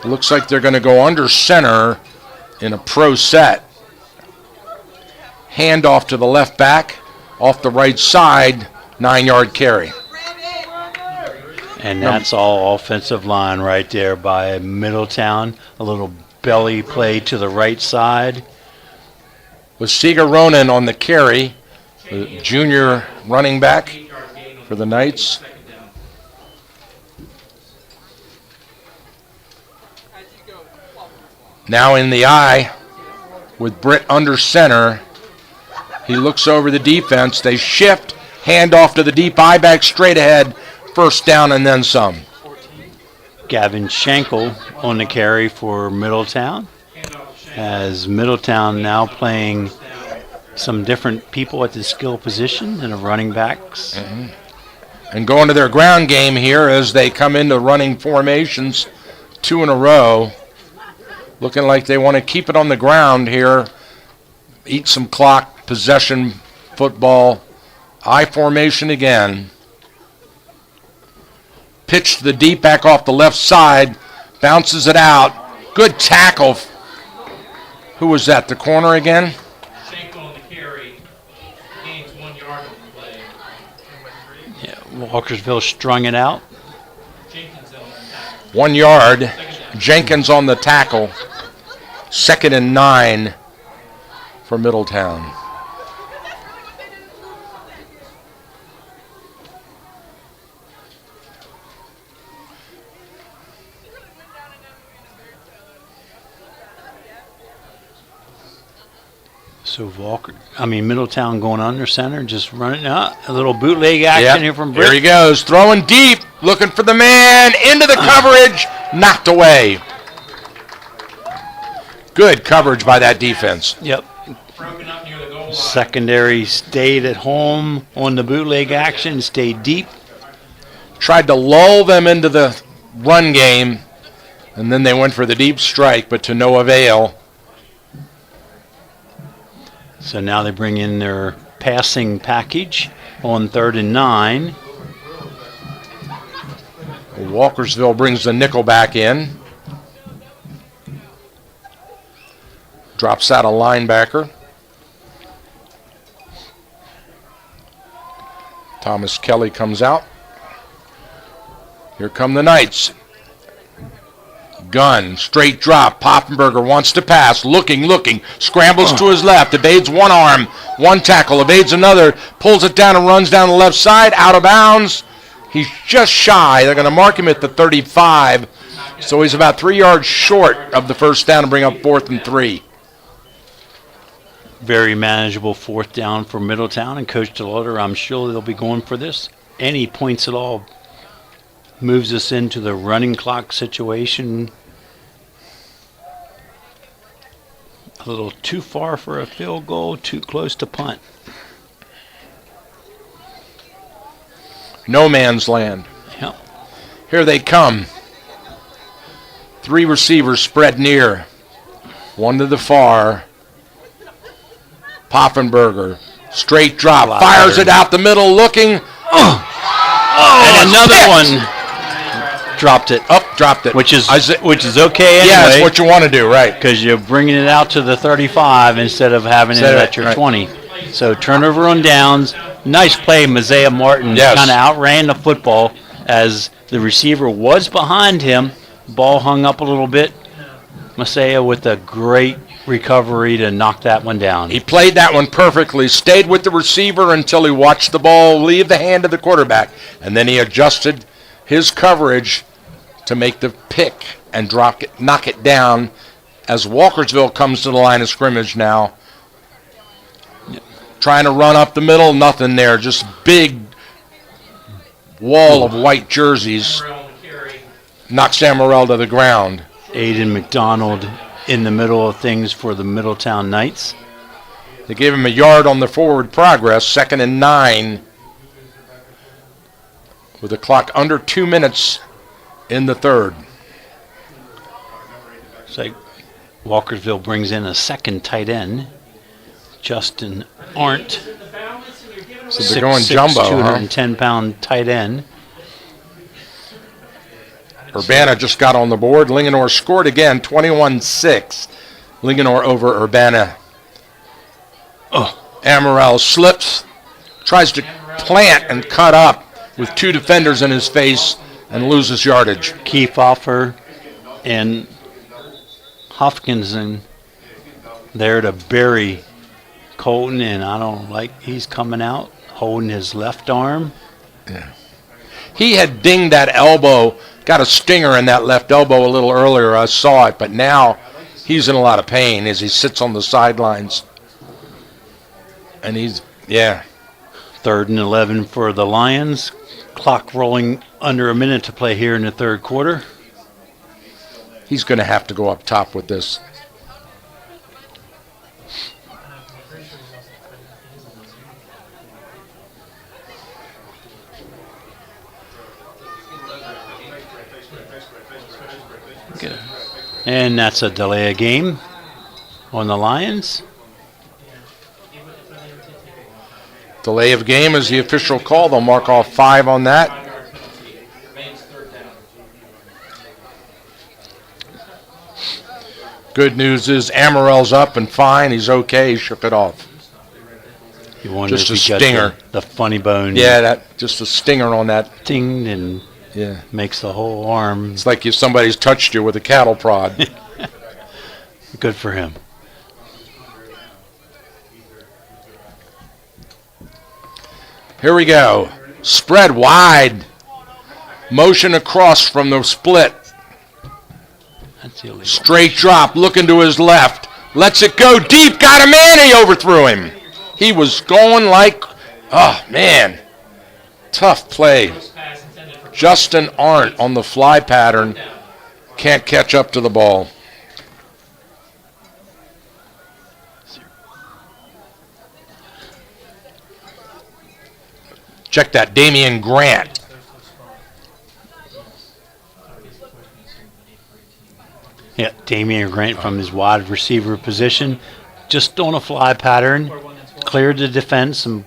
S3: It looks like they're going to go under center in a pro set. Handoff to the left back, off the right side, 9-yard carry.
S4: And that's all offensive line right there by Middletown. A little belly play to the right side.
S3: With Seeger Ronan on the carry. the junior running back for the Knights. Now in the eye with Britt under center. He looks over the defense. They shift, hand off to the deep eye back straight ahead. First down and then some.
S4: Gavin Schenkel on the carry for Middletown. As Middletown now playing some different people at the skill position and the running backs.
S3: Mm-hmm. And going to their ground game here as they come into running formations 2 in a row. Looking like they want to keep it on the ground here. Eat some clock, possession, football. I formation again. Pitch to the deep back off the left side. Bounces it out. Good tackle. Who was that? The corner again?
S10: Schenkel on the carry. Gains 1 yard on the play.
S4: Yeah, Walkersville strung it out.
S3: 1 yard. Jenkins on the tackle. 2nd and 9 for Middletown.
S4: So Middletown going under center, just running out. A little bootleg action here from Britt.
S3: Here he goes, throwing deep, looking for the man, into the coverage, knocked away. Good coverage by that defense.
S4: Yep. Secondary stayed at home on the bootleg action, stayed deep.
S3: Tried to lull them into the run game, and then they went for the deep strike, but to no avail.
S4: So now they bring in their passing package on 3rd and 9.
S3: Walkersville brings the nickel back in. Drops out a linebacker. Thomas Kelly comes out. Here come the Knights. Gun, straight drop. Poffenberger wants to pass. Looking. Scrambles to his left. Evades one arm. One tackle. Evades another. Pulls it down and runs down the left side. Out of bounds. He's just shy. They're going to mark him at the 35. So he's about 3 yards short of the first down to bring up 4th and 3.
S4: Very manageable 4th down for Middletown. And Coach DeLauder, I'm sure they'll be going for this. Any points at all moves us into the running clock situation. A little too far for a field goal, too close to punt.
S3: No man's land.
S4: Yep.
S3: Here they come. 3 receivers spread near. 1 to the far. Poffenberger. Straight drop. Fires it out the middle, looking.
S4: And another one. Dropped it.
S3: Dropped it.
S4: Which is okay anyway.
S3: Yeah, that's what you want to do, right?
S4: Because you're bringing it out to the 35 instead of having it at your 20. So turnover on downs. Nice play. Messiah Martin kind of outran the football as the receiver was behind him. Ball hung up a little bit. Messiah with a great recovery to knock that one down.
S3: He played that one perfectly. Stayed with the receiver until he watched the ball leave the hand of the quarterback. And then he adjusted his coverage to make the pick and knock it down as Walkersville comes to the line of scrimmage now. Trying to run up the middle, nothing there. Just big wall of white jerseys. Knocks Amaral to the ground.
S4: Aiden McDonald in the middle of things for the Middletown Knights.
S3: They gave him a yard on the forward progress. 2nd and 9. With the clock under 2 minutes in the 3rd.
S4: It's like Walkersville brings in a second tight end, Justin Arndt.
S3: So they're going jumbo,
S4: 210-pound tight end.
S3: Urbana just got on the board. Linganore scored again, 21-6. Linganore over Urbana. Amaral slips, tries to plant and cut up with 2 defenders in his face and loses yardage.
S4: Kiefhofer and Hopkinson there to bury Colton, and I don't like he's coming out holding his left arm.
S3: Yeah. He had dinged that elbow, got a stinger in that left elbow a little earlier. I saw it, but now he's in a lot of pain as he sits on the sidelines. And he's, yeah.
S4: 3rd and 11 for the Lions. Clock rolling under a minute to play here in the third quarter.
S3: He's going to have to go up top with this.
S4: And that's a delay of game on the Lions.
S3: Delay of game is the official call. They'll mark off 5 on that. Good news is Amaril's up and fine. He's okay. He shook it off.
S4: You wonder
S3: just
S4: if
S3: a
S4: he got
S3: stinger.
S4: The funny bone.
S3: Yeah, that just a stinger on that.
S4: Ding, and
S3: yeah,
S4: makes the whole arm.
S3: It's like if somebody's touched you with a cattle prod.
S4: Good for him.
S3: Here we go. Spread wide. Motion across from the split.
S4: That's illegal.
S3: Straight drop, looking to his left. Lets it go deep. Got a man. He overthrew him. He was going like, oh, man. Tough play. Justin Arndt on the fly pattern. Can't catch up to the ball. Check that, Damian Grant.
S4: Yeah, Damian Grant from his wide receiver position. Just on a fly pattern. Cleared the defense, and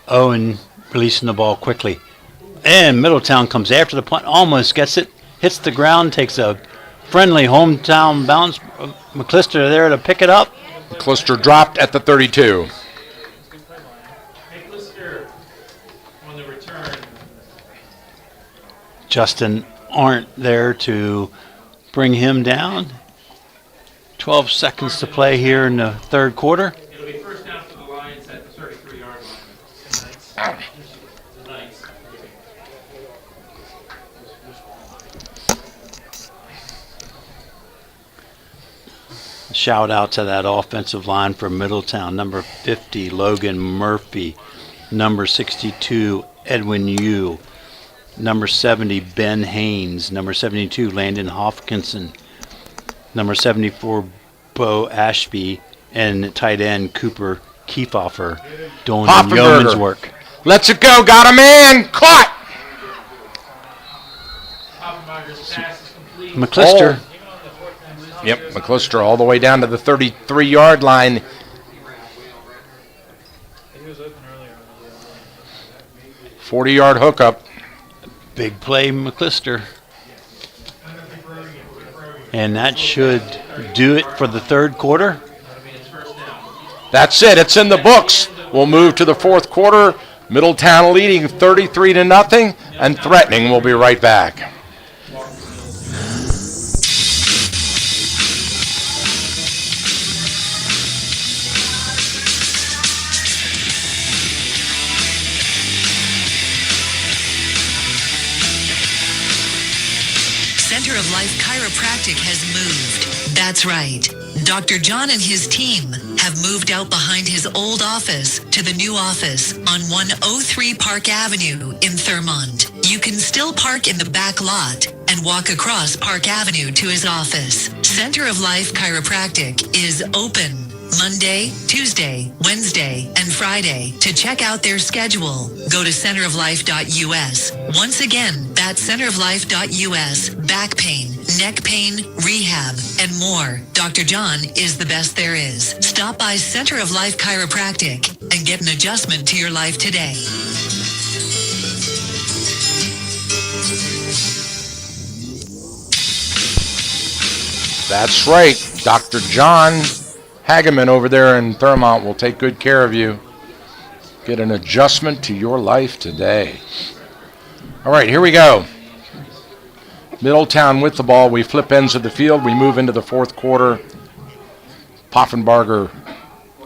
S4: Owen releasing the ball quickly. And Middletown comes after the punt, almost gets it, hits the ground, takes a friendly hometown bounce. McClister there to pick it up.
S3: McClister dropped at the 32.
S4: Justin Arndt there to bring him down. 12 seconds to play here in the third quarter.
S10: It'll be first down for the Lions at the 33-yard line. Nice.
S4: Shout out to that offensive line for Middletown. Number 50, Logan Murphy. Number 62, Edwin Yu. Number 70, Ben Haynes. Number 72, Landon Hopkinson. Number 74, Bo Ashby. And tight end, Cooper Kiefhofer, doing the yeoman's work.
S3: Lets it go. Got a man. Caught.
S4: McClister.
S3: Yep, McClister all the way down to the 33-yard line.
S10: He was open earlier.
S3: 40-yard hookup.
S4: Big play, McClister. And that should do it for the third quarter.
S3: That's it. It's in the books. We'll move to the fourth quarter. Middletown leading 33-0 and threatening. We'll be right back.
S20: Center of Life Chiropractic has moved. That's right. Dr. John and his team have moved out behind his old office to the new office on 103 Park Avenue in Thurmont. You can still park in the back lot and walk across Park Avenue to his office. Center of Life Chiropractic is open Monday, Tuesday, Wednesday, and Friday. To check out their schedule, go to centeroflife.us. Once again, that's centeroflife.us. Back pain, neck pain, rehab, and more. Dr. John is the best there is. Stop by Center of Life Chiropractic and get an adjustment to your life today.
S3: That's right. Dr. John Hageman over there in Thurmont will take good care of you. Get an adjustment to your life today. All right, here we go. Middletown with the ball. We flip ends of the field. We move into the fourth quarter. Poffenbarger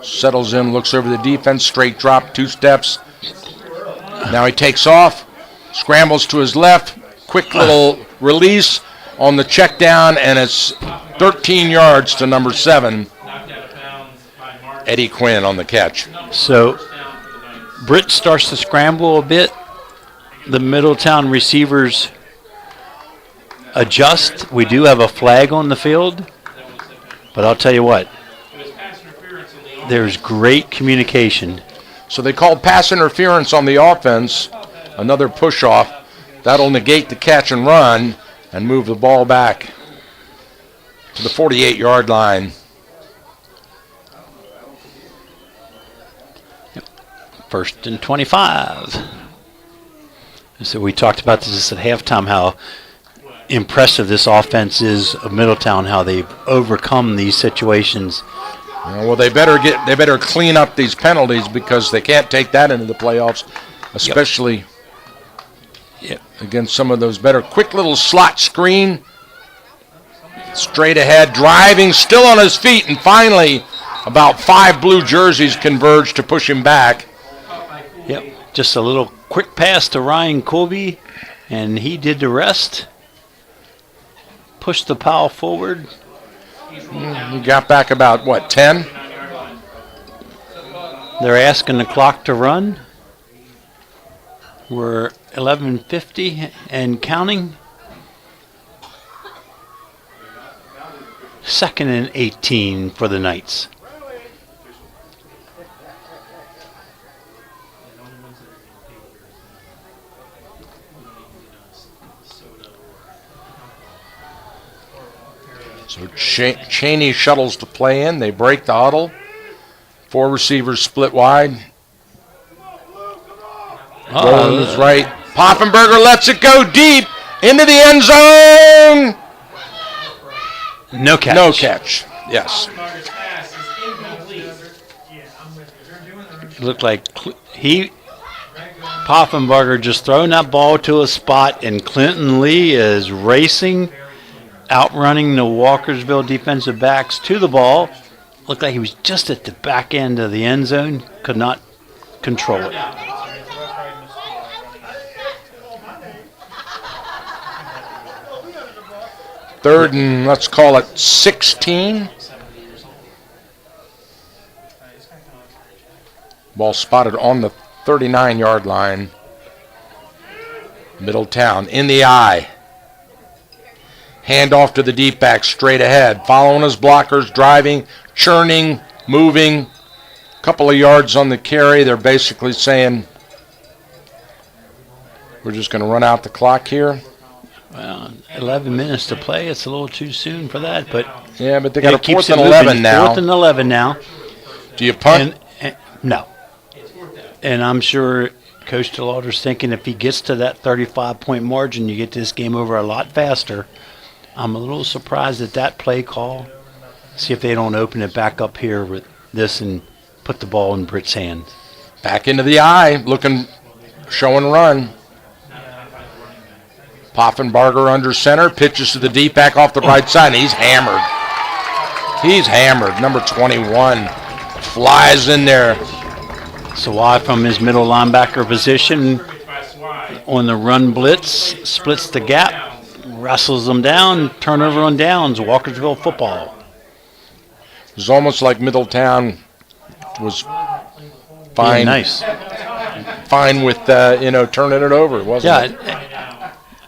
S3: Settles in, looks over the defense, straight drop, 2 steps. Now he takes off, scrambles to his left, quick little release on the check down, and it's 13 yards to number 7, Eddie Quinn on the catch.
S4: So Britt starts to scramble a bit. The Middletown receivers adjust. We do have a flag on the field, but I'll tell you what, there's great communication.
S3: So they called pass interference on the offense, another push-off. That'll negate the catch and run and move the ball back to the 48-yard line.
S4: First and 25. So we talked about this at halftime, how impressive this offense is of Middletown, how they've overcome these situations.
S3: Well, they better clean up these penalties because they can't take that into the playoffs, especially against some of those better. Quick little slot screen, straight ahead, driving, still on his feet, and finally about 5 blue jerseys converge to push him back.
S4: Yep, just a little quick pass to Ryan Colby, and he did the rest. Pushed the pile forward.
S3: He got back about, 10?
S4: They're asking the clock to run. We're 11:50 and counting. 2nd and 18 for the Knights.
S3: So Cheney shuttles to play in. They break the huddle. 4 receivers split wide. Goes right. Poffenberger lets it go deep into the end zone.
S4: No catch.
S3: No catch. Yes.
S4: It looked like Poffenberger just throwing that ball to a spot, and Clinton Lee is racing, outrunning the Walkersville defensive backs to the ball. Looked like he was just at the back end of the end zone, could not control it.
S3: Third and let's call it 16. Ball spotted on the 39-yard line. Middletown in the eye. Hand off to the deep back, straight ahead. Following his blockers, driving, churning, moving. Couple of yards on the carry. They're basically saying, we're just going to run out the clock here.
S4: Well, 11 minutes to play. It's a little too soon for that, but
S3: yeah, but they got a 4th and
S4: 11
S3: 11 now.
S4: 4th and 11 now.
S3: Do you punt?
S4: No. And I'm sure Coach DeLauder's thinking if he gets to that 35-point margin, you get this game over a lot faster. I'm a little surprised at that play call. See if they don't open it back up here with this and put the ball in Britt's hands.
S3: Back into the eye, looking, show and run. Poffenbarger under center, pitches to the deep back off the right side, and he's hammered. He's hammered. Number 21 flies in there.
S4: Sawai from his middle linebacker position on the run blitz, splits the gap, wrestles them down, turnover on downs, Walkersville football.
S3: It was almost like Middletown was fine.
S4: Yeah, nice.
S3: Fine with, turning it over, wasn't it?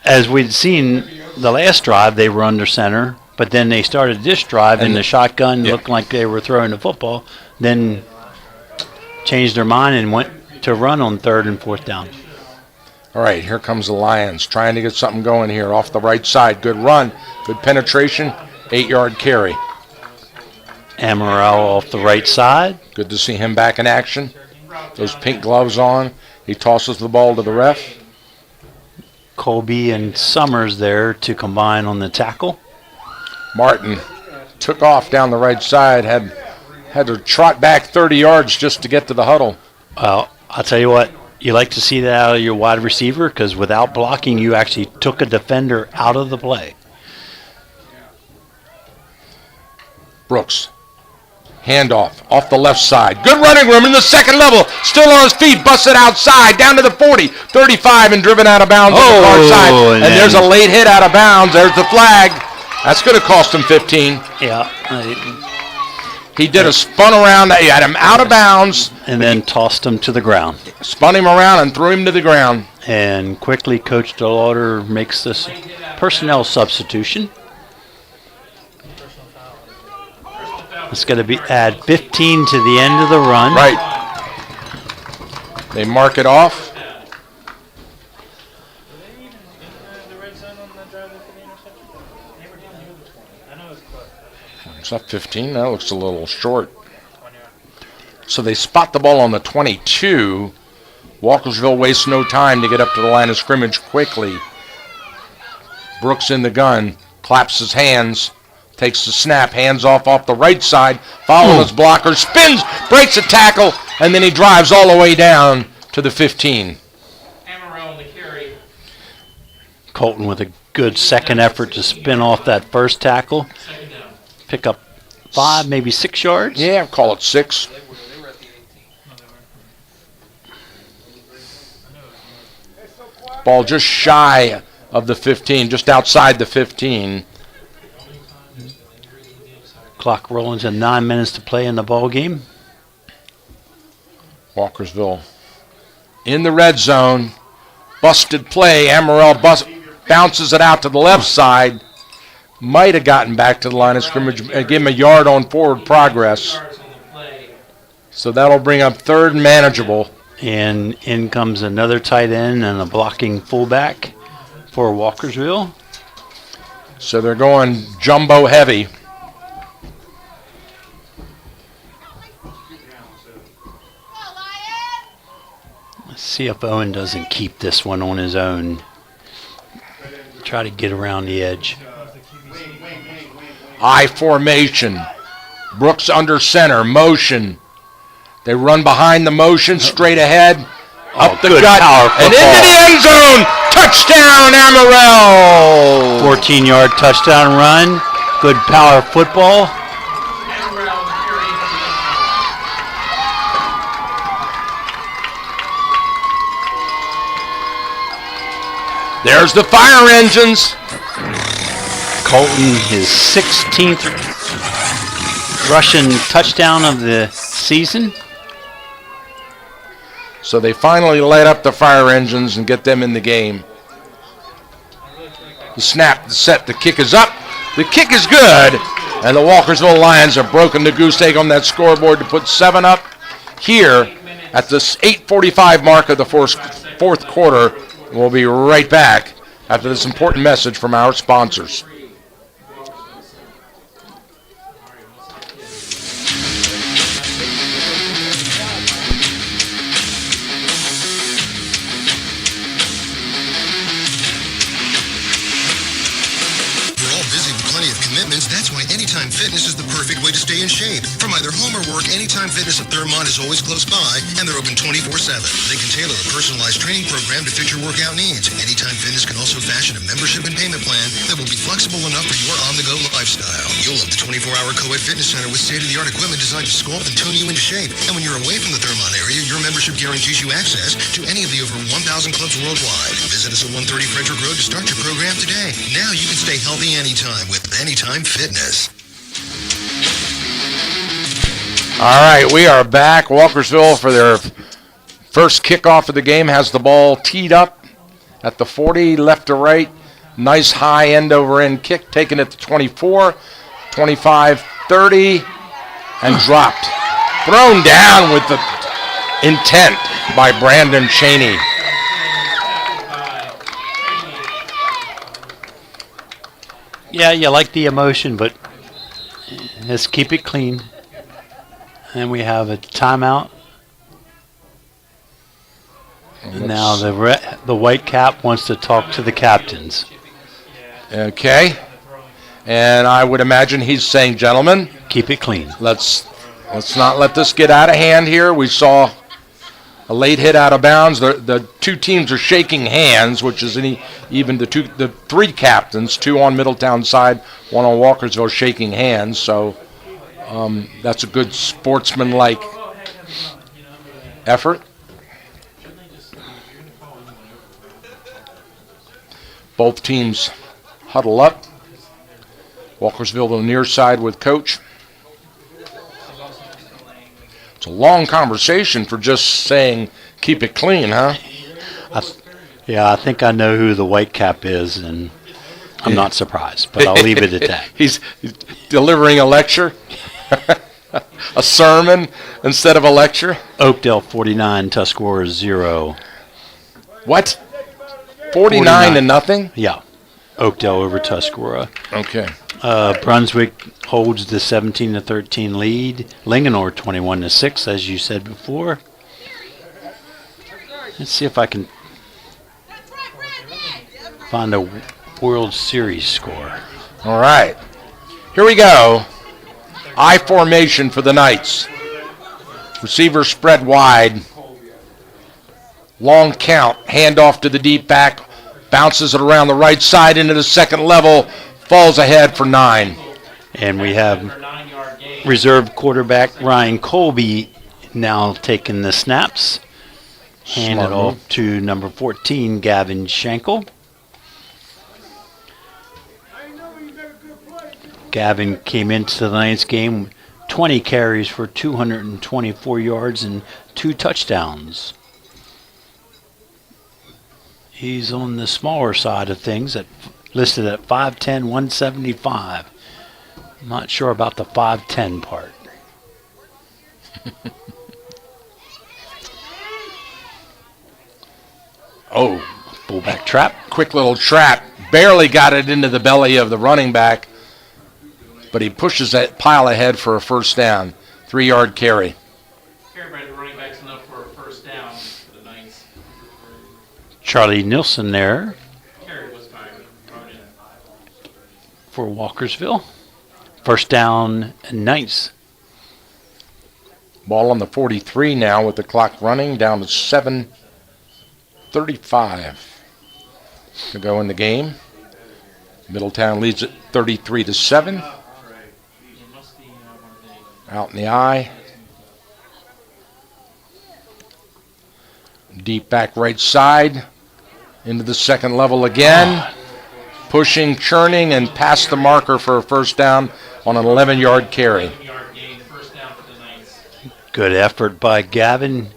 S4: As we'd seen the last drive, they were under center, but then they started this drive in the shotgun, looked like they were throwing the football, then changed their mind and went to run on 3rd and 4th down.
S3: All right, here comes the Lions trying to get something going here off the right side. Good run, good penetration, 8-yard carry.
S4: Amaral off the right side.
S3: Good to see him back in action. Those pink gloves on. He tosses the ball to the ref.
S4: Colby and Summers there to combine on the tackle.
S3: Martin took off down the right side, had to trot back 30 yards just to get to the huddle.
S4: Well, I'll tell you what, you like to see that out of your wide receiver because without blocking, you actually took a defender out of the play.
S3: Brooks Handoff off the left side. Good running room in the second level. Still on his feet. Busted outside. Down to the 40. 35 and driven out of bounds on the far side. And there's a late hit out of bounds. There's the flag. That's going to cost him 15.
S4: Yeah.
S3: He did a spun around. He had him out of bounds.
S4: And then tossed him to the ground.
S3: Spun him around and threw him to the ground.
S4: And quickly, Coach DeLauder makes this personnel substitution. It's going to be add 15 to the end of the run.
S3: Right. They mark it off. Is that 15? That looks a little short. So they spot the ball on the 22. Walkersville wastes no time to get up to the line of scrimmage quickly. Brooks in the gun, claps his hands, takes the snap, hands off the right side, following his blocker, spins, breaks a tackle, and then he drives all the way down to the 15.
S4: Colton with a good second effort to spin off that first tackle. Pick up 5, maybe 6 yards.
S3: Yeah, call it 6. Ball just shy of the 15, just outside the 15.
S4: Clock rolling to 9 minutes to play in the ball game.
S3: Walkersville in the red zone. Busted play. Amaral bounces it out to the left side. Might have gotten back to the line of scrimmage and give him a yard on forward progress. So that'll bring up third and manageable.
S4: And in comes another tight end and a blocking fullback for Walkersville.
S3: So they're going jumbo heavy.
S4: Let's see if Owen doesn't keep this one on his own. Try to get around the edge.
S3: I formation. Brooks under center. Motion. They run behind the motion, straight ahead, up the gut, and into the end zone. Touchdown, Amaral!
S4: 14-yard touchdown run. Good power football.
S3: There's the fire engines.
S4: Colton, his 16th rushing touchdown of the season.
S3: So they finally light up the fire engines and get them in the game. The snap, the set, the kick is up. The kick is good. And the Walkersville Lions have broken the goose egg on that scoreboard to put 7 up here at this 8:45 mark of the fourth quarter. We'll be right back after this important message from our sponsors.
S13: That's why Anytime Fitness is the perfect way to stay in shape. From either home or work, Anytime Fitness at Thurmont is always close by, and they're open 24/7. They can tailor a personalized training program to fit your workout needs. Anytime Fitness can also fashion a membership and payment plan that will be flexible enough for your on-the-go lifestyle. You'll love the 24-hour co-ed fitness center with state-of-the-art equipment designed to sculpt and tone you into shape. And when you're away from the Thurmont area, your membership guarantees you access to any of the over 1,000 clubs worldwide. Visit us at 130 Frederick Road to start your program today. Now you can stay healthy anytime with Anytime Fitness.
S3: All right, we are back. Walkersville, for their first kickoff of the game, has the ball teed up at the 40, left to right. Nice high end-over-end kick, taken at the 24, 25, 30, and dropped. Thrown down with the intent by Brandon Cheney.
S4: Yeah, you like the emotion, but let's keep it clean. And we have a timeout. And now the white cap wants to talk to the captains.
S3: Okay. And I would imagine he's saying, gentlemen,
S4: keep it clean.
S3: Let's not let this get out of hand here. We saw a late hit out of bounds. The two teams are shaking hands, which is even the three captains, 2 on Middletown side, 1 on Walkersville, shaking hands. So That's a good sportsman-like effort. Both teams huddle up. Walkersville on the near side with Coach. It's a long conversation for just saying keep it clean, huh?
S4: I think I know who the white cap is, and I'm not surprised, but I'll leave it at that.
S3: He's delivering a lecture, a sermon instead of a lecture.
S4: Oakdale 49, Tuscarora 0.
S3: What? 49 to nothing?
S4: Yeah. Oakdale over Tuscarora.
S3: Okay.
S4: Brunswick holds the 17-13 lead. Linganore 21-6, as you said before. Let's see if I can find a World Series score.
S3: All right. Here we go. I formation for the Knights. Receiver spread wide. Long count. Handoff to the deep back. Bounces it around the right side into the second level. Falls ahead for 9.
S4: And we have reserve quarterback Ryan Colby now taking the snaps. Hand it off to number 14, Gavin Schenkel. Gavin came into the Knights game 20 carries for 224 yards and 2 touchdowns. He's on the smaller side of things, listed at 5'10", 175. I'm not sure about the 5'10" part.
S3: Oh,
S4: fullback trap.
S3: Quick little trap. Barely got it into the belly of the running back, but he pushes that pile ahead for a first down. 3-yard carry.
S10: Carry by the running back's enough for a first down for the Knights.
S4: Charlie Nilsson there
S10: Carry was fine.
S4: for Walkersville. First down, Knights.
S3: Ball on the 43 now with the clock running down to 7:35 to go in the game. Middletown leads it 33-7. Out in the eye. Deep back right side. Into the second level again. Pushing, churning, and past the marker for a first down on an 11-yard carry.
S4: Good effort by Gavin.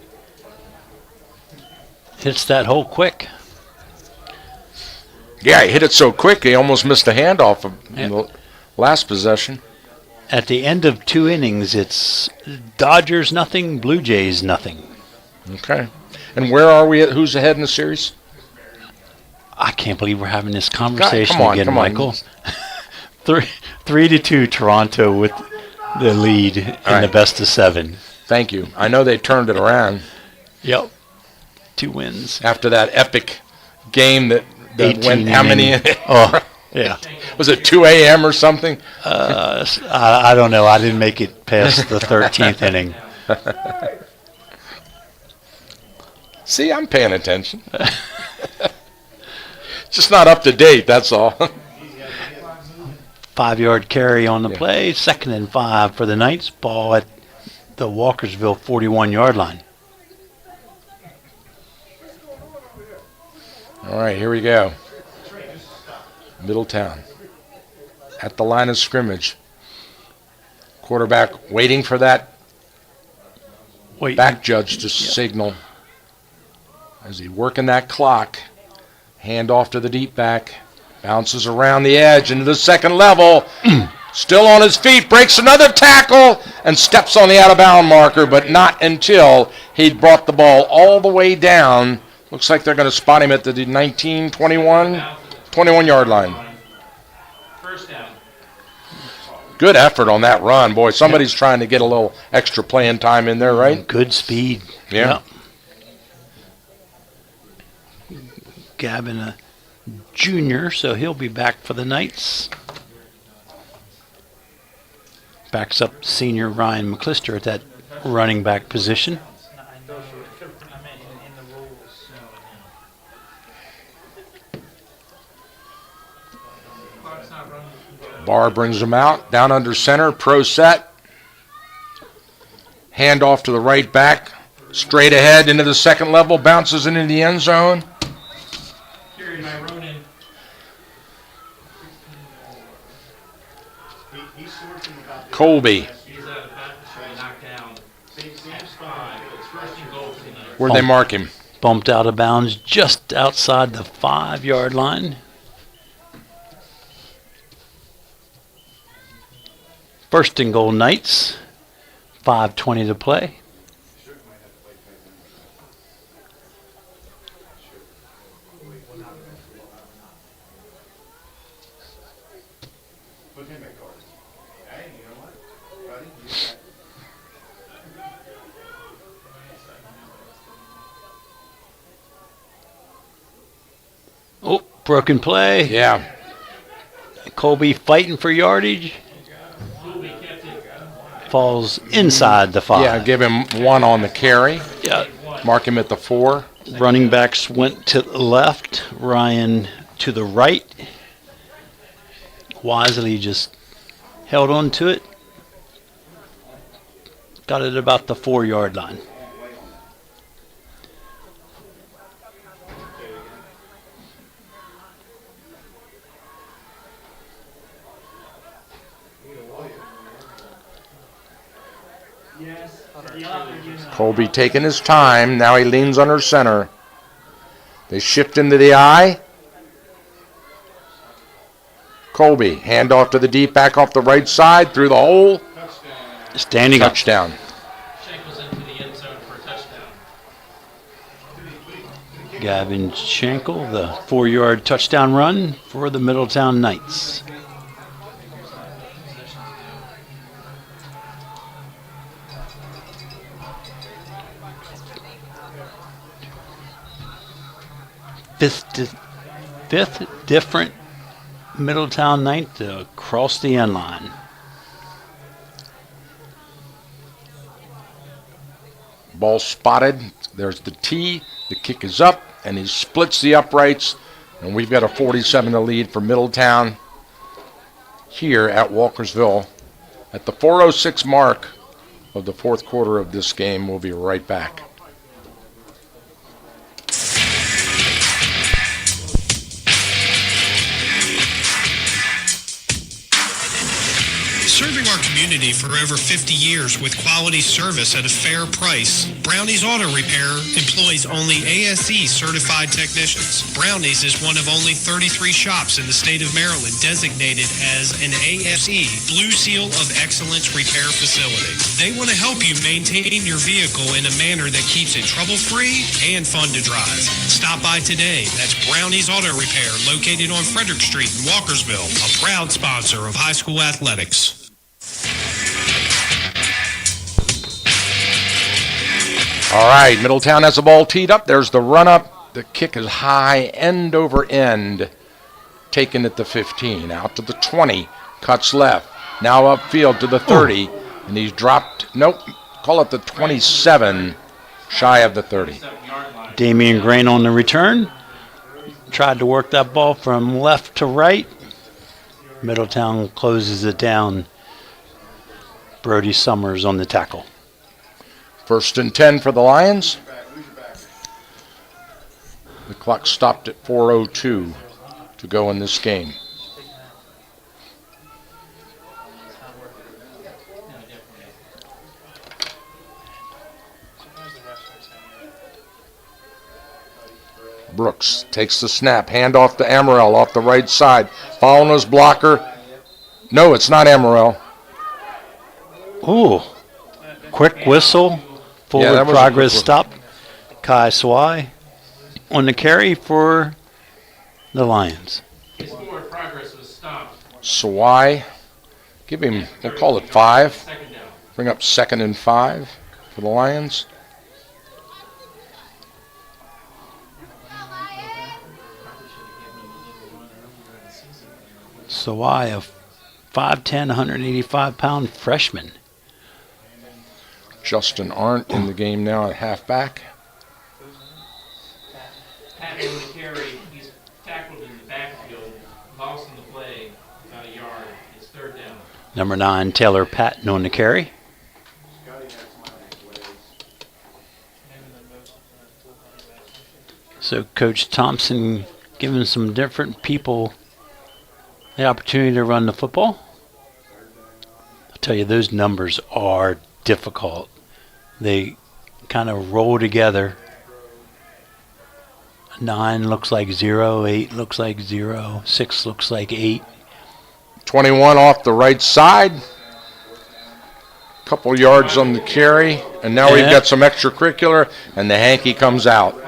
S4: Hits that hole quick.
S3: Yeah, he hit it so quick he almost missed the handoff in the last possession.
S4: At the end of 2 innings, it's Dodgers nothing, Blue Jays nothing.
S3: Okay. And where are we at? Who's ahead in the series?
S4: I can't believe we're having this conversation
S3: come on,
S4: again,
S3: come on.
S4: Michael. 3-2 Toronto with the lead in the best of 7.
S3: Thank you. I know they turned it around.
S4: Yep. 2 wins.
S3: After that epic game that went how many?
S4: Oh, yeah.
S3: Was it 2 a.m. or something?
S4: I don't know. I didn't make it past the 13th inning.
S3: See, I'm paying attention. Just not up to date, that's all.
S4: 5-yard carry on the play. 2nd and 5 for the Knights. Ball at the Walkersville 41-yard line.
S3: All right, here we go. Middletown at the line of scrimmage. Quarterback waiting for that back judge to signal as he's working that clock. Hand off to the deep back. Bounces around the edge into the second level. Still on his feet. Breaks another tackle and steps on the out-of-bound marker, but not until he'd brought the ball all the way down. Looks like they're going to spot him at the 21-yard line.
S10: First down.
S3: Good effort on that run. Boy, somebody's trying to get a little extra playing time in there, right?
S4: Good speed.
S3: Yeah.
S4: Gavin, a junior, so he'll be back for the Knights. Backs up senior Ryan McClister at that running back position.
S3: Barr brings him out, down under center, pro set. Hand off to the right back. Straight ahead into the second level. Bounces into the end zone.
S10: Carried by Ronan.
S3: Colby. Where'd they mark him?
S4: Bumped out of bounds just outside the 5-yard line. First and goal, Knights. 5:20 to play. Oh, broken play.
S3: Yeah.
S4: Colby fighting for yardage. Falls inside the 5.
S3: Yeah, give him 1 on the carry.
S4: Yeah.
S3: Mark him at the 4.
S4: Running backs went to the left. Ryan to the right. Wisely just held on to it. Got it about the 4-yard line.
S3: Colby taking his time. Now he leans under center. They shift into the eye. Colby, hand off to the deep back off the right side, through the hole.
S4: Standing
S3: touchdown.
S10: Shankles into the end zone for a touchdown.
S4: Gavin Shankle, the 4-yard touchdown run for the Middletown Knights. Fifth different Middletown Knight to cross the end line.
S3: Ball spotted. There's the tee. The kick is up, and he splits the uprights. And we've got a 47 to lead for Middletown here at Walkersville. At the 4:06 mark of the fourth quarter of this game, we'll be right back.
S9: Serving our community for over 50 years with quality service at a fair price, Brownie's Auto Repair employs only ASE certified technicians. Brownie's is one of only 33 shops in the state of Maryland designated as an ASE Blue Seal of Excellence repair facility. They want to help you maintain your vehicle in a manner that keeps it trouble-free and fun to drive. Stop by today. That's Brownie's Auto Repair, located on Frederick Street in Walkersville, a proud sponsor of high school athletics.
S3: All right, Middletown has the ball teed up. There's the run up. The kick is high, end over end. Taken at the 15, out to the 20. Cuts left. Now upfield to the 30. And he's dropped, nope, call it the 27, shy of the 30.
S4: Damian Grain on the return. Tried to work that ball from left to right. Middletown closes it down. Brody Summers on the tackle.
S3: 1st and 10 for the Lions. The clock stopped at 4:02 to go in this game. Brooks takes the snap, hand off to Amaral off the right side. Following his blocker. No, it's not Amaral.
S4: Ooh, quick whistle. Forward progress stop. Kai Swai on the carry for the Lions.
S10: His forward progress was stopped.
S3: Swai, give him, we'll call it 5. Bring up 2nd and 5 for the Lions.
S4: Swai, a 5'10", 185-pound freshman.
S3: Justin Arndt in the game now at halfback.
S10: Patton on the carry. He's tackled in the backfield. Lost in the play. About a yard. It's 3rd down.
S4: Number 9, Taylor Patton on the carry. So Coach Thompson giving some different people the opportunity to run the football. I'll tell you, those numbers are difficult. They kind of roll together. 9 looks like 0, 8 looks like 0, 6 looks like 8.
S3: 21 off the right side. Couple yards on the carry. And now we've got some extracurricular, and the hanky comes out.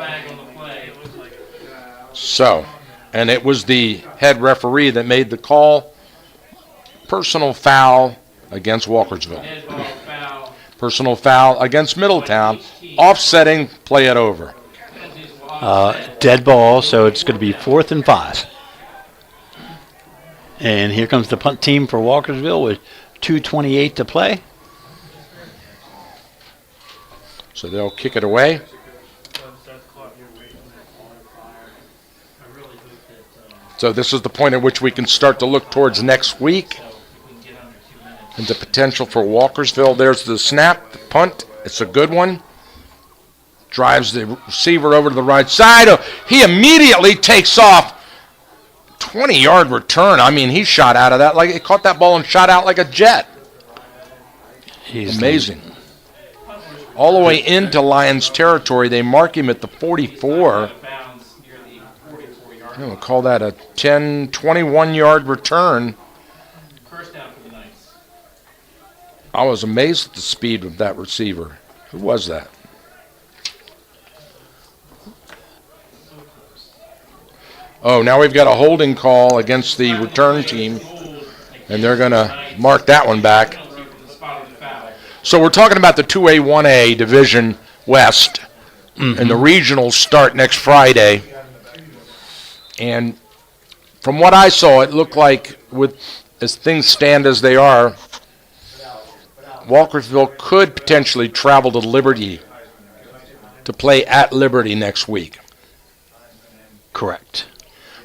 S3: So, and it was the head referee that made the call. Personal foul against Walkersville. Personal foul against Middletown. Offsetting, play it over.
S4: Dead ball, so it's going to be 4th and 5. And here comes the punt team for Walkersville with 2:28 to play.
S3: So they'll kick it away. So this is the point at which we can start to look towards next week and the potential for Walkersville. There's the snap, the punt. It's a good one. Drives the receiver over to the right side. He immediately takes off. 20-yard return. I mean, he shot out of that like he caught that ball and shot out like a jet.
S4: He's
S3: amazing. All the way into Lions territory. They mark him at the 44. We'll call that a 10, 21-yard return. I was amazed at the speed of that receiver. Who was that? Oh, now we've got a holding call against the return team, and they're going to mark that one back. So we're talking about the 2A, 1A Division West, and the regionals start next Friday. And from what I saw, it looked like, with as things stand as they are, Walkersville could potentially travel to Liberty to play at Liberty next week.
S4: Correct.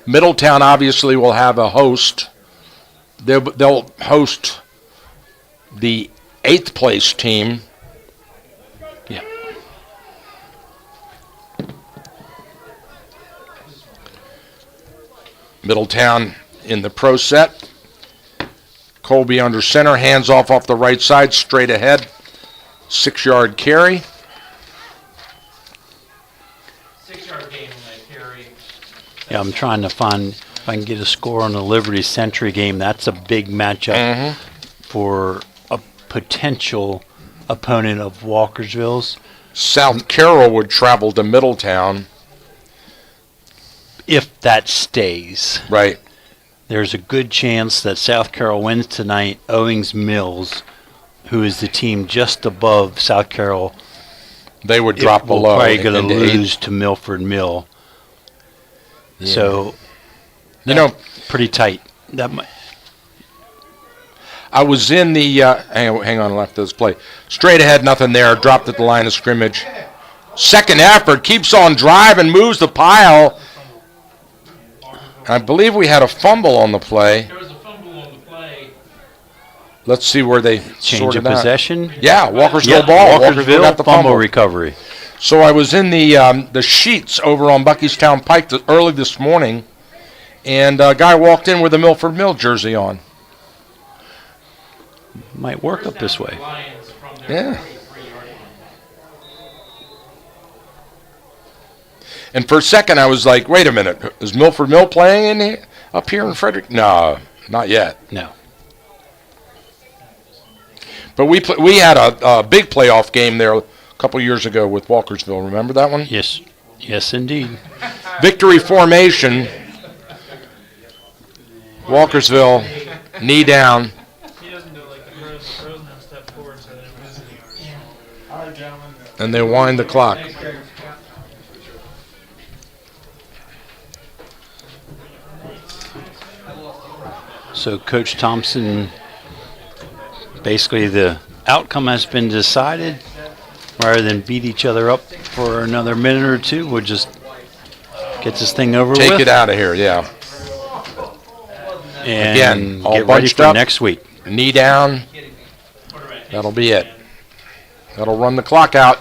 S3: Middletown obviously will have a host. They'll host the 8th place team.
S4: Yeah.
S3: Middletown in the pro set. Colby under center, hands off the right side, straight ahead. 6-yard carry.
S10: 6-yard gain on that carry.
S4: Yeah, I'm trying to find if I can get a score on the Liberty Century game. That's a big matchup for a potential opponent of Walkersville's.
S3: South Carroll would travel to Middletown.
S4: If that stays.
S3: Right.
S4: There's a good chance that South Carroll wins tonight. Owings Mills, who is the team just above South Carroll,
S3: they would drop below.
S4: Probably going to lose to Milford Mill. Yeah. So, pretty tight. That might.
S3: I was in the hang on, left this play. Straight ahead, nothing there. Dropped at the line of scrimmage. Second effort, keeps on driving, moves the pile. I believe we had a fumble on the play.
S10: There was a fumble on the play.
S3: Let's see where they
S4: change of possession.
S3: Yeah, Walkersville ball.
S4: Walkersville
S3: got the
S4: fumble recovery.
S3: So I was in the sheets over on Buckystown Pike early this morning, and a guy walked in with a Milford Mill jersey on.
S4: Might work up this way.
S3: Yeah. And for a second, I was like, wait a minute. Is Milford Mill playing up here in Frederick? No, not yet.
S4: No.
S3: But we had a big playoff game there a couple years ago with Walkersville. Remember that one?
S4: Yes. Yes, indeed.
S3: Victory formation. Walkersville, knee down. And they wind the clock.
S4: So Coach Thompson, basically the outcome has been decided. Rather than beat each other up for another minute or two, we'll just get this thing over with.
S3: Take it out of here, yeah.
S4: And
S3: again, all
S4: get ready
S3: bunched
S4: for
S3: up,
S4: next week.
S3: Knee down. That'll be it. That'll run the clock out.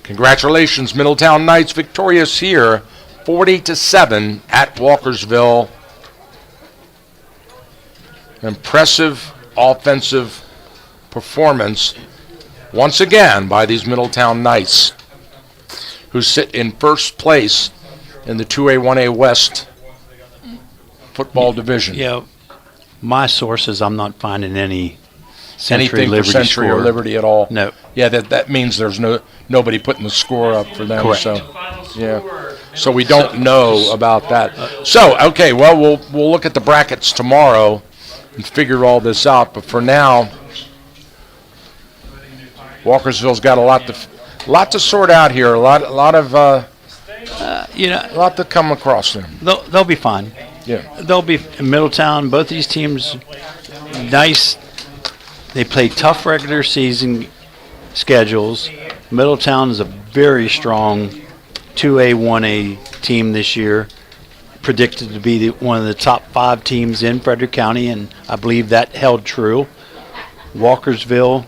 S3: Congratulations, Middletown Knights victorious here, 40-7 at Walkersville. Impressive offensive performance once again by these Middletown Knights, who sit in first place in the 2A, 1A West football division.
S4: Yeah, my sources, I'm not finding any Century
S3: anything
S4: Liberty
S3: for Century
S4: score.
S3: or Liberty at all.
S4: No.
S3: Yeah, that means there's nobody putting the score up for them.
S4: Correct.
S3: So, yeah. So we don't know about that. So, okay, well, we'll look at the brackets tomorrow and figure all this out. But for now, Walkersville's got a lot to sort out here. A lot of a lot to come across them.
S4: They'll be fine.
S3: Yeah.
S4: They'll be in Middletown. Both these teams, nice. They play tough regular season schedules. Middletown is a very strong 2A, 1A team this year, predicted to be one of the top 5 teams in Frederick County, and I believe that held true. Walkersville,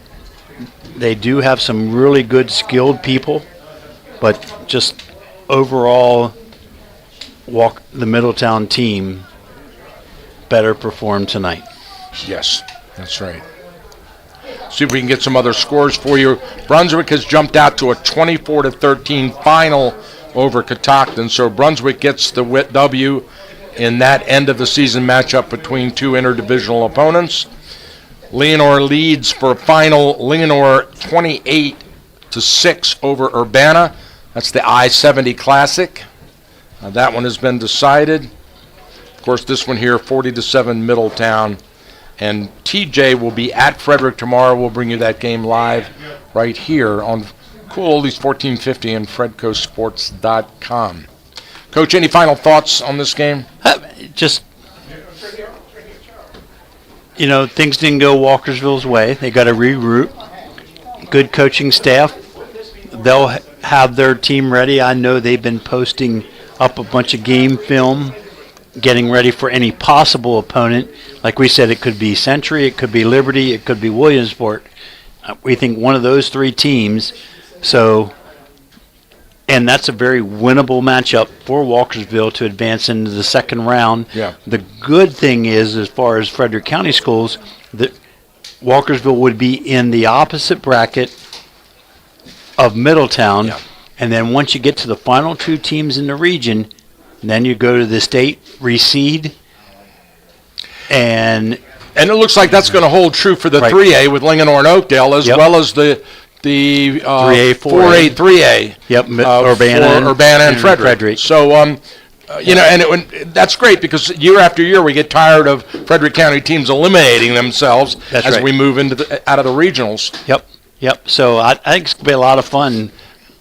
S4: they do have some really good skilled people, but just overall, the Middletown team better performed tonight.
S3: Yes, that's right. See if we can get some other scores for you. Brunswick has jumped out to a 24-13 final over Catoctin, so Brunswick gets the W in that end of the season matchup between two interdivisional opponents. Leonore leads for final. Leonore 28-6 over Urbana. That's the I-70 Classic. That one has been decided. Of course, this one here, 40-7 Middletown. And TJ will be at Frederick tomorrow. We'll bring you that game live right here on Cool Oldies 1450 and FredcoSports.com. Coach, any final thoughts on this game?
S4: Just, things didn't go Walkersville's way. They got to reroute. Good coaching staff. They'll have their team ready. I know they've been posting up a bunch of game film, getting ready for any possible opponent. Like we said, it could be Century, it could be Liberty, it could be Williamsport. We think one of those 3 teams. So, and that's a very winnable matchup for Walkersville to advance into the second round.
S3: Yeah.
S4: The good thing is, as far as Frederick County schools, that Walkersville would be in the opposite bracket of Middletown.
S3: Yeah.
S4: And then once you get to the final 2 teams in the region, then you go to the state, reseed, and
S3: it looks like that's going to hold true for the 3A with Linganore and Oakdale, as well as the
S4: 3A,
S3: 4A, 3A.
S4: Yep,
S3: Urbana and Frederick. So, and that's great because year after year we get tired of Frederick County teams eliminating themselves as we move into out of the regionals.
S4: Yep. So I think it's going to be a lot of fun.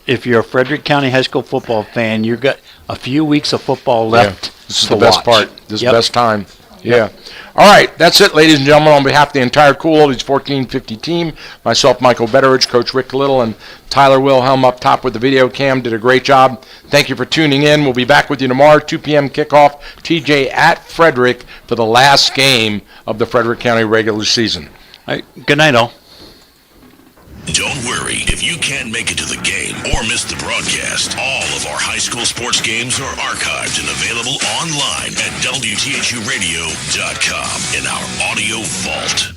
S4: If you're a Frederick County high school football fan, you've got a few weeks of football left.
S3: Yeah. This is the best part. This is the best time. Yeah. All right, that's it, ladies and gentlemen. On behalf of the entire Cool Oldies 1450 team, myself, Michael Betteridge, Coach Rick Little, and Tyler Wilhelm up top with the video cam did a great job. Thank you for tuning in. We'll be back with you tomorrow, 2 p.m. kickoff. TJ at Frederick for the last game of the Frederick County regular season.
S4: All right, good night, all.
S8: Don't worry, if you can't make it to the game or miss the broadcast, all of our high school sports games are archived and available online at WTHUradio.com in our audio vault.